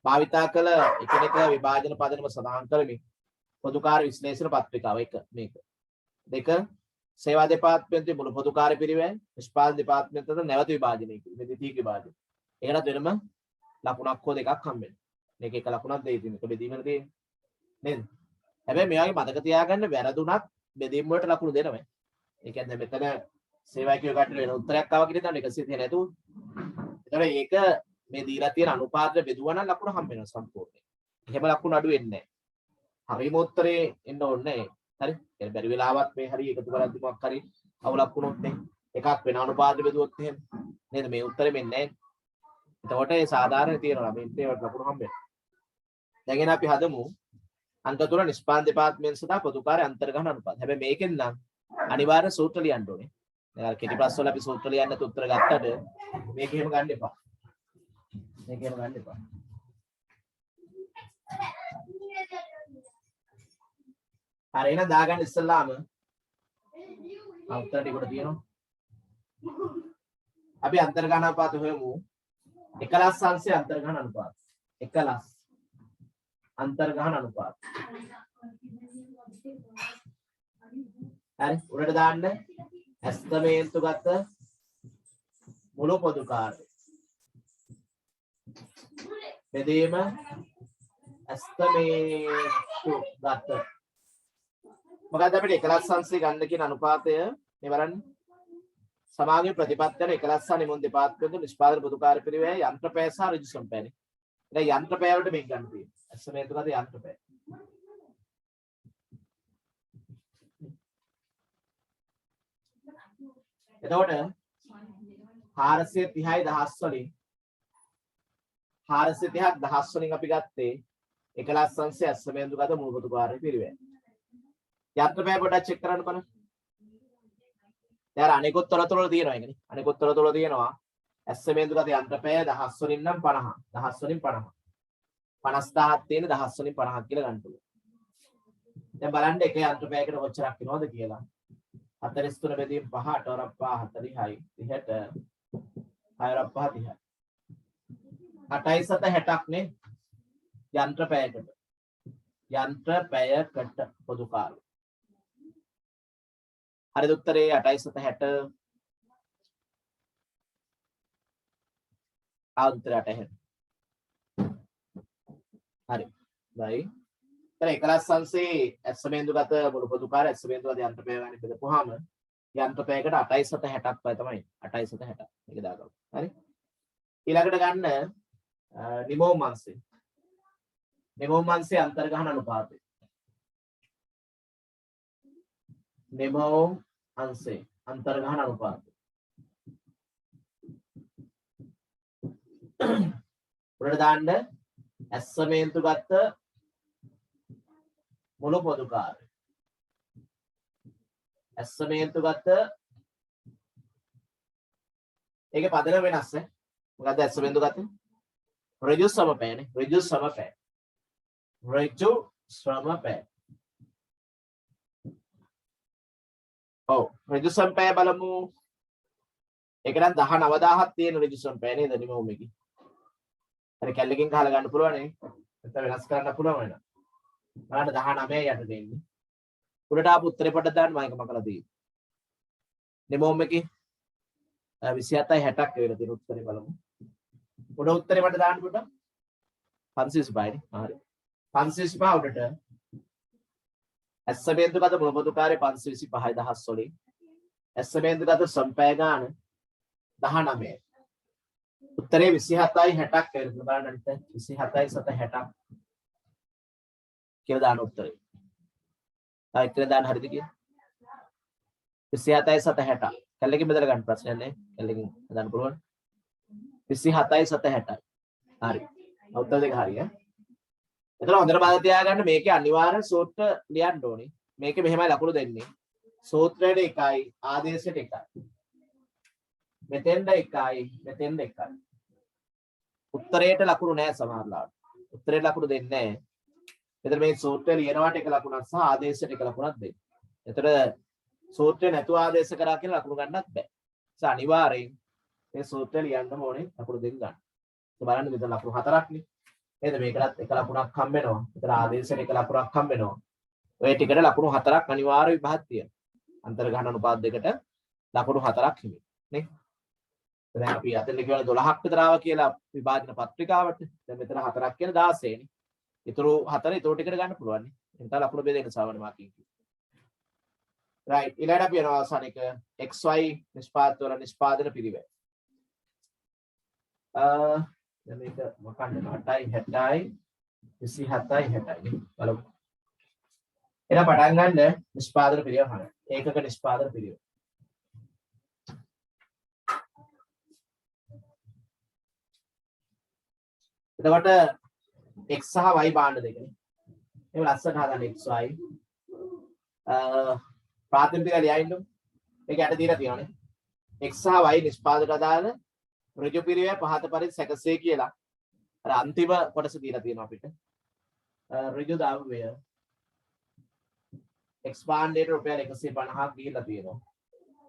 භාවිතා කළ එකිනෙක විභාජන පදනම සඳහන් කරමින් පොදු කාර්ය විශ්ලේෂණ පත්‍රිකාව 1 මේක 2 සේවා දෙපාර්තමේන්තුවේ මුළු පොදු කාර්ය පිරිවෙන් නිෂ්පාදන දෙපාර්තමේන්තුවට නැවත විභාජනය කිරීම මේ දෙතික විභාජනය ඒකට වෙනම ලකුණක් හෝ දෙකක් හම්බෙන්න මේක එක ලකුණක් දෙයි තියෙන එක බෙදීමල තියෙන්නේ නේද හැබැයි මේ වගේ මතක තියාගන්න වැරදුනත් බෙදීම වලට ලකුණු දෙනවා ඒ කියන්නේ මෙතන සේවා කියව කටට වෙන උත්තරයක් ආවා කියලා තමයි 130 නැතුව ඒතර ඒක මේ දීලා තියෙන අනුපාතය බෙදුවා නම් ලකුණු හම්බ වෙනවා සම්පූර්ණයෙන් එහෙම ලකුණු අඩු වෙන්නේ නැහැ හරිම උත්තරේ එන්න ඕනේ හරි ඒ බැරි වෙලාවත් මේ හරි එකතු කරද්දි මොකක් හරි අවුලක් වුණොත් එකක් වෙන අනුපාතය බෙදුවොත් එහෙම නේද මේ උත්තරෙ මෙන්නේ නැහැ එතකොට ඒ සාධාරණ තියෙනවා මේ ඒවට ලකුණු හම්බ වෙනවා දැන් අපි හදමු අංක 3 නිෂ්පාදන දෙපාර්තමේන්තුව සඳහා පොදු කාර්ය අන්තර්ගහන අනුපාත හැබැයි මේකෙන් නම් අනිවාර්ය සූත්‍ර ලියන්න ඕනේ දැන් කෙටි ප්‍රශ්න වල අපි සූත්‍ර ලියන්න උත්තර ගත්තට මේක එහෙම ගන්න එපා. මේක එහෙම ගන්න එපා. හරි එහෙනම් දාගන්න ඉස්සල්ලාම උත්තර ටිකට තියෙනවා. අපි අන්තර්ගහන අනුපාත හොයමු. එකලස් අංශයේ අන්තර්ගහන අනුපාත. එකලස් අන්තර්ගහන අනුපාත. හරි උඩට දාන්න ඇස්තමේන්තු ගත මුළු පොදු කාර්ය. බෙදීම ඇස්තමේන්තු ගත. මොකද අපිට එකලස් අංශය ගන්න කියන අනුපාතය මේ බලන්න. සමාගයේ ප්‍රතිපත්තියට එකලස් නිමුන් දෙපාර්තමේන්තු නිෂ්පාදන පොදු කාර්ය පිරිවේ යන්ත්‍රපෑ සහ ඍජු සම්පෑනේ. දැන් යන්ත්‍රපෑ වලට මේක ගන්න තියෙනවා. ඇස්තමේන්තු ගත යන්ත්‍රපෑ. එතකොට 430යි දහස් වලින් 430ක් දහස් වලින් අපි ගත්තේ එකලස් අංශය ඇස්තමේන්තු ගත මුළු පොදු කාර්ය පිරිවේ. යන්ත්‍රපෑ පොඩ්ඩක් චෙක් කරන්න බලන්න. දැන් අනිකුත් තොරතුරු වල තියෙනවා ඒකනේ. අනිකුත් තොරතුරු වල තියෙනවා ඇස්තමේන්තු ගත යන්ත්‍රපෑ දහස් වලින් නම් 50. දහස් වලින් 50. 50000ක් තියෙන දහස් වලින් 50ක් කියලා ගන්න පුළුවන්. දැන් බලන්න එක යන්ත්‍රපෑයකට කොච්චරක් වෙනවද කියලා. 43 බෙදීම 5 8 වරක් 5 40යි 30ට 6 වරක් 5 30යි 8යි 7 60ක් නේ යන්ත්‍රපෑයකට පොදු කාර්ය. හරිද උත්තරේ 8යි 7 60 උත්තරේ 8 හරි බයි. දැන් එකලස් අංශයේ ඇස්තමේන්තු ගත මුළු පොදු කාර්ය ඇස්තමේන්තු ගත යන්ත්‍රපෑ ගන්න බෙදපුවාම යන්ත්‍රපෑයකට 8යි 7 60ක් වයි තමයි 8යි 7 60 මේක දාගමු. හරි ඊළඟට ගන්න නිමෝම් අංශය. නිමෝම් අංශයේ අන්තර්ගහන අනුපාතය. නිමෝම් අංශයේ අන්තර්ගහන අනුපාතය. උඩට දාන්න ඇස්තමේන්තු ගත මුළු පොදු කාර්ය. ඇස්තමේන්තු ගත ඒකේ පදනම වෙනස් ඈ. මොකද්ද ඇස්තමේන්තු ගත? ඍජු සමපෑනේ. ඍජු සමපෑ. ඍජු සමපෑ. ඔව් ඍජු සමපෑ බලමු. ඒක නම් 19000ක් තියෙන ඍජු සමපෑ නේද නිමෝම් එකේ. හරි කැල්ලකින් ගහලා ගන්න පුළුවන් නේ. නැත්නම් වෙනස් කරන්න පුළුවන් වෙනවා. බලන්න 19 යට දෙන්නේ. උඩට ආපු උත්තරේ පොඩ්ඩක් දාන්න මම එක මකලා තියෙන්නේ. නිමෝම් එකේ 27යි 60ක් වෙලා තියෙන උත්තරේ බලමු. උඩ උත්තරේ මට දාන්න පොඩ්ඩක්. 525 නේ. හරි. 525 උඩට ඇස්තමේන්තු ගත මුළු පොදු කාර්ය 525යි දහස් වලින් ඇස්තමේන්තු ගත සම්පෑ ගාන 19. උත්තරේ 27යි 60ක් වෙලා බලන්න අනිත් 27යි 760ක් කියලා දාන උත්තරේ. ආ එක්කෙන දාන්න හරිද කියලා? 27යි 760. කැල්ලකින් බෙදලා ගන්න ප්‍රශ්නයක් නෑ. කැල්ලකින් දාන්න පුළුවන්. 27යි 760යි. හරි. උත්තර දෙක හරි ඈ. එතන හොඳට බාද තියාගන්න මේකේ අනිවාර්ය සූත්‍ර ලියන්න ඕනේ. මේකේ මෙහෙමයි ලකුණු දෙන්නේ. සූත්‍රයට 1යි ආදේශයට 1යි. මෙතෙන්ද 1යි මෙතෙන්ද 1යි. උත්තරයට ලකුණු නෑ සමහරලාට. උත්තරයට ලකුණු දෙන්නේ නෑ. එතන මේ සූත්‍රය ලියනවාට එක ලකුණක් සහ ආදේශයට එක ලකුණක් දෙන්න. එතන සූත්‍රය නැතුව ආදේශ කරා කියලා ලකුණු ගන්නත් බෑ. ඒ අනිවාර්යෙන් මේ සූත්‍රය ලියන්න ඕනේ ලකුණු දෙක ගන්න. ඒ බලන්න මෙතන ලකුණු 4ක් නේ. නේද මේකටත් එක ලකුණක් හම්බ වෙනවා. එතන ආදේශයට එක ලකුණක් හම්බ වෙනවා. ඔය ටිකට ලකුණු 4ක් අනිවාර්ය විභාග තියෙනවා. අන්තර්ගහන අනුපාත දෙකට ලකුණු 4ක් හිමි. නේ? දැන් අපි අතන කියවල 12ක් විතර ආවා කියලා විභාජන පත්‍රිකාවට. දැන් මෙතන 4ක් කියන 16 නේ. ඉතුරු 4 ඉතුරු ටිකට ගන්න පුළුවන් නේ. එතන ලකුණු බෙදෙන්න සාමාන්‍ය මාකින්. right ඊළඟට අපි යනවා අවසාන එක xy නිෂ්පාදන පිළිවෙල. දැන් මේක මොකක්ද 8යි 60යි 27යි 60යි බලමු. එහෙනම් පටන් ගන්න නිෂ්පාදන පිළිවෙල හරියට. ඒකක නිෂ්පාදන පිළිවෙල. එතකොට x සහ y භාණ්ඩ දෙකනේ. ඒක ලස්සනට හදන්න xy. ප්‍රාථමික ලියයින්නු. මේක යට දීලා තියෙනවානේ. x සහ y නිෂ්පාදනයට අදාළ ඍජු පිරිවැය පහත පරිදි සැකසේ කියලා අර අන්තිම කොටස දීලා තියෙනවා අපිට. ඍජු ද්‍රව්‍ය x භාණ්ඩයට රුපියල් 150ක් දීලා තියෙනවා.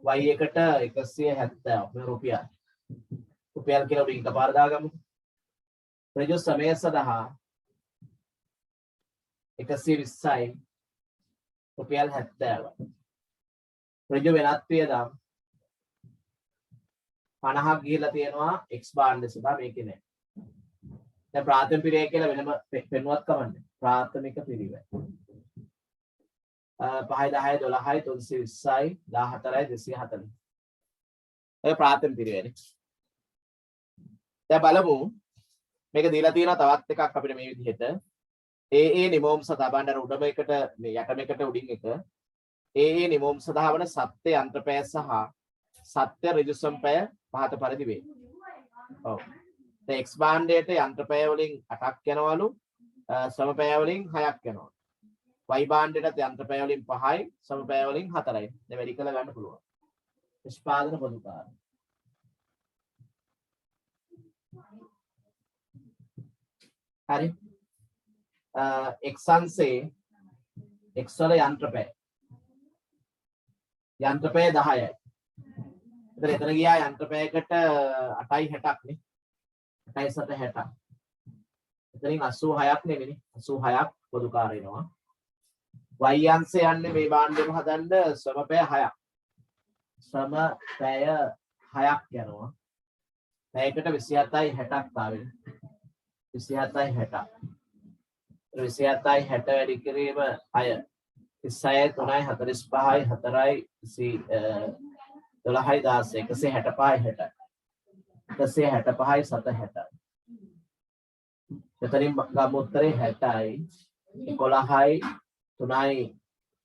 y එකට 170 රුපියල්. රුපියල් කියලා උඩින් එකපාර දාගමු. ඍජු සමය සඳහා 120යි රුපියල් 70. ඍජු වෙනත් වියදම් 50ක් ගිහිලා තියෙනවා x භාණ්ඩ සඳහා මේකේ නෑ. දැන් ප්‍රාථමික පිරිවැය කියලා වෙනම පෙන්වුවත් කමන්නේ. ප්‍රාථමික පිරිවැය 5යි 10යි 12යි 320යි 14යි 240. ඔය ප්‍රාථමික පිරිවැයනේ. දැන් බලමු මේක දීලා තියෙනවා තවත් එකක් අපිට මේ විදිහට AA නිමෝම් සඳහා බලන්න උඩම එකට මේ යටම එකට උඩින් එක AA නිමෝම් සඳහා වන සත්‍ය යන්ත්‍රපය සහ සත්‍ය ඍජු සම්පය පහත පරිදි වේ. ඔව්. දැන් x භාණ්ඩයට යන්ත්‍රපය වලින් 8ක් යනවලු සමපය වලින් 6ක් යනවා. y භාණ්ඩයටත් යන්ත්‍රපය වලින් 5යි සමපය වලින් 4යි. දැන් වැඩි කළ ගන්න පුළුවන්. නිෂ්පාදන පොදුකාර. හරි. x අංශේ x වල යන්ත්‍රපය 10යි. එතන ගියා යන්ත්‍රපයකට 8යි 60ක් නේ. 8යි 7 60ක්. එතනින් 86ක් නෙවෙයි 86ක් පොදුකාර එනවා. y අංශය යන්නේ මේ භාණ්ඩෙම හදන්න සමපය 6ක්. සමපය 6ක් යනවා. පැයකට 27යි 60ක් ආවෙ. 27යි 60ක්. 27යි 60 වැඩි කිරීම 6. 36යි 3යි 45යි 4යි 12යි 16 165යි 60. 165යි 760. එතනින් ගමු උත්තරේ 60යි 11යි 3යි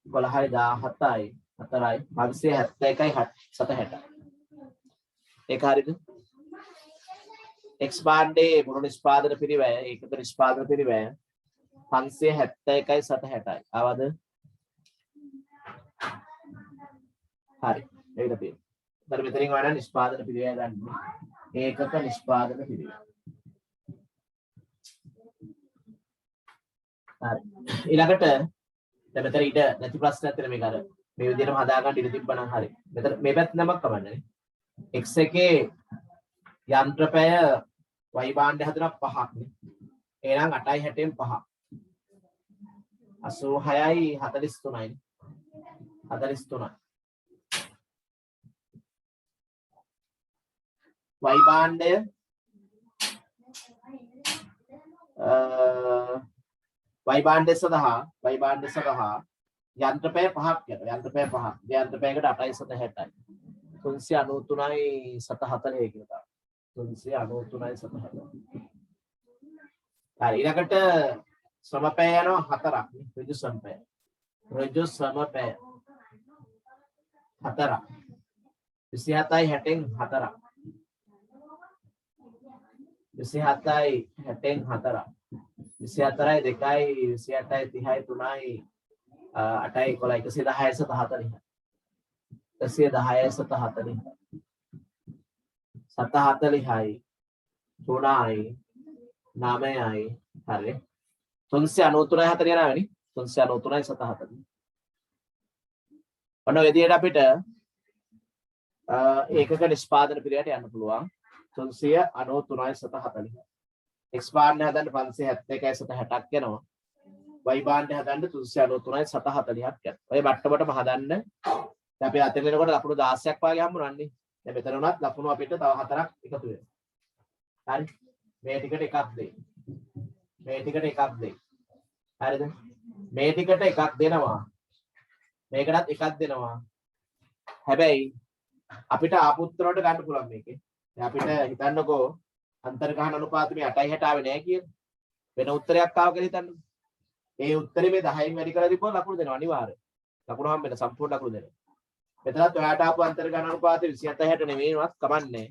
11යි 17යි 4යි 571යි 760. ඒක හරියද? x භාණ්ඩයේ මුළු නිෂ්පාදන පිරිවැය ඒකක නිෂ්පාදන පිරිවැය 571යි 760යි. ආවද? හරි. ඒකට තියෙනවා. ඊට මෙතනින් වඩා නිෂ්පාදන පිරිවැය ගන්න. ඒකක නිෂ්පාදන පිරිවැය. හරි. ඊළඟට දැන් මෙතන ඊට නැති ප්‍රශ්නයක් තියෙන මේක අර මේ විදිහටම හදා ගන්න ඉඳ තිබ්බනම් හරි. මෙතන මේ පැත්ත නමක් කමන්නේ. x එකේ යන්ත්‍රපය y භාණ්ඩය හදන 5ක් නේ. එහෙනම් 8යි 60න් 5. 86යි 43යි. 43යි. y භාණ්ඩය y භාණ්ඩය සඳහා යන්ත්‍රපය 5ක් යනවා. යන්ත්‍රපය 5ක්. යන්ත්‍රපයකට 8යි 760යි. 393යි 740 කියලා. 393යි 740. හරි ඊළඟට සමපය යනවා 4ක් නේ. ඍජු සමපය. ඍජු සමපය 4ක්. 27යි 60න් 4ක්. 27යි 60න් 4ක්. 24යි 2යි 28යි 30යි 3යි 8යි 11යි 110යි 740යි. 110යි 740යි. 740යි 3යි 9යි හරි 393යි 4 යනවා නේ 393යි 740. ඔන්න ඔය විදිහට අපිට ඒකක නිෂ්පාදන පිරියට යන්න පුළුවන් 393යි 740. x භාණ්ඩය හදන්න 571යි 760ක් යනවා. y භාණ්ඩය හදන්න 393යි 740ක් යනවා. ඔය මට්ටමටම හදන්න දැන් අපි අතෙන් එනකොට ලකුණු 16ක් වාගේ හම්බුනන්නේ. දැන් මෙතන උනත් ලකුණු අපිට තව 4ක් එකතු වෙනවා. හරි. මේ ටිකට එකක් දෙයි. මේ ටිකට එකක් දෙයි. හරිද? මේ ටිකට එකක් දෙනවා. මේකටත් එකක් දෙනවා. හැබැයි අපිට ආපු උත්තර වලට ගන්න පුළුවන් මේකේ. දැන් අපිට හිතන්නකෝ අන්තර්ගහන අනුපාත මේ 8යි 60 ආවේ නැහැ කියලා. වෙන උත්තරයක් ආව කියලා හිතන්න. ඒ උත්තරේ මේ 10න් වැඩි කරලා දීපුවා ලකුණු දෙනවා අනිවාර්යයෙන්. ලකුණු හම්බෙන්න සම්පූර්ණ ලකුණු දෙනවා. මෙතනත් ඔයාට ආපු අන්තර්ගහන අනුපාතය 27 60 නෙමෙයි වුණත් කමන්නේ.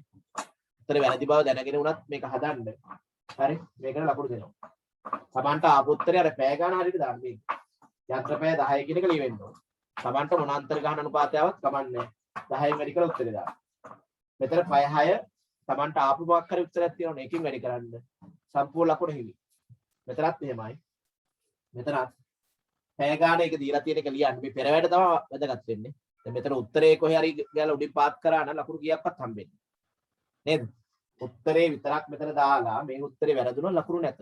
උත්තරේ වැරදි බව දැනගෙන වුණත් මේක හදන්න. හරි මේකට ලකුණු දෙනවා. සමන්ට ආපු උත්තරේ අර පැය ගන්න හරියට දාන්න මේ. යන්ත්‍රපැය 10 කියන එක ලියවෙන්න ඕන. සමන්ට මොන අන්තර්ගහන අනුපාතයවත් කමන්නේ. 10න් වැඩි කරලා උත්තරේ දාන්න. මෙතන 5 6 Tamanට ආපු මොකක් හරි උත්තරයක් තියෙනවනේ එකකින් වැඩි කරන්න. සම්පූර්ණ ලකුණ හිමි. මෙතනත් එහෙමයි. මෙතනත් පැය ගාන එක දීලා තියෙන එක ලියන්න. මේ පෙරවැඩ තමයි වැදගත් වෙන්නේ. දැන් මෙතන උත්තරේ කොහේ හරි ගාලා උඩින් පාත් කරා නම් ලකුණු කීයක්වත් හම්බෙන්නේ නේද? උත්තරේ විතරක් මෙතන දාලා මේ උත්තරේ වැරදුනොත් ලකුණු නැත.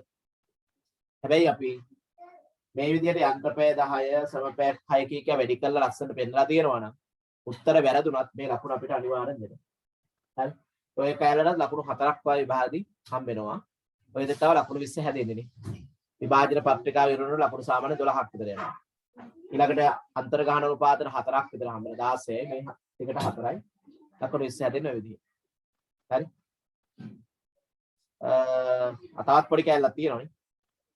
හැබැයි අපි මේ විදිහට යන්ත්‍රපය 10 සමපය 6 කීක වැඩි කරලා ලස්සනට පෙන්නලා තියෙනවා නම් උත්තර වැරදුනත් මේ ලකුණ අපිට අනිවාර්යෙන් දෙනවා. හරි. ඔය කැලලට ලකුණු 4ක් වගේ විභාගදී හම්බෙනවා. ඔය දෙක තව ලකුණු 20 හැදෙන්නේ නේ. විභාජන පත්‍රිකාව ඉවරනකොට ලකුණු සාමාන්‍ය 12ක් විතර යනවා. ඊළඟට අන්තර්ගහන උපාදාන 4ක් විතර හම්බෙනවා. 16 මේ එකට 4යි. ලකුණු 20 හැදෙන්නේ ඔය විදිහට. හරි. තවත් පොඩි කැලලක් තියෙනවානේ.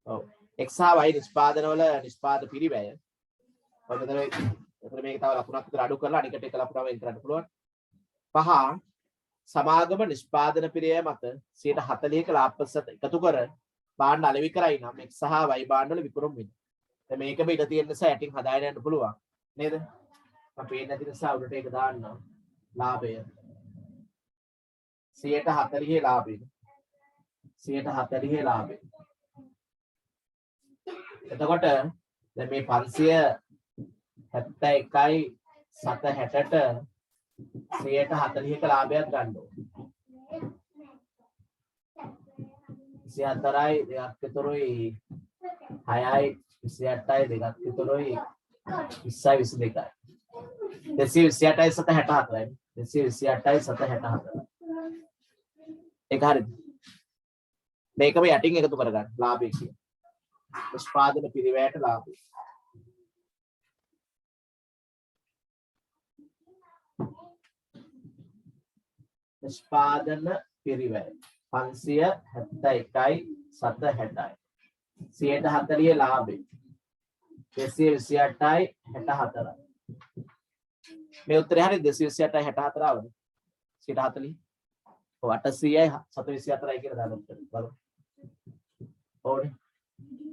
ඔව්. x හා y නිෂ්පාදනවල නිෂ්පාද පිරිවැය. ඔය මෙතන මේක තව ලකුණක් විතර අඩු කරලා අනිකට එක ලකුණක් වෙන් කරන්න පුළුවන්. 5 සමාගම නිෂ්පාදන පිරිවැය මත 40%ක ලාභ එකතු කර භාණ්ඩ අලෙවි කරයි නම් x සහ y භාණ්ඩ වල විකුණුම් වෙනවා. දැන් මේකම ඉඳ තියෙන නිසා යටින් හදාගෙන යන්න පුළුවන් නේද? මම පේන්නේ නැති නිසා උඩට ඒක දාන්නවා. ලාභය 40% ලාභය. 40% ලාභය. එතකොට දැන් මේ 571යි 760ට 140ක ලාභයක් ගන්න ඕනේ. 24යි 2ක් විතරයි 6යි 28යි 2ක් විතරයි 20යි 22යි 228යි 764යි 228යි 764 ඒක හරිද? මේකම යටින් එකතු කරගන්න ලාභය කියන්නේ. නිෂ්පාදන පිරිවැයට ලාභය. නිෂ්පාදන පිරිවැය 571යි 760යි 140 ලාභය 228යි 64යි. මේ උත්තරේ හරිය 228යි 64 ආවද? 140. ඔව් 800යි 724යි කියලා දාන්න බලමු. ඕනේ.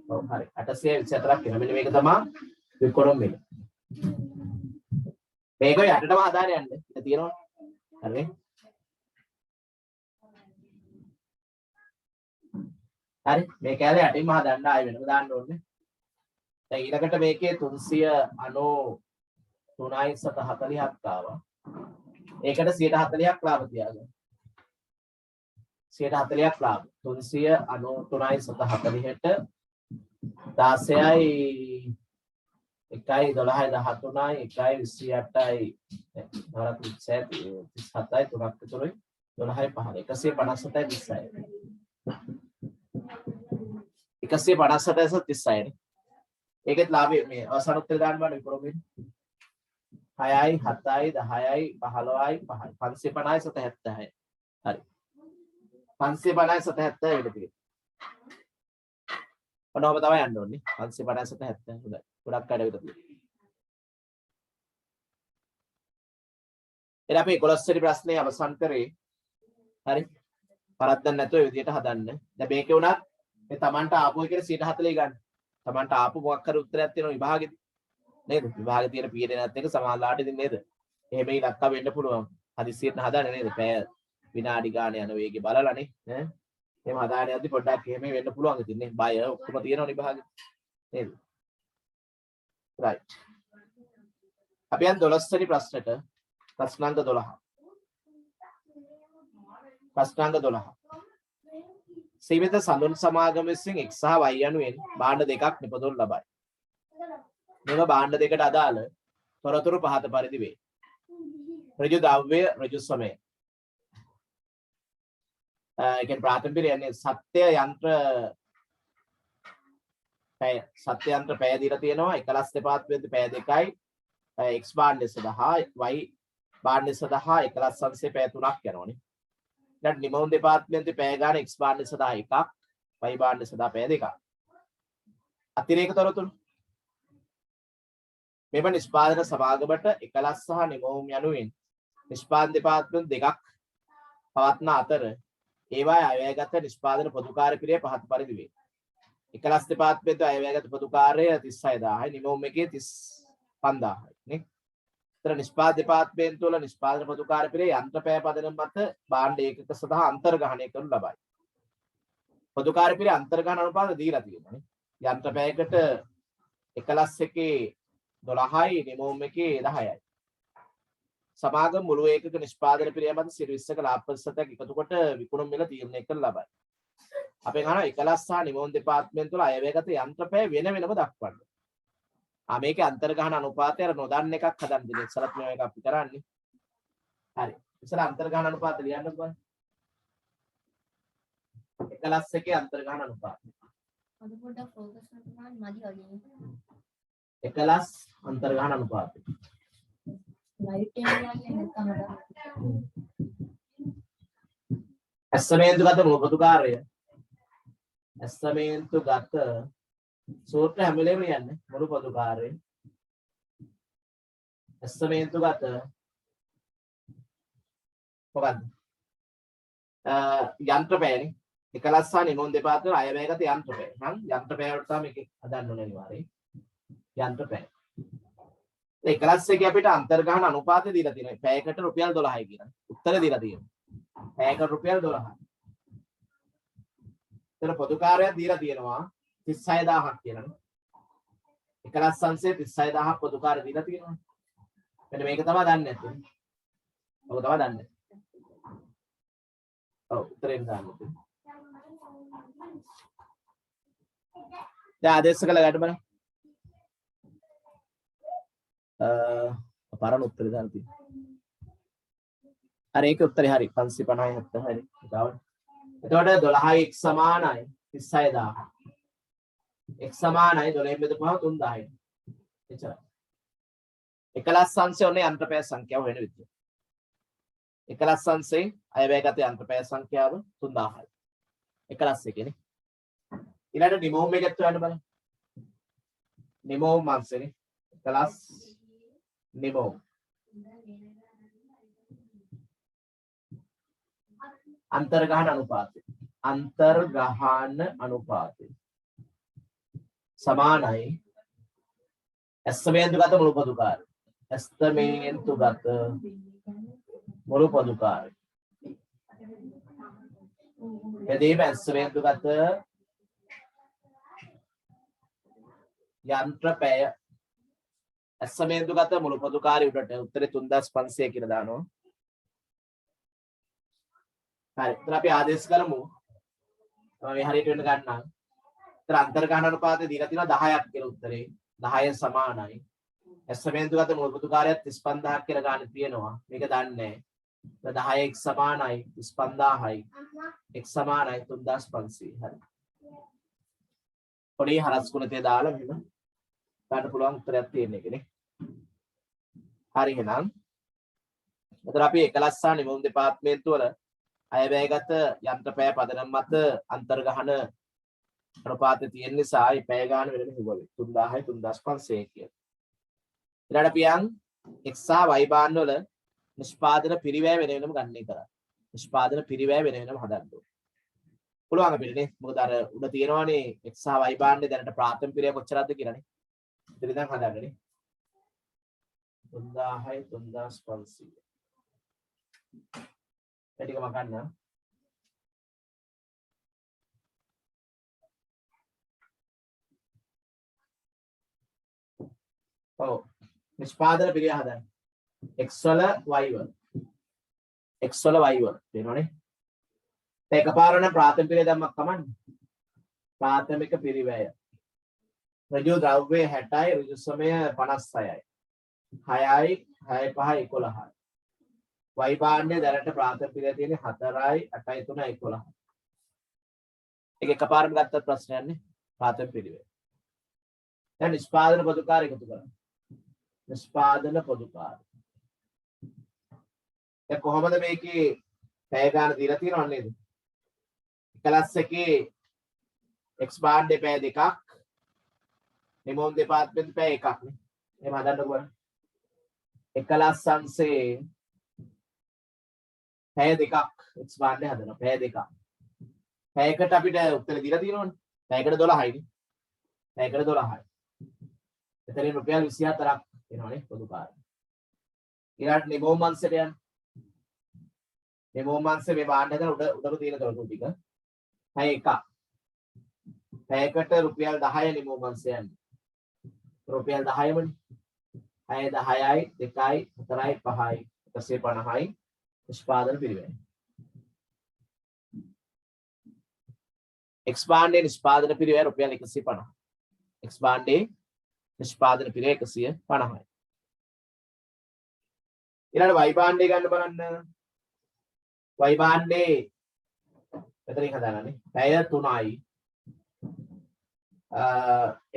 ඔව් හරි 824ක් වෙනවා. මෙන්න මේක තමයි විකුණුම් මිල. මේක යටටම හදාගෙන යන්න. ඉතින් තියෙනවා. හරිනේ. හරි මේ කැලේ යටින්ම හදන්න ආයෙ වෙනම දාන්න ඕනේ. දැන් ඊළඟට මේකේ 393යි 740ක් ආවා. ඒකට 140ක් ලාභ තියාගන්න. 140ක් ලාභ 393යි 740ට 16යි 1යි 12යි 13යි 1යි 28යි 37යි 3ක් විතරයි 12යි 5යි 157යි 20යි 157යි 30යි ඒකෙත් ලාභය මේ අවසන් උත්තර දාන්න බෑ විකුණුම් වෙන්නේ 6යි 7යි 10යි 15යි 5යි 550යි 770යි හරි 550යි 770 එකට තියෙනවා ඔන්නෝම තමයි යන්න ඕනේ 550යි 770 හොඳයි ගොඩක් අඩ විතර එර අපි 11 වෙනි ප්‍රශ්නේ අවසන් කරේ හරි පරද්දන්න නැතුව ඒ විදිහට හදන්න දැන් මේකේ උනත් මේ Tamanට ආපු එකට 140 ගන්න Tamanට ආපු මොකක් හරි උත්තරයක් තියෙනවා විභාගෙදි නේද විභාගෙ තියෙන පීඩනයත් එක්ක සමානලාට ඉතින් නේද එහෙම ඉලක්ක වෙන්න පුළුවන් හදිස්සියෙන් හදන්නේ නේද පැය විනාඩි ගාන යන වේගෙ බලලානේ ඈ එහෙම හදාගෙන යද්දි පොඩ්ඩක් එහෙම වෙන්න පුළුවන් ඉතින් නේ බය ඔක්කොම තියෙනවා විභාගෙ නේද right අපි යන් 12 වෙනි ප්‍රශ්නෙට ප්‍රශ්නාංක 12 ප්‍රශ්නාංක 12 සීමිත සඳුන් සමාගම විසින් x සහ y යනුවෙන් භාණ්ඩ දෙකක් නිපදවනු ලබයි. මෙම භාණ්ඩ දෙකට අදාළ තොරතුරු පහත පරිදි වේ. ඍජු ද්‍රව්‍ය ඍජු සමය. ඒ කියන්නේ ප්‍රාථමික පිළියන්නේ සත්‍ය යන්ත්‍ර පැය දීලා තියෙනවා 11 දෙපාර්තමේන්තු පැය 2යි x භාණ්ඩය සඳහා y භාණ්ඩය සඳහා 11 අංශයේ පැය 3ක් යනවානේ. ඊට නිමවුම් දෙපාර්තමේන්තුවේ පැය ගාන x භාණ්ඩය සඳහා 1ක් y භාණ්ඩය සඳහා පැය 2ක්. අතිරේක තොරතුරු මෙම නිෂ්පාදන සමාගමට 11 සහ නිමවුම් යනුවෙන් නිෂ්පාදන දෙපාර්තමේන්තු දෙකක් පවත්න අතර ඒවායේ අයවැයගත නිෂ්පාදන පොදු කාර්ය පිළිවෙල පහත පරිදි වේ. 11 දෙපාර්තමේන්තු අයවැයගත පොදු කාර්යය 36000යි නිමවුම් එකේ 35000යි නේ. තර නිෂ්පාදන දෙපාර්තමේන්තුව වල නිෂ්පාදන පොදු කාර්ය පිළිවෙල යන්ත්‍ර පැය පදනම මත භාණ්ඩ ඒකක සඳහා අන්තර්ගහණය කරනු ලබයි. පොදු කාර්ය පිළිවෙල අන්තර්ගහන අනුපාත දීලා තියෙනවා නේ. යන්ත්‍ර පැයකට 11 එකේ 12යි නිමෝම් එකේ 10යි. සමාගම මුළු ඒකක නිෂ්පාදන පිළිවෙල මත 20ක ලාභ ප්‍රතිශතයක් එකතු කොට විකුණුම් මිල තීරණය කරනු ලබයි. අපෙන් අහනවා 11 සහ නිමෝම් දෙපාර්තමේන්තුව වල අයවැයගත යන්ත්‍ර පැය වෙන වෙනම දක්වන්න. මේකේ අන්තර්ගහන අනුපාතය අර නොදන්න එකක් හදන්න දෙන්න. ඉස්සරත් මේක අපි කරන්නේ. හරි. ඉස්සර අන්තර්ගහන අනුපාත ලියන්න බලන්න. 11 එකේ අන්තර්ගහන අනුපාතය. අද පොඩ්ඩක් ફોකස් කරන්න මදි වගේ. 11 අන්තර්ගහන අනුපාතය. ලයිට් එක යන්නේ නැත්නම් ඇස්තමේන්තුගත මුළු පොදු කාර්යය. ඇස්තමේන්තුගත සූත්‍ර හැම වෙලේම යන්නේ මුළු පොදු කාර්යය. ඇස්තමේන්තුගත මොකද්ද? යන්ත්‍ර පැයනේ 11 සහ නිමෝම් දෙපාර්තමේන්තුව අයවැයගත යන්ත්‍ර පැය. නම් යන්ත්‍ර පැය වලට තමයි මේක හදන්න ඕනේ අනිවාර්යයෙන්. යන්ත්‍ර පැය. 11 එකේ අපිට අන්තර්ගහන අනුපාතය දීලා තියෙනවා. පැයකට රුපියල් 12යි කියලා. උත්තර දීලා තියෙනවා. පැයකට රුපියල් 12යි. එතන පොදු කාර්යයක් දීලා තියෙනවා 36000ක් කියලානේ. 11 අංශයේ 36000ක් පොදු කාර්ය දීලා තියෙනවා. මෙන්න මේක තමයි දන්නේ නැත්තේ. ඔක තමයි දන්නේ. ඔව් උත්තරෙන් දාන්න. දැන් ආදේශ කළ ගන්න බලන්න. පරණ උත්තරේ දාන්න තියෙනවා. හරි ඒකේ උත්තරේ හරි 550 හරි. එතකොට 12යි x සමානයි 36000. x සමානයි 12 බෙදපුවම 3000යි. එච්චරයි. 11 අංශය ඔන්නේ යන්ත්‍ර පැය සංඛ්‍යාව වෙන විදිය. 11 අංශයේ අයවැයගත යන්ත්‍ර පැය සංඛ්‍යාව 3000යි. 11 එකනේ. ඊළඟට නිමෝම් එකත් හොයන්න බලන්න. නිමෝම් අංශනේ 11 නිමෝම් අන්තර්ගහන අනුපාතය. අන්තර්ගහන අනුපාතය සමානයි ඇස්තමේන්තුගත මුළු පොදු කාර්ය. ඇස්තමේන්තුගත මුළු පොදු කාර්ය. එදීම ඇස්තමේන්තුගත යන්ත්‍ර පැය ඇස්තමේන්තුගත මුළු පොදු කාර්ය උඩට උත්තරේ 3500 කියලා දානවා. හරි. ඉතින් අපි ආදේශ කරමු. මේ හරියට වෙන්න ගන්නම්. ඉතින් අන්තර්ගහන අනුපාතය දීලා තියෙනවා 10ක් කියලා උත්තරේ. 10 සමානයි. ඇස්තමේන්තුගත මුළු පොදු කාර්යයක් 35000ක් කියලා ගන්න තියෙනවා. මේක දන්නේ නැහැ. 10 x සමානයි 35000යි. x සමානයි 3500. හරි. පොඩි හරස් ගුණිතය දාලා මෙහෙම ගන්න පුළුවන් උත්තරයක් තියෙන එකනේ. හරි එහෙනම්. එතන අපි 11 සහ නිමෝම් දෙපාර්තමේන්තුව වල අයවැයගත යන්ත්‍ර පැය පදනම මත අන්තර්ගහන අනුපාතය තියෙන නිසා මේ පැය ගන්න වෙනම හිවුවේ 3000යි 3500 කියලා. ඊළඟට පියන් x සහ y බාණ්ඩ වල නිෂ්පාදන පිරිවැය වෙන වෙනම ගන්න කරා. නිෂ්පාදන පිරිවැය වෙන වෙනම හදන්න ඕනේ. පුළුවන් අපිට නේ. මොකද අර උඩ තියෙනවානේ x සහ y බාණ්ඩේ දැනට ප්‍රාථමික පිරිවැය කොච්චරද කියලානේ. ඉතින් දැන් හදාගන්නේ 3000යි 3500. ටික මම ගන්නම්. ඔව් නිෂ්පාදන පිරිය හදන්න. x වල y වල. x වල y වල තේරෙනවනේ. දැන් එකපාර නම් ප්‍රාථමික පිරිය දැම්මක් කමන්නේ. ප්‍රාථමික පිරිවැය. ඍජු ද්‍රව්‍ය 60යි ඍජු සමය 56යි. 6යි 6 5 11යි. y බාණ්ඩය දැනට ප්‍රාථමික පිරිය තියෙන්නේ 4යි 8යි 3යි 11යි. ඒක එකපාරම ගත්ත ප්‍රශ්නයක් නේ ප්‍රාථමික පිරිවැය. දැන් නිෂ්පාදන පොදු කාර්ය එකතු කරන්න. නිෂ්පාදන පොදු කාර්ය. දැන් කොහොමද මේකේ පැය ගන්න දීලා තියෙනව නේද? 11 එකේ x බාණ්ඩේ පැය 2ක් නිමෝම් දෙපාර්තමේන්තු පැය 1ක් නේ. එහෙම හදන්නකෝ බලන්න. 11 අංශයේ පැය 2ක් x බාණ්ඩේ හදනවා. පැය 2ක්. පැයකට අපිට උත්තර දීලා තියෙනවනේ. පැයකට 12යි නේ. පැයකට 12යි. එතනින් රුපියල් 24ක් එනවනේ පොදු කාර්ය. ඊළඟ නිමෝමන්සයට යන්න. නිමෝමන්සේ මේ බාණ්ඩ හදන උඩ තියෙන තොරතුරු ටික. පැය 1ක්. පැයකට රුපියල් 10 නිමෝමන්සේ යන්නේ. රුපියල් 10මනේ. 6 10යි 2යි 4යි 5යි 150යි නිෂ්පාදන පිරිවැය. X බාණ්ඩේ නිෂ්පාදන පිරිවැය රුපියල් 150. X බාණ්ඩේ නිෂ්පාදන පිරිවැය 150යි. ඊළඟ Y බාණ්ඩේ ගන්න බලන්න. Y බාණ්ඩේ මෙතනින් හදාගන්නේ. පැය 3යි.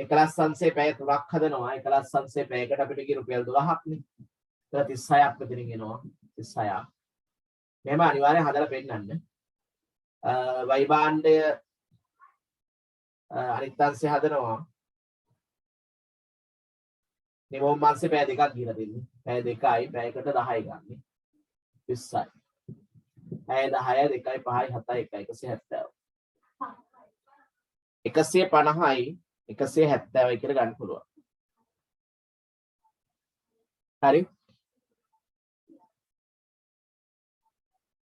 එකලස් සංසේ පැය 3ක් හදනවා. එකලස් සංසේ පැයකට අපිට ගිය රුපියල් 12ක් නේ. ඒක 36ක් මෙතනින් එනවා. 36ක්. මෙහෙම අනිවාර්යෙන් හදලා පෙන්නන්න. Y බාණ්ඩය අනිත් අංශය හදනවා. නිමෝම් මාංශේ පැය 2ක් ගිහලා දෙන්නේ. පැය 2යි පැයකට 10යි ගන්න. 20යි. පැය 10යි 2යි 5යි 7යි 1යි 170. 150යි 170යි කියලා ගන්න පුළුවන්. හරි.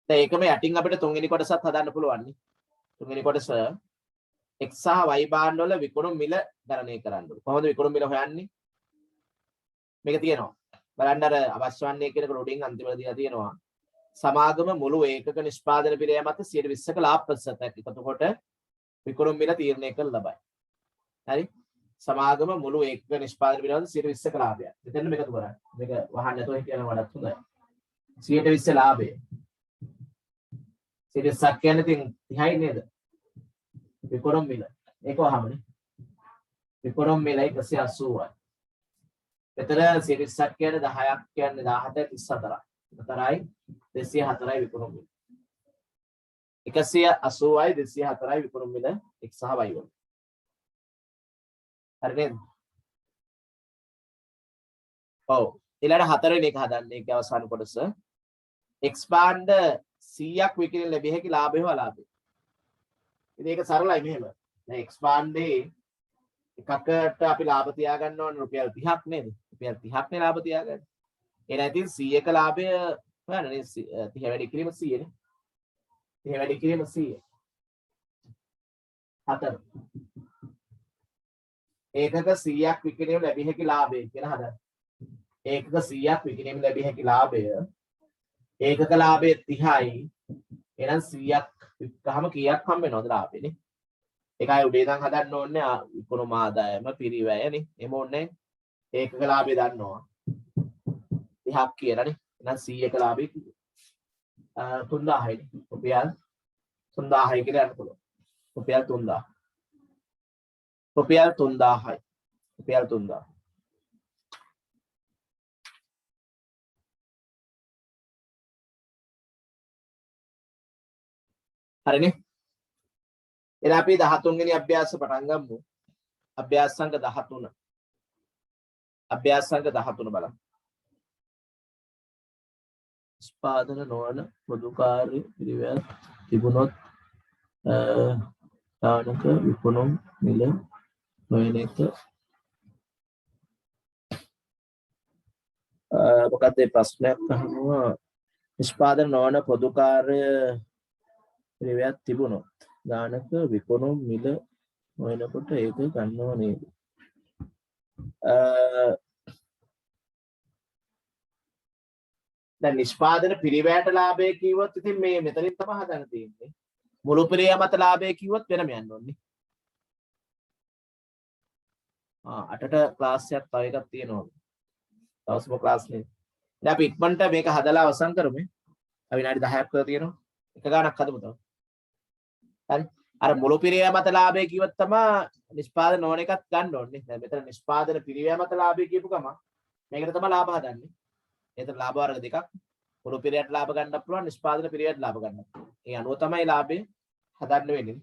දැන් ඒකම යටින් අපිට තුන්වෙනි කොටසත් හදන්න පුළුවන් නේ. තුන්වෙනි කොටස X සහ Y බාණ්ඩ වල විකුණුම් මිල ගණනය කරන්න ඕනේ. කොහොමද විකුණුම් මිල හොයන්නේ? මේක තියෙනවා. බලන්න අර අවශ්‍ය වන්නේ කියන රෝඩින් අන්තිමට දීලා තියෙනවා. සමාගම මුළු ඒකක නිෂ්පාදන පිරිය මත 120ක ලාභ ප්‍රතිශතයක් එකතු කොට විකුණුම් මිල තීරණය කරන ලබයි. හරි? සමාගම මුළු ඒකක නිෂ්පාදන පිරිය මත 120ක ලාභයක්. මෙතන මේක එකතු කරන්න. මේක වහන්න නැතුව කියන වඩාත් හොඳයි. 120 ලාභය. 120ක් කියන්නේ ඉතින් 30යි නේද? විකුණුම් මිල. ඒක වහමනේ. විකුණුම් මිල 180යි. මෙතන 120ක් කියන්නේ 10ක් කියන්නේ 17යි 34යි. 4යි 204යි විකුණුම් මිල. 180යි 204යි විකුණුම් මිල X සහ Y වල. හරි නේද? ඔව්. ඊළඟ හතරවෙනි එක හදන්නේ ඒකේ අවසාන කොටස. X බාණ්ඩ 100ක් විකිණෙන ලැබිය හැකි ලාභය හෝ අලාභය. ඉතින් ඒක සරලයි මෙහෙම. දැන් X බාණ්ඩේ එකකට අපි ලාභ තියාගන්න ඕනේ රුපියල් 30ක් නේද? රුපියල් 30ක් නේ ලාභ තියාගන්න. ඒ නැතිව 100ක ලාභය හොයන්න නේ 30 වැඩි කිරීම 100 නේ. 30 වැඩි කිරීම 100. 4. ඒකක 100ක් විකිණීම ලැබිය හැකි ලාභය කියලා හදන්න. ඒකක 100ක් විකිණීම ලැබිය හැකි ලාභය ඒකක ලාභය 30යි. එහෙනම් 100ක් වික්කහම කීයක් හම්බ වෙනවද ලාභේ නේ? ඒකයි උඩේ ඉඳන් හදන්න ඕනේ විකුණුම් ආදායම පිරිවැය නේ. එහෙම ඕනේ. ඒකක ලාභය දන්නවා. 30ක් කියලානේ. එහෙනම් 100ක ලාභය 3000යි. රුපියල් 3000යි කියලා යන්න පුළුවන්. රුපියල් 3000. රුපියල් 3000යි. රුපියල් 3000. හරිනේ. එහෙනම් අපි 13 වෙනි අභ්‍යාස පටන් ගමු. අභ්‍යාස සංඛ්‍ය 13. අභ්‍යාස සංඛ්‍ය 13 බලන්න. නිෂ්පාදන නොවන පොදු කාර්ය පිළිවෙල තිබුණොත් තානක විකුණුම් මිල හොයන එක මොකක්ද මේ ප්‍රශ්නයක් අහනවා. නිෂ්පාදන නොවන පොදු කාර්ය පිළිවෙලක් තිබුණොත් දානක විකුණුම් මිල හොයනකොට ඒක ගන්නව නේද? දැන් නිෂ්පාදන පිරිවැයට ලාභය කිව්වොත් ඉතින් මේ මෙතනින් තමයි හදන්න තියෙන්නේ. මුළු පිරිය මත ලාභය කිව්වොත් වෙනම යන්න ඕනේ. 8ට ක්ලාස් එකක් තව එකක් තියෙනවා. තවස්ම ක්ලාස් නේ. දැන් අපි ඉක්මනට මේක හදලා අවසන් කරමු. අපි විනාඩි 10ක් විතර තියෙනවා. එක ගානක් හදමු තව. හරි. අර මුළු පිරිය මත ලාභය කිව්වොත් තමයි නිෂ්පාදන නොවන එකත් ගන්න ඕනේ. දැන් මෙතන නිෂ්පාදන පිරිය මත ලාභය කියපු ගම මේකට තමයි ලාභ හදන්නේ. එතන ලාභ වර්ග දෙකක්. මුළු පිරියට ලාභ ගන්නත් පුළුවන්, නිෂ්පාදන පිරියට ලාභ ගන්නත් පුළුවන්. ඒ අනුව තමයි ලාභය හදන්න වෙන්නේ.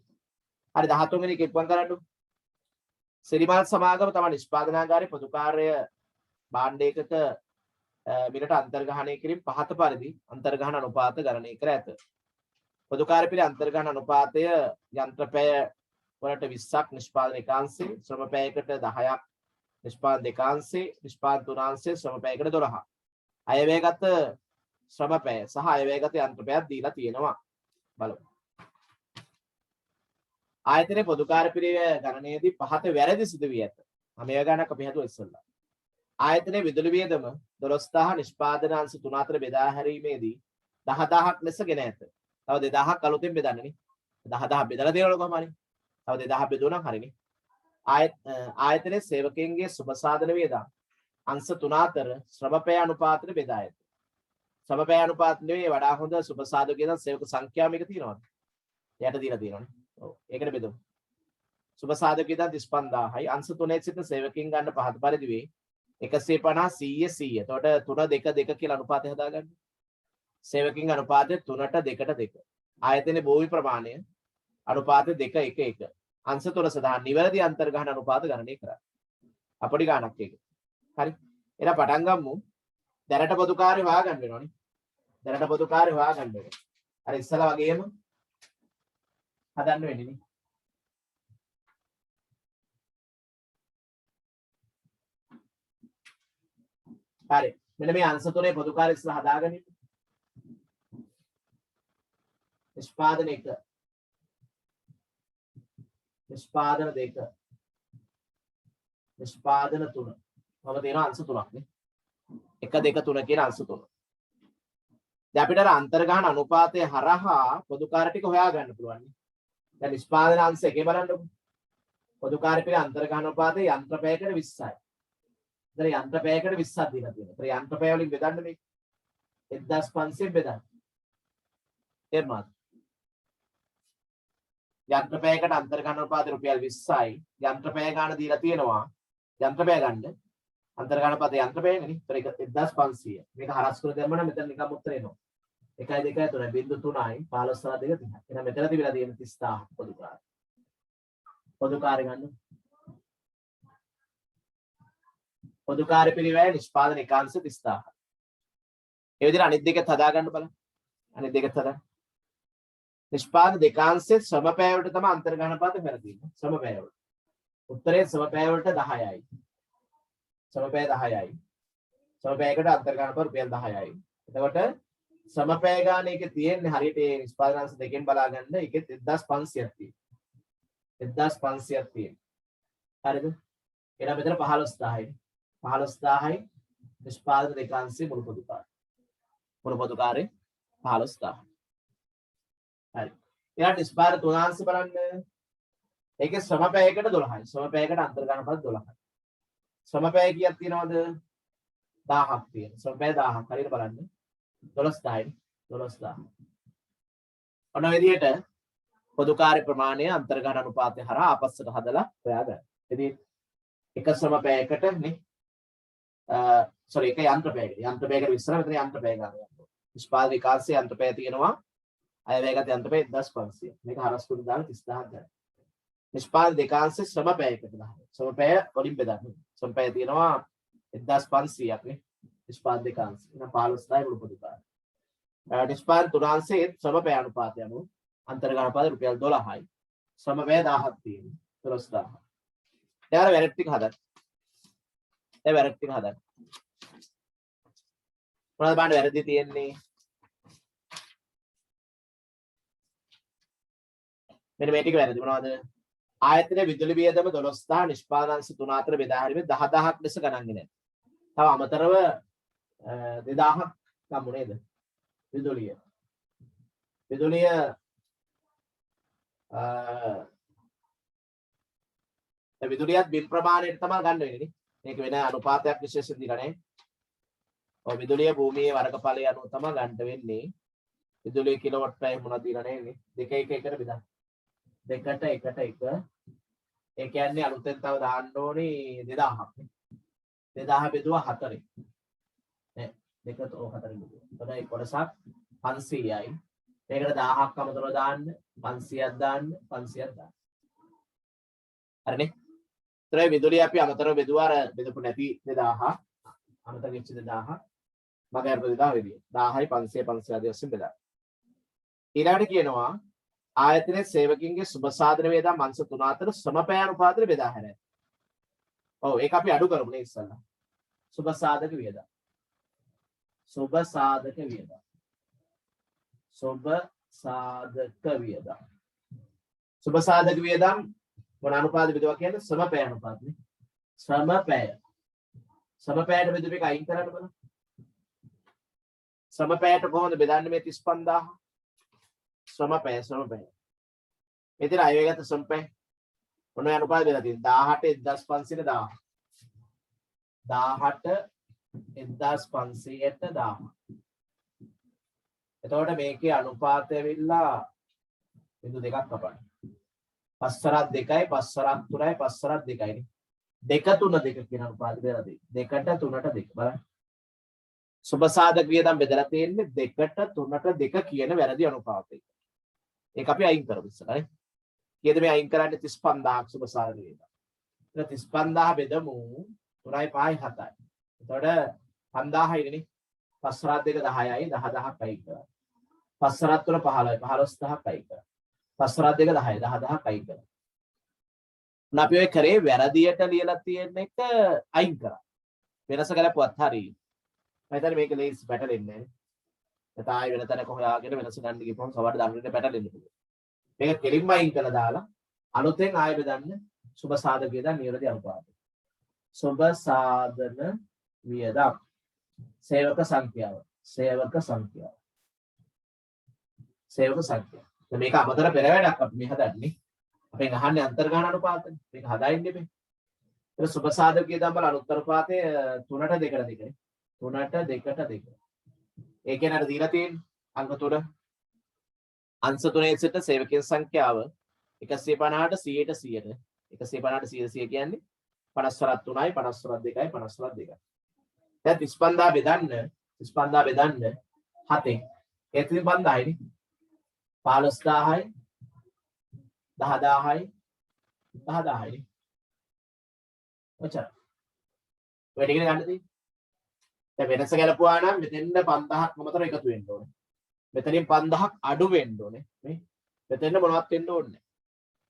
හරි 13 වෙනි එක ඉක්මන් කරන්න. සිරිමල් සමාගම තමයි නිෂ්පාදනාගාරයේ පොදු කාර්ය භාණ්ඩයකට මිලට අන්තර්ග්‍රහණය කිරීම පහත පරිදි අන්තර්ග්‍රහණ අනුපාත ගණනය කර ඇත. පොදු කාර්ය පිළි අන්තර්ග්‍රහණ අනුපාතය යන්ත්‍ර පැය වලට 20ක් නිෂ්පාදන එකාංශේ, ශ්‍රම පැයකට 10ක් නිෂ්පාදන දෙකාංශේ, නිෂ්පාදන තුනාංශේ, ශ්‍රම පැයකට 12ක්. අයවැයගත ශ්‍රමපැය සහ අයවැයගත යන්ත්‍රපැයක් දීලා තියෙනවා. බලමු. ආයතනයේ පොදු කාර්ය පිළිවෙල ගණනයේදී පහත වැරදි සිදු වී ඇත. මම ඒ ගණනක් අපි හදුවා ඉස්සෙල්ලා. ආයතනයේ විදුලි වියදම 12000 නිෂ්පාදන අංශ 3 අතර බෙදා හැරීමේදී 10000ක් ලෙස ගෙන ඇත. තව 2000ක් අලුතෙන් බෙදන්න නේ. 10000 බෙදලා දෙනවලු කොහොම හරි. තව 2000 බෙදුණා හරිනේ. ආයතනයේ සේවකයන්ගේ සුබ සාධන වියදම් අංශ 3 අතර ශ්‍රමපැය අනුපාතයට බෙදා ඇත. ශ්‍රමපැය අනුපාත නෙවෙයි වඩා හොඳ සුබ සාධකයන් සේවක සංඛ්‍යාව මේක තියෙනවද? යට දීලා තියෙනවනේ. ඔව් ඒකට බෙදමු. සුබ සාධකයන් 35000යි අංශ 3 සිට සේවකයන් ගන්න පහත පරිදි වේ 150 100 100. එතකොට 3 2 2 කියලා අනුපාතය හදාගන්න. සේවකයන් අනුපාතය 3ට 2ට 2. ආයතනයේ භූමි ප්‍රමාණය අනුපාතය 2 1 1. අංශ 3 සඳහා නිවැරදි අන්තර්ගහන අනුපාත ගණනය කරා. අපටි ගානක් ඒක. හරි. එහෙනම් පටන් ගමු. දැනට පොදු කාර්ය හොයාගන්න වෙනවනේ. දැනට පොදු කාර්ය හොයාගන්න වෙනවා. අර ඉස්සලා වගේම හදන්න වෙන්නේ නේ. හරි. මෙන්න මේ අංශ 3 පොදු කාර්ය ඉස්සලා හදාගනින්න. නිෂ්පාදන 1 නිෂ්පාදන 2 නිෂ්පාදන 3 මම තියෙනවා අංශ 3ක් නේ 1 2 3 කියන අංශ 3. දැන් අපිට අර අන්තර්ගහන අනුපාතය හරහා පොදු කාර්ය ටික හොයාගන්න පුළුවන් නේ. දැන් නිෂ්පාදන අංශ 1 බලන්නකො. පොදු කාර්ය පිළ අන්තර්ගහන අනුපාතය යන්ත්‍රපැයකට 20යි. දැන් යන්ත්‍රපැයකට 20ක් දීලා තියෙනවා. ඒතර යන්ත්‍රපැය වලින් බෙදන්න මේක 1500 බෙදන්න. එර්මාත් යන්ත්‍රපැයකට අන්තර්ගහන අනුපාතය රුපියල් 20යි. යන්ත්‍රපැය ගාන දීලා තියෙනවා. යන්ත්‍රපැය ගන්න අන්තර්ගහන අනුපාතය යන්ත්‍රපැයනේ. ඒතර 1500. මේක හරස් කර දැම්ම නම් මෙතන නිකම් උත්තර එනවා. 1 2 3 බිංදු 3යි 15 2 30. එහෙනම් මෙතන තිබිලා තියෙන 30000 පොදු කාර්ය. පොදු කාර්ය ගන්න. පොදු කාර්ය පිළිවෙල නිෂ්පාදන එකාංශ 30000. ඒ විදිහට අනිත් දෙකත් හදා ගන්න බලන්න. අනිත් දෙකත් හදා. නිෂ්පාදන දෙකාංශයේ ශ්‍රමපැය වලට තමයි අන්තර්ගහන අනුපාත පෙරදීන්නේ. ශ්‍රමපැය වලට. උත්තරේ ශ්‍රමපැය වලට 10යි. ශ්‍රමපැය 10යි. ශ්‍රමපැයකට අන්තර්ගහන අනුපාත රුපියල් 10යි. එතකොට ශ්‍රමපැය ගාන එකේ තියෙන්නේ හරියට මේ නිෂ්පාදන අංශ දෙකෙන් බලා ගන්න එකේ 1500ක් තියෙනවා. 1500ක් තියෙනවා. හරිද? එහෙනම් මෙතන 15000යි. 15000යි නිෂ්පාදන දෙකාංශයේ මුළු පොදු කාර්ය. මුළු පොදු කාර්ය 15000. හරි. ඊළඟ නිෂ්පාදන තුනාංශ බලන්න. ඒකේ ශ්‍රමපැයකට 12යි. ශ්‍රමපැයකට අන්තර්ගහන අනුපාත 12යි. ශ්‍රමපැය කීයක් තියෙනවද? 1000ක් තියෙනවා. ශ්‍රමපැය 1000ක්. හරියට බලන්න. 12000යි. 12000. ඔන්න ඔය විදිහට පොදු කාර්ය ප්‍රමාණය අන්තර්ගහන අනුපාතය හරහා ආපස්සට හදලා හොයාගන්න. ඉතින් එක ශ්‍රමපැයකට නේ එක යන්ත්‍රපැයකට 20 මෙතන යන්ත්‍රපැය ගන්නවා. නිෂ්පාදන විකාශයේ යන්ත්‍රපැය තියෙනවා. අයවැයගත යන්ත්‍රපැය 1500. මේක හරස් කුඩු දාලා 30000ක් ගන්න. නිෂ්පාදන දෙකාංශයේ ශ්‍රමපැයකට 10. ශ්‍රමපැය වලින් බෙදන්න. ශ්‍රමපැය තියෙනවා 1500ක් නේ. නිෂ්පාදන දෙකාංශ. එහෙනම් 15000යි මුළු පොදු කාර්ය. නිෂ්පාදන තුනාංශයේ ශ්‍රමපැය අනුපාතය අනුව අන්තර්ගහන අනුපාතය රුපියල් 12යි. ශ්‍රමපැය 1000ක් තියෙනවා. 12000. දැන් වැරදි ටික හදන්න. දැන් වැරදි ටික හදන්න. මොනවද බලන්න වැරදි තියෙන්නේ? මෙන්න මේ ටික වැරදි මොනවද? ආයතනයේ විදුලි වියදම 12000 නිෂ්පාදන අංශ 3 අතර බෙදා හැරීමේ 10000ක් ලෙස ගණන් ගෙන. තව අමතරව 2000ක් ගමු නේද? විදුලිය. විදුලියත් බිල් ප්‍රමාණයට තමයි ගන්න වෙන්නේ නේ. මේක වෙන අනුපාතයක් විශේෂයෙන් දීලා නැහැ. ඔය විදුලිය භූමියේ වර්ගඵලය අනුව තමයි ගන්න වෙන්නේ. විදුලිය කිලෝවොට් පැය මොනවද දීලා නැහැ. 2 1 1කට බෙදන්න. 2ට 1ට 1. ඒ කියන්නේ අලුතෙන් තව දාන්න ඕනේ 2000ක් නේ. 2000 බෙදුවා 4. නේ 2ට 4 බෙදුවා. එතකොට කොටසක් 500යි. මේකට 1000ක් අමතරව දාන්න 500ක් දාන්න 500ක් දාන්න. හරිනේ. ඒතරේ විදුලිය අපි අමතරව බෙදුවා අර බෙදපු නැති 2000. අමතක වෙච්ච 2000. මගේ අර 2000 වෙදී. 1000යි 500 500 ආදී වශයෙන් බෙදා. ඊළඟට කියනවා ආයතනයේ සේවකින්ගේ සුබ සාධන වේදම් අංශ 3 අතර ශ්‍රමපැය අනුපාතය බෙදා හැරයි. ඔව් ඒක අපි අඩු කරමු නේ ඉස්සල්ලා. සුබ සාධක වේදම්. සුබ සාධක වියදම්. සුබ සාධක වියදම්. සුබ සාධක වියදම් මොන අනුපාත බෙදුවා කියන්නේ සමපෑ අනුපාතනේ. සමපෑ. සමපෑට බෙදුව එක අයින් කරන්න බලන්න. සමපෑට කොහොමද බෙදන්නේ මේ 35000? සමපෑ. මෙතන අයවැයගත සමපෑ. මොන අනුපාත බෙදලා තියෙන්නේ? 18 1500 1000. එතකොට මේකේ අනුපාතය ඇවිල්ලා බිඳු දෙකක් කපන්න. 5 සරත් 2යි 5 සරත් 3යි 5 සරත් 2යි නේ. 2 3 2 කියන අනුපාතය බෙදලා තියෙන්නේ. 2ට 3ට 2 බලන්න. සුබ සාධක වියදම් බෙදලා තියෙන්නේ 2ට 3ට 2 කියන වැරදි අනුපාතයක. ඒක අපි අයින් කරමු ඉස්සරහයි. කීයද මේ අයින් කරන්නේ 35000ක් සුබ සාධක වියදම්. ඒක 35000 බෙදමු 3යි 5යි 7යි. එතකොට 5000යි නේ. 5 සරත් 2 10යි 10000ක් අයින් කරා. 5 සරත් 3 15යි 15000ක් අයින් කරා. 5 සරත් 2 10යි 10000ක් අයින් කරා. අපි ඔය කරේ වැරදියට ලියලා තියෙන එක අයින් කරා. වෙනස කරපුවත් හරි. මම හිතන්නේ මේක ලේසි පැටලෙන්නේ නැහැ. නැත්නම් ආයෙ වෙන තැනක හොයාගෙන වෙනස ගන්න ගිහම සමහර දන්නේ පැටලෙන්න පුළුවන්. මේක කෙලින්ම අයින් කරලා දාලා අලුතෙන් ආයෙ බෙදන්න සුබ සාධක වියදම් නිවැරදි අනුපාතය. සුබ සාධන වියදම් සේවක සංඛ්‍යාව. දැන් මේක අමතර පෙර වැඩක් අපි මේ හදන්නේ. අපෙන් අහන්නේ අන්තර්ගාන අනුපාතනේ. මේක හදාන්නේ මේ. ඒක සුබ සාධක වියදම් වල අනුත්තර අනුපාතය 3ට 2ට 2නේ. 3ට 2ට 2. ඒ කියන්නේ අර දීලා තියෙන අංක 3 අංශ 3 සිට සේවකයන් සංඛ්‍යාව 150ට 100ට 100ට 150ට 100 කියන්නේ 50 වරක් 3යි 50 වරක් 2යි 50 වරක් 2යි. දැන් 35000 බෙදන්න 7ෙන් ඒ 35000යි නේ 15000යි 10000යි 10000යි නේ ඔච්චර වැඩි ඉගෙන ගන්න තියෙන්නේ. දැන් වෙනස ගැලපුවා නම් මෙතෙන්ද 5000ක් මොතර එකතු වෙන්න ඕනේ. මෙතනින් 5000ක් අඩු වෙන්න ඕනේ. මේ මෙතෙන්ද මොනවත් වෙන්න ඕනේ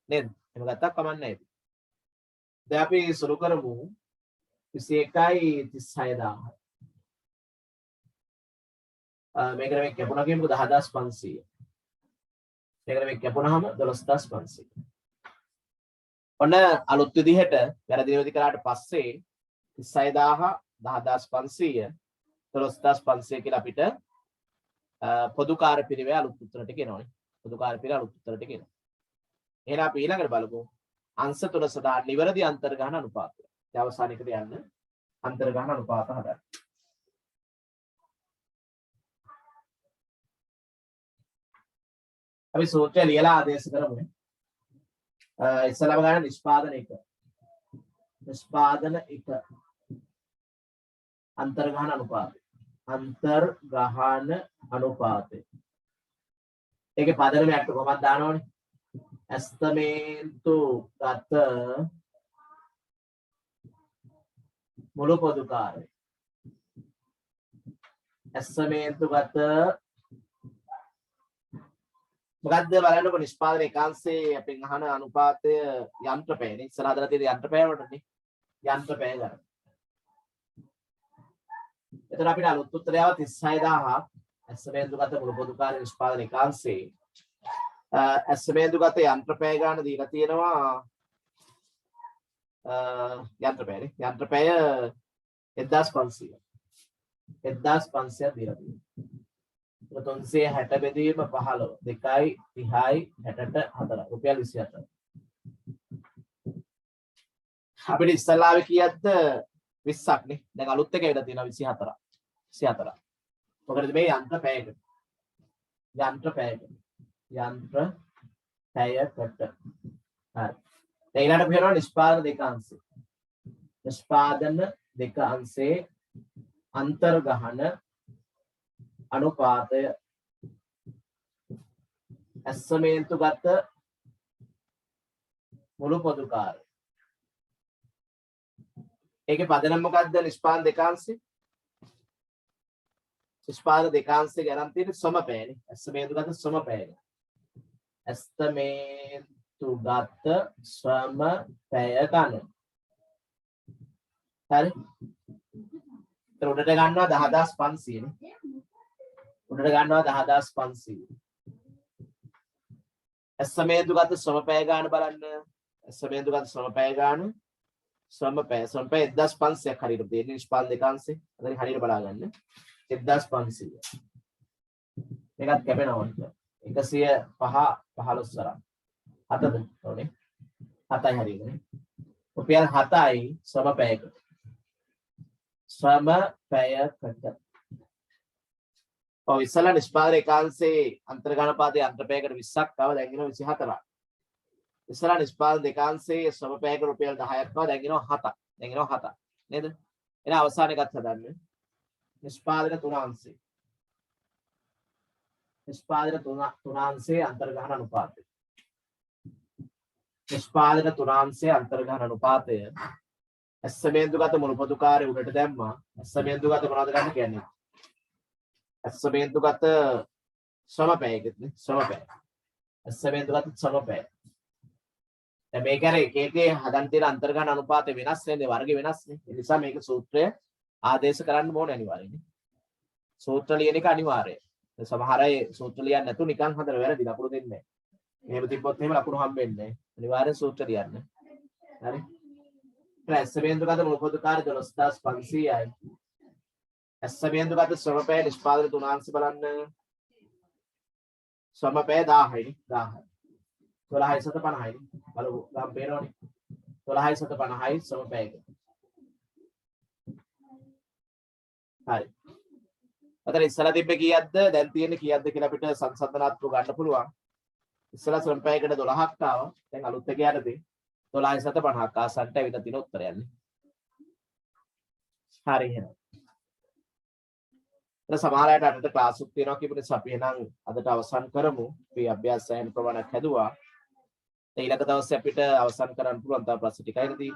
නේද? එහෙම ගත්තක් කමන්නේ නැහැ. දැන් අපි සුරු කරමු 21යි 36000. මේකට මේ කැපුණා කියමුකෝ 10500. මේකට මේ කැපුණාම 12500. ඔන්න අලුත් විදිහට වැරදි විදි කරාට පස්සේ 36000 10500 12500 කියලා අපිට පොදු කාර්ය පිරිවේ අලුත් උත්තරට කියනවනේ. පොදු කාර්ය පිරිවේ අලුත් උත්තරට කියනවා. එහෙනම් අපි ඊළඟට බලමු අංශ 3 සඳහා නිවැරදි අන්තර්ගාන අනුපාතය. ඒ අවසානයේදී යන්න අන්තර්ගාන අනුපාත හදන්න. අපි සූත්‍රය ලියලා ආදේශ කරමු. ඉස්සලම ගන්න නිෂ්පාදන 1. නිෂ්පාදන 1 අන්තර්ගාන අනුපාතය. අන්තර්ගාන අනුපාතය. ඒකේ පදනමයක් කොහොමද දානවනේ? ඇස්තමේන්තු ගත මුළු පොදු කාර්යය. ඇස්තමේන්තු ගත මොකද්ද බලන්නකො නිෂ්පාදන ඒකාංශයේ අපෙන් අහන අනුපාතය යන්ත්‍රපෑයනේ. ඉස්සරහ හදලා තියෙන යන්ත්‍රපෑය වලටනේ. යන්ත්‍රපෑය ගන්න. එතන අපිට අලුත් උත්තරය ආව 36000 ඇස්තමේන්තුගත මුළු පොදු කාර්ය නිෂ්පාදන ඒකාංශයේ ඇස්තමේන්තුගත යන්ත්‍රපෑය ගන්න දීලා තියෙනවා යන්ත්‍රපෑයනේ. යන්ත්‍රපෑය 1500 දීලා තියෙනවා. 360 බෙදීම 15 2යි 30යි 60ට 4 රුපියල් 24. අපිට ඉස්සල්ලාවේ කීයක්ද 20ක් නේ. දැන් අලුත් එක ඇවිල්ලා තියෙනවා 24. 24. මොකද මේ යන්ත්‍ර පැයකට. යන්ත්‍ර පැයකට. හරි. දැන් ඊළඟට අපි කරනවා නිෂ්පාදන දෙක අංශේ. නිෂ්පාදන දෙක අංශේ අන්තර්ගහන අනුපාතය ඇස්තමේන්තුගත මුළු පොදු කාර්යය. ඒකේ පදනම මොකද්ද නිෂ්පාදන දෙකාංශේ? නිෂ්පාදන දෙකාංශේ ගණන් තියෙන්නේ සමපෑයනේ. ඇස්තමේන්තුගත සමපෑය. ඇස්තමේන්තුගත සමපෑය ගන්න. හරි? ඒතර උඩට ගන්නවා 10500 නේ. උඩට ගන්නවා 10500. සමේන්දු ගත ශ්‍රමපෑ ගාන බලන්න. සමේන්දු ගත ශ්‍රමපෑ ගාන ශ්‍රමපෑ 1500ක් හරියට දෙන්නේ නිෂ්පාදන දෙකාංශේ. අතන හරියට බලා ගන්න. 1500. මේකත් කැපෙනවා. 105 15 තරම්. 7ද ඕනේ. 7යි හරියනේ. රුපියල් 7යි ශ්‍රමපෑයකට. ශ්‍රමපෑයකට. ඔව් ඉස්සලා නිෂ්පාදන ඒකාංශයේ අන්තර්ගානපාතයේ අන්තරපෑයකට 20ක් ආව දැන් එනවා 24ක්. ඉස්සලා නිෂ්පාදන දෙකාංශයේ ශ්‍රමපෑයක රුපියල් 10ක් ආව දැන් එනවා 7ක්. දැන් එනවා 7ක්. නේද? එහෙනම් අවසාන එකත් හදන්න. නිෂ්පාදන තුනාංශය. නිෂ්පාදන තුනාංශයේ අන්තර්ගාන අනුපාතය. නිෂ්පාදන තුනාංශයේ අන්තර්ගාන අනුපාතය සමේන්දුගත මුල්පොදුකාරය උඩට දැම්මා. සමේන්දුගත මොනවද ගන්න කියන්නේ? සමේන්දුගත ශ්‍රමපෑයකනේ ශ්‍රමපෑය. සමේන්දුගත ශ්‍රමපෑය. දැන් මේක අර එක එකේ හදන් තියෙන අන්තර්ගාන අනුපාතය වෙනස් වෙන්නේ වර්ගය වෙනස් නේ. ඒ නිසා මේක සූත්‍රය ආදේශ කරන්න ඕනේ අනිවාර්යයෙන්. සූත්‍ර ලියන එක අනිවාර්යයි. සමහර අය සූත්‍ර ලියන්නේ නැතු නිකන් හදලා වැරදි ලකුණු දෙන්නේ නැහැ. එහෙම තිබ්බොත් එහෙම ලකුණු හම්බෙන්නේ නැහැ. අනිවාර්යෙන් සූත්‍ර ලියන්න. හරි. සමේන්දුගත මුල්පොදුකාරය 12500යි. සමේන්දුගත ශ්‍රමපෑය නිෂ්පාදන තුනාංශ බලන්න. ශ්‍රමපෑය 1000යි 1000. 1250යි. බලමු ගම් පේනවනේ. 1250යි ශ්‍රමපෑයක. හරි. අතන ඉස්සලා තිබ්බේ කීයක්ද? දැන් තියෙන්නේ කීයක්ද කියලා අපිට සංසන්දනාත්මකව ගන්න පුළුවන්. ඉස්සලා ශ්‍රමපෑයකට 12ක් ආවා. දැන් අලුත් එක යටතේ 1250ක් ආසන්නට ඇවිල්ලා තියෙන උත්තරයන්නේ. හරි එහෙනම්. සමහර අයට අදට ක්ලාස් උත් තියෙනවා කියපු නිසා අපි එහෙනම් අදට අවසන් කරමු. අපි අභ්‍යාස සෑහෙන ප්‍රමාණයක් හැදුවා. ඊළඟ දවසේ අපිට අවසන් කරන්න පුළුවන් තව ප්‍රශ්න ටිකයි තියෙන්නේ.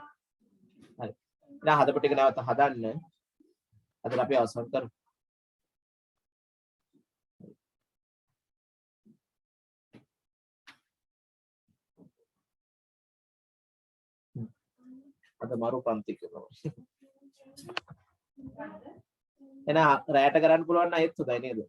හරි. දැන් හදපු ටික නැවත හදන්න. අදට අපි අවසන් කරමු. අද මරු පන්ති කරනවා. එහෙනම් රැයට කරන්න පුළුවන් නම් ඒත් හොඳයි නේද?